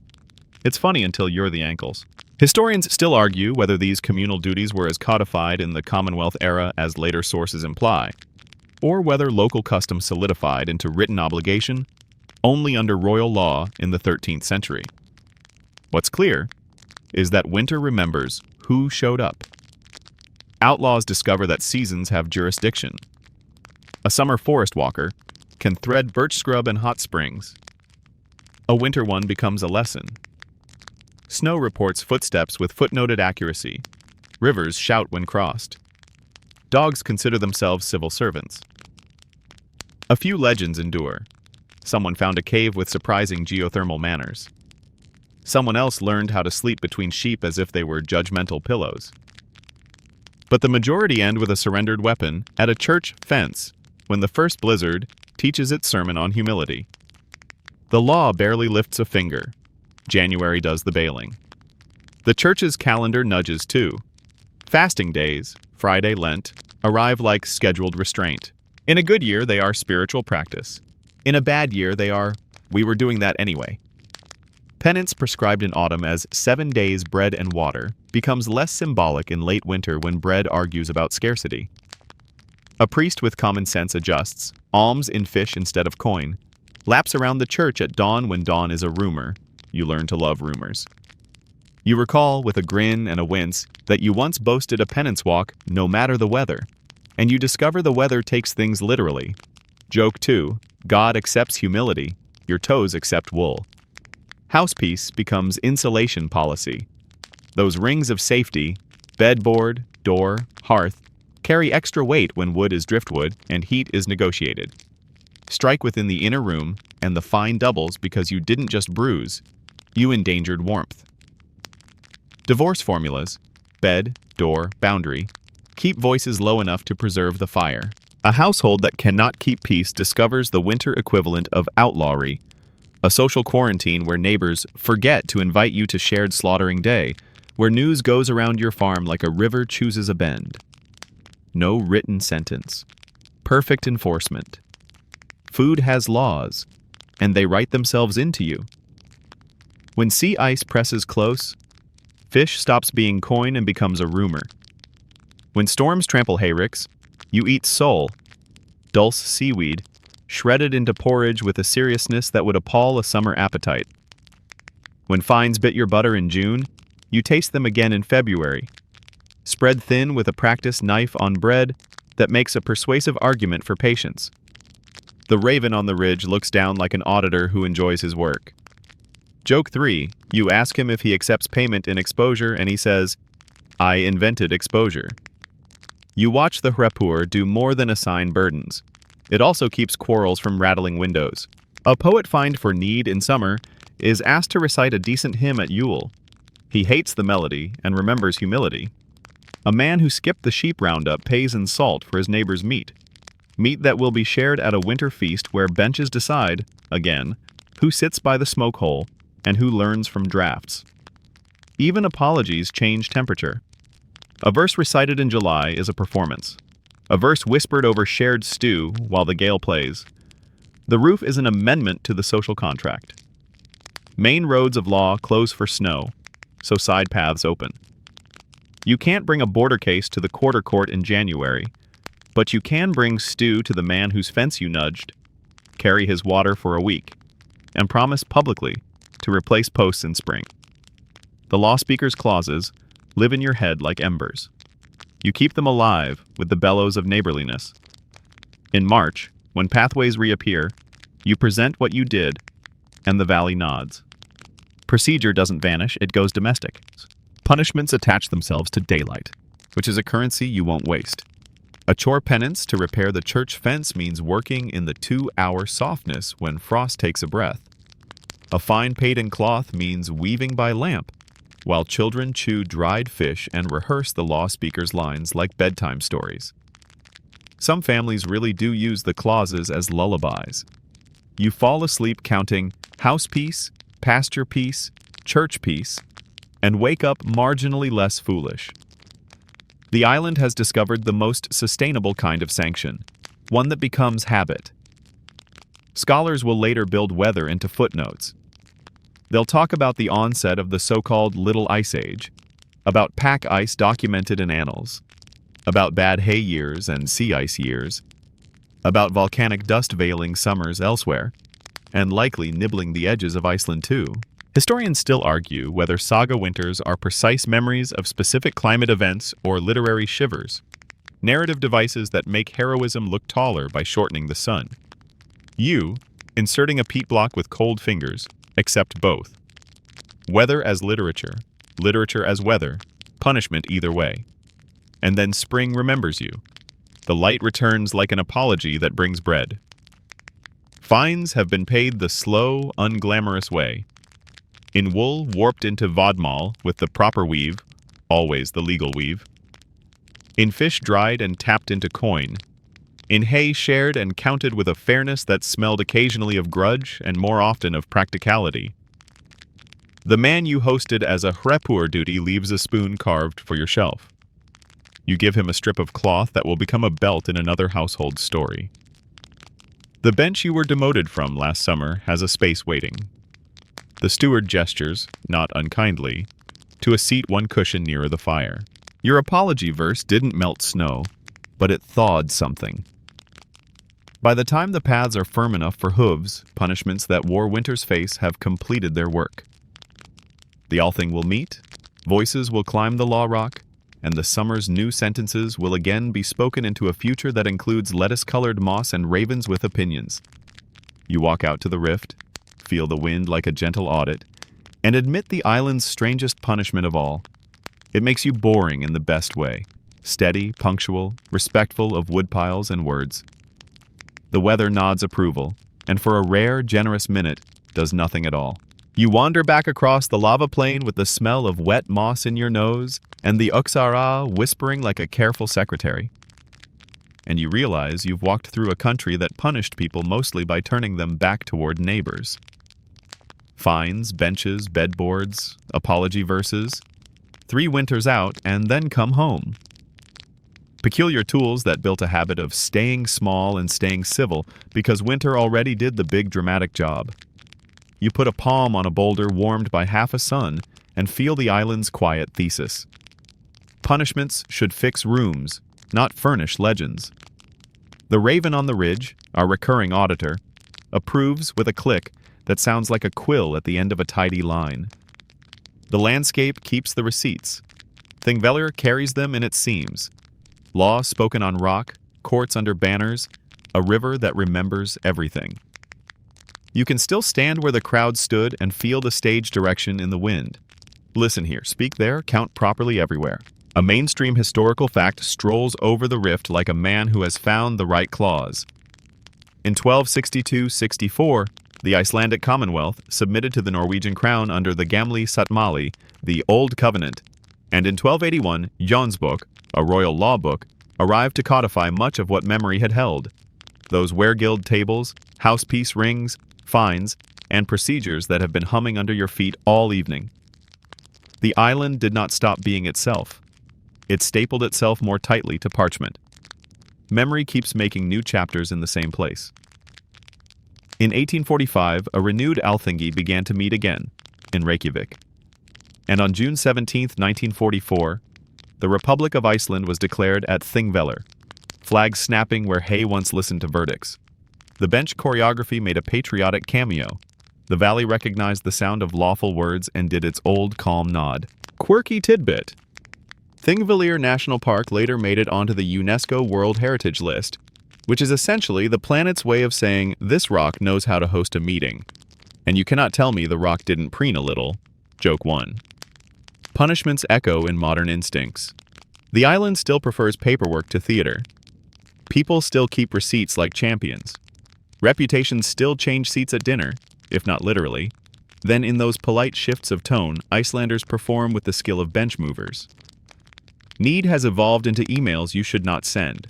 It's funny until you're the ankles. Historians still argue whether these communal duties were as codified in the Commonwealth era as later sources imply, or whether local custom solidified into written obligation only under royal law in the 13th century. What's clear is that winter remembers who showed up. Outlaws discover that seasons have jurisdiction. A summer forest walker can thread birch scrub and hot springs. A winter one becomes a lesson. Snow reports footsteps with footnoted accuracy. Rivers shout when crossed. Dogs consider themselves civil servants. A few legends endure. Someone found a cave with surprising geothermal manners. Someone else learned how to sleep between sheep as if they were judgmental pillows. But the majority end with a surrendered weapon at a church fence when the first blizzard teaches its sermon on humility. The law barely lifts a finger. January does the bailing. The church's calendar nudges too. Fasting days, Friday, Lent, arrive like scheduled restraint. In a good year, they are spiritual practice. In a bad year, they are, we were doing that anyway. Penance prescribed in autumn as 7 days bread and water becomes less symbolic in late winter when bread argues about scarcity. A priest with common sense adjusts, alms in fish instead of coin, laps around the church at dawn when dawn is a rumor. You learn to love rumors. You recall, with a grin and a wince, that you once boasted a penance walk no matter the weather, and you discover the weather takes things literally. Joke 2, God accepts humility, your toes accept wool. Housepeace becomes insulation policy. Those rings of safety, bedboard, door, hearth, carry extra weight when wood is driftwood and heat is negotiated. Strike within the inner room, and the fine doubles because you didn't just bruise, you endangered warmth. Divorce formulas, bed, door, boundary, keep voices low enough to preserve the fire. A household that cannot keep peace discovers the winter equivalent of outlawry, a social quarantine where neighbors forget to invite you to shared slaughtering day, where news goes around your farm like a river chooses a bend. No written sentence. Perfect enforcement. Food has laws, and they write themselves into you. When sea ice presses close, fish stops being coin and becomes a rumor. When storms trample hayricks, you eat sole, dulse seaweed, shredded into porridge with a seriousness that would appall a summer appetite. When fines bit your butter in June, you taste them again in February. Spread thin with a practiced knife on bread that makes a persuasive argument for patience. The raven on the ridge looks down like an auditor who enjoys his work. Joke 3, you ask him if he accepts payment in exposure and he says, I invented exposure. You watch the hrepur do more than assign burdens. It also keeps quarrels from rattling windows. A poet fined for need in summer is asked to recite a decent hymn at Yule. He hates the melody and remembers humility. A man who skipped the sheep roundup pays in salt for his neighbor's meat. Meat that will be shared at a winter feast where benches decide, again, who sits by the smoke hole and who learns from drafts. Even apologies change temperature. A verse recited in July is a performance. A verse whispered over shared stew while the gale plays. The roof is an amendment to the social contract. Main roads of law close for snow, so side paths open. You can't bring a border case to the quarter court in January, but you can bring stew to the man whose fence you nudged, carry his water for a week, and promise publicly to replace posts in spring. The law speaker's clauses live in your head like embers. You keep them alive with the bellows of neighborliness. In March, when pathways reappear, you present what you did, and the valley nods. Procedure doesn't vanish, it goes domestic. Punishments attach themselves to daylight, which is a currency you won't waste. A chore penance to repair the church fence means working in the 2-hour softness when frost takes a breath. A fine paid-in cloth means weaving by lamp, while children chew dried fish and rehearse the law speaker's lines like bedtime stories. Some families really do use the clauses as lullabies. You fall asleep counting house piece, pasture piece, church piece, and wake up marginally less foolish. The island has discovered the most sustainable kind of sanction, one that becomes habit. Scholars will later build weather into footnotes. They'll talk about the onset of the so-called Little Ice Age, about pack ice documented in annals, about bad hay years and sea ice years, about volcanic dust veiling summers elsewhere, and likely nibbling the edges of Iceland too. Historians still argue whether saga winters are precise memories of specific climate events or literary shivers, narrative devices that make heroism look taller by shortening the sun. You, inserting a peat block with cold fingers, accept both. Weather as literature, literature as weather, punishment either way. And then spring remembers you. The light returns like an apology that brings bread. Fines have been paid the slow, unglamorous way. In wool warped into vodmal with the proper weave, always the legal weave. In fish dried and tapped into coin. In hay shared and counted with a fairness that smelled occasionally of grudge and more often of practicality. The man you hosted as a hrepur duty leaves a spoon carved for your shelf. You give him a strip of cloth that will become a belt in another household story. The bench you were demoted from last summer has a space waiting. The steward gestures, not unkindly, to a seat one cushion nearer the fire. Your apology verse didn't melt snow, but it thawed something. By the time the paths are firm enough for hooves, punishments that wore winter's face have completed their work. The Althing will meet, voices will climb the law rock, and the summer's new sentences will again be spoken into a future that includes lettuce-colored moss and ravens with opinions. You walk out to the rift, feel the wind like a gentle audit, and admit the island's strangest punishment of all. It makes you boring in the best way, steady, punctual, respectful of woodpiles and words. The weather nods approval, and for a rare, generous minute, does nothing at all. You wander back across the lava plain with the smell of wet moss in your nose and the uxara whispering like a careful secretary. And you realize you've walked through a country that punished people mostly by turning them back toward neighbors. Fines, benches, bedboards, apology verses. 3 winters out and then come home. Peculiar tools that built a habit of staying small and staying civil because winter already did the big dramatic job. You put a palm on a boulder warmed by half a sun and feel the island's quiet thesis. Punishments should fix rooms, not furnish legends. The raven on the ridge, our recurring auditor, approves with a click that sounds like a quill at the end of a tidy line. The landscape keeps the receipts. Thingvellir carries them in its seams. Law spoken on rock, courts under banners, a river that remembers everything. You can still stand where the crowd stood and feel the stage direction in the wind. Listen here, speak there, count properly everywhere. A mainstream historical fact strolls over the rift like a man who has found the right clause. In 1262-64, the Icelandic Commonwealth submitted to the Norwegian crown under the Gamli Sáttmáli, the Old Covenant, and in 1281, Jonsbok, a royal law book, arrived to codify much of what memory had held. Those weregild tables, house peace rings, fines, and procedures that have been humming under your feet all evening. The island did not stop being itself. It stapled itself more tightly to parchment. memory keeps making new chapters in the same place. In 1845, a renewed Alþingi began to meet again, in Reykjavik. And on June 17, 1944, the Republic of Iceland was declared at Þingvellir, flags snapping where Hay once listened to verdicts. The bench choreography made a patriotic cameo. The valley recognized the sound of lawful words and did its old calm nod. Quirky tidbit. Þingvellir National Park later made it onto the UNESCO World Heritage List, which is essentially the planet's way of saying this rock knows how to host a meeting. And you cannot tell me the rock didn't preen a little. Joke 1. Punishments echo in modern instincts. The island still prefers paperwork to theater. People still keep receipts like champions. Reputations still change seats at dinner, if not literally. Then in those polite shifts of tone, Icelanders perform with the skill of bench movers. Need has evolved into emails you should not send.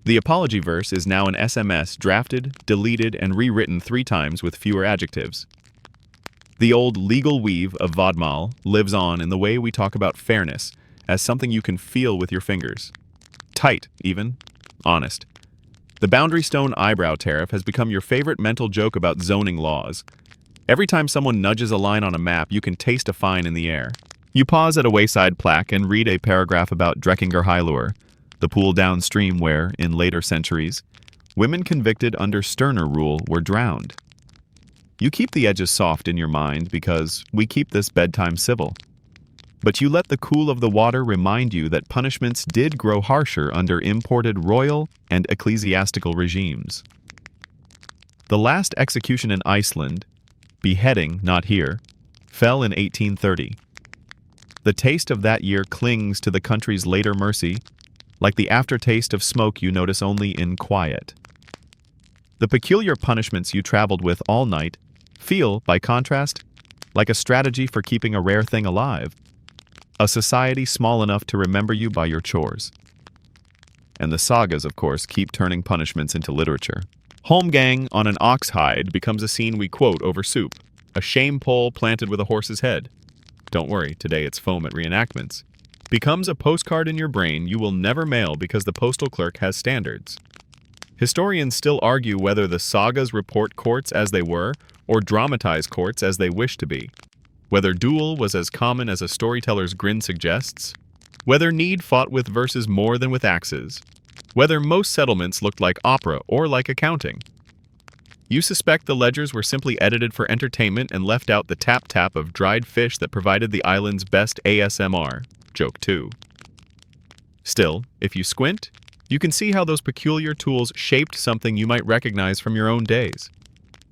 The apology verse is now an SMS drafted, deleted, and rewritten 3 times with fewer adjectives. The old legal weave of Vodmal lives on in the way we talk about fairness as something you can feel with your fingers. Tight, even. Honest. The boundary stone eyebrow tariff has become your favorite mental joke about zoning laws. Every time someone nudges a line on a map, you can taste a fine in the air. You pause at a wayside plaque and read a paragraph about Drekkingarhylur, the pool downstream where, in later centuries, women convicted under sterner rule were drowned. You keep the edges soft in your mind because we keep this bedtime civil. But you let the cool of the water remind you that punishments did grow harsher under imported royal and ecclesiastical regimes. The last execution in Iceland, beheading, not here, fell in 1830. The taste of that year clings to the country's later mercy, like the aftertaste of smoke you notice only in quiet. The peculiar punishments you traveled with all night feel, by contrast, like a strategy for keeping a rare thing alive, a society small enough to remember you by your chores. And the sagas, of course, keep turning punishments into literature. Holmgang on an ox hide becomes a scene we quote over soup, a shame pole planted with a horse's head. Don't worry, today it's foam at reenactments. Becomes a postcard in your brain you will never mail because the postal clerk has standards. Historians still argue whether the sagas report courts as they were or dramatize courts as they wish to be. Whether duel was as common as a storyteller's grin suggests. Whether need fought with verses more than with axes. Whether most settlements looked like opera or like accounting. You suspect the ledgers were simply edited for entertainment and left out the tap-tap of dried fish that provided the island's best ASMR. Joke 2. Still, if you squint, you can see how those peculiar tools shaped something you might recognize from your own days.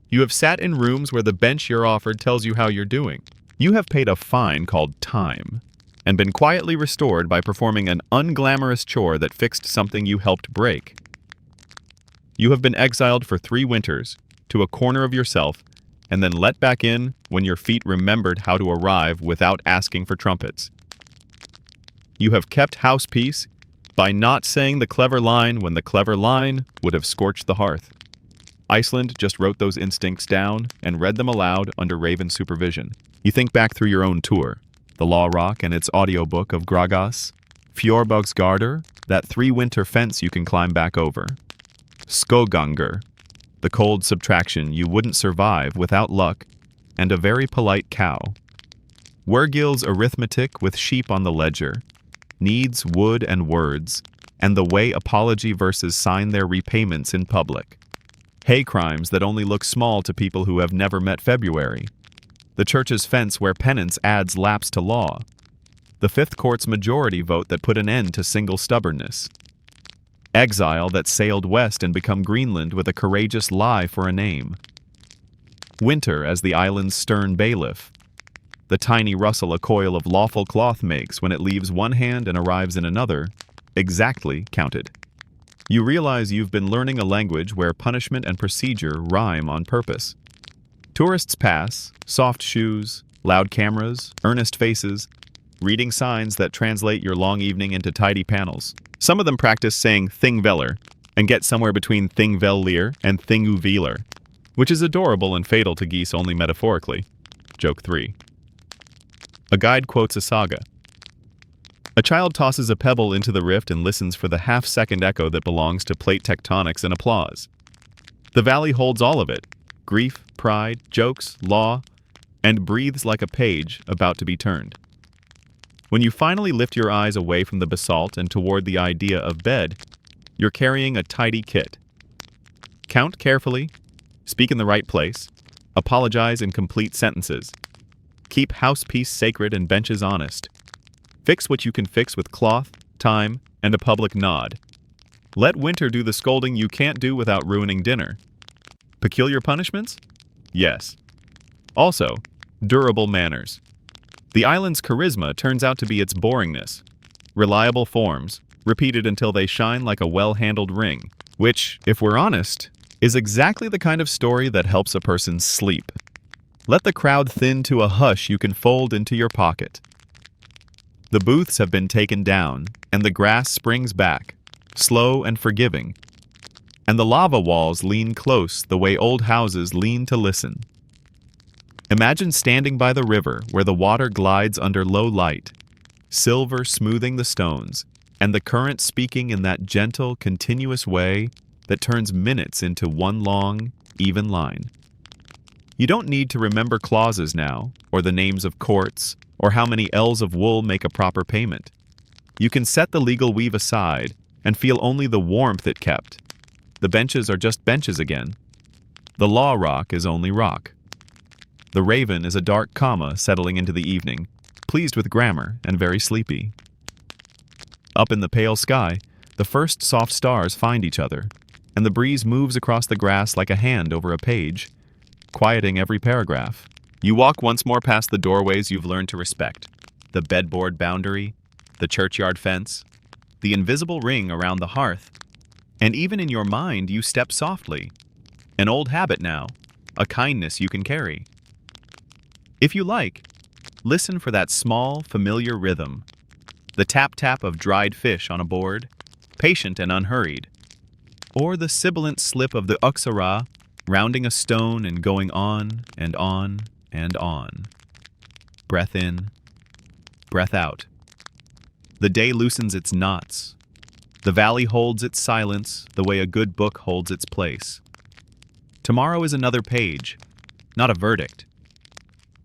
You have sat in rooms where the bench you're offered tells you how you're doing. You have paid a fine called time, and been quietly restored by performing an unglamorous chore that fixed something you helped break. You have been exiled for 3 winters, to a corner of yourself, and then let back in when your feet remembered how to arrive without asking for trumpets. You have kept house peace by not saying the clever line when the clever line would have scorched the hearth. Iceland just wrote those instincts down and read them aloud under Raven supervision. You think back through your own tour, the Law Rock and its audiobook of Gragas, Fjorbogsgarder, that 3-winter fence you can climb back over, Skoganger, the cold subtraction you wouldn't survive without luck, and a very polite cow. Wergil's arithmetic with sheep on the ledger, needs, wood, and words, and the way apology verses sign their repayments in public. Hay crimes that only look small to people who have never met February. The church's fence where penance adds lapse to law. The Fifth Court's majority vote that put an end to single stubbornness. Exile that sailed west and become Greenland with a courageous lie for a name. Winter as the island's stern bailiff. The tiny rustle a coil of lawful cloth makes when it leaves one hand and arrives in another, exactly counted. You realize you've been learning a language where punishment and procedure rhyme on purpose. Tourists pass, soft shoes, loud cameras, earnest faces, reading signs that translate your long evening into tidy panels. Some of them practice saying Þingvellir and get somewhere between Þingvellir and Þinguvílar, which is adorable and fatal to geese only metaphorically. Joke 3. A guide quotes a saga. A child tosses a pebble into the rift and listens for the half-second echo that belongs to plate tectonics and applause. The valley holds all of it: grief, pride, jokes, law, and breathes like a page about to be turned. When you finally lift your eyes away from the basalt and toward the idea of bed, you're carrying a tidy kit. Count carefully, speak in the right place, apologize in complete sentences. Keep house peace sacred and benches honest. Fix what you can fix with cloth, time, and a public nod. Let winter do the scolding you can't do without ruining dinner. Peculiar punishments? Yes. Also, durable manners. The island's charisma turns out to be its boringness. Reliable forms, repeated until they shine like a well-handled ring, which, if we're honest, is exactly the kind of story that helps a person sleep. Let the crowd thin to a hush you can fold into your pocket. The booths have been taken down, and the grass springs back, slow and forgiving, and the lava walls lean close the way old houses lean to listen. Imagine standing by the river where the water glides under low light, silver smoothing the stones, and the current speaking in that gentle, continuous way that turns minutes into one long, even line. You don't need to remember clauses now, or the names of courts, or how many ells of wool make a proper payment. You can set the legal weave aside and feel only the warmth it kept. The benches are just benches again. The law rock is only rock. The raven is a dark comma settling into the evening, pleased with grammar and very sleepy. Up in the pale sky, the first soft stars find each other, and the breeze moves across the grass like a hand over a page, quieting every paragraph. You walk once more past the doorways you've learned to respect, the bedboard boundary, the churchyard fence, the invisible ring around the hearth, and even in your mind you step softly. An old habit now, a kindness you can carry. If you like, listen for that small, familiar rhythm, the tap-tap of dried fish on a board, patient and unhurried, or the sibilant slip of the uxara rounding a stone and going on and on and on. Breath in, breath out. The day loosens its knots. The valley holds its silence the way a good book holds its place. Tomorrow is another page, not a verdict.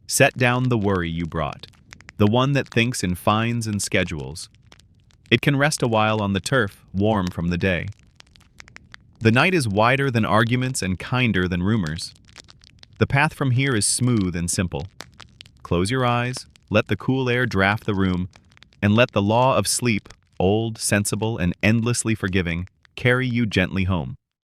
Set down the worry you brought, the one that thinks in fines and schedules. It can rest a while on the turf, warm from the day. The night is wider than arguments and kinder than rumors. The path from here is smooth and simple. Close your eyes, let the cool air draft the room, and let the law of sleep, old, sensible, and endlessly forgiving, carry you gently home.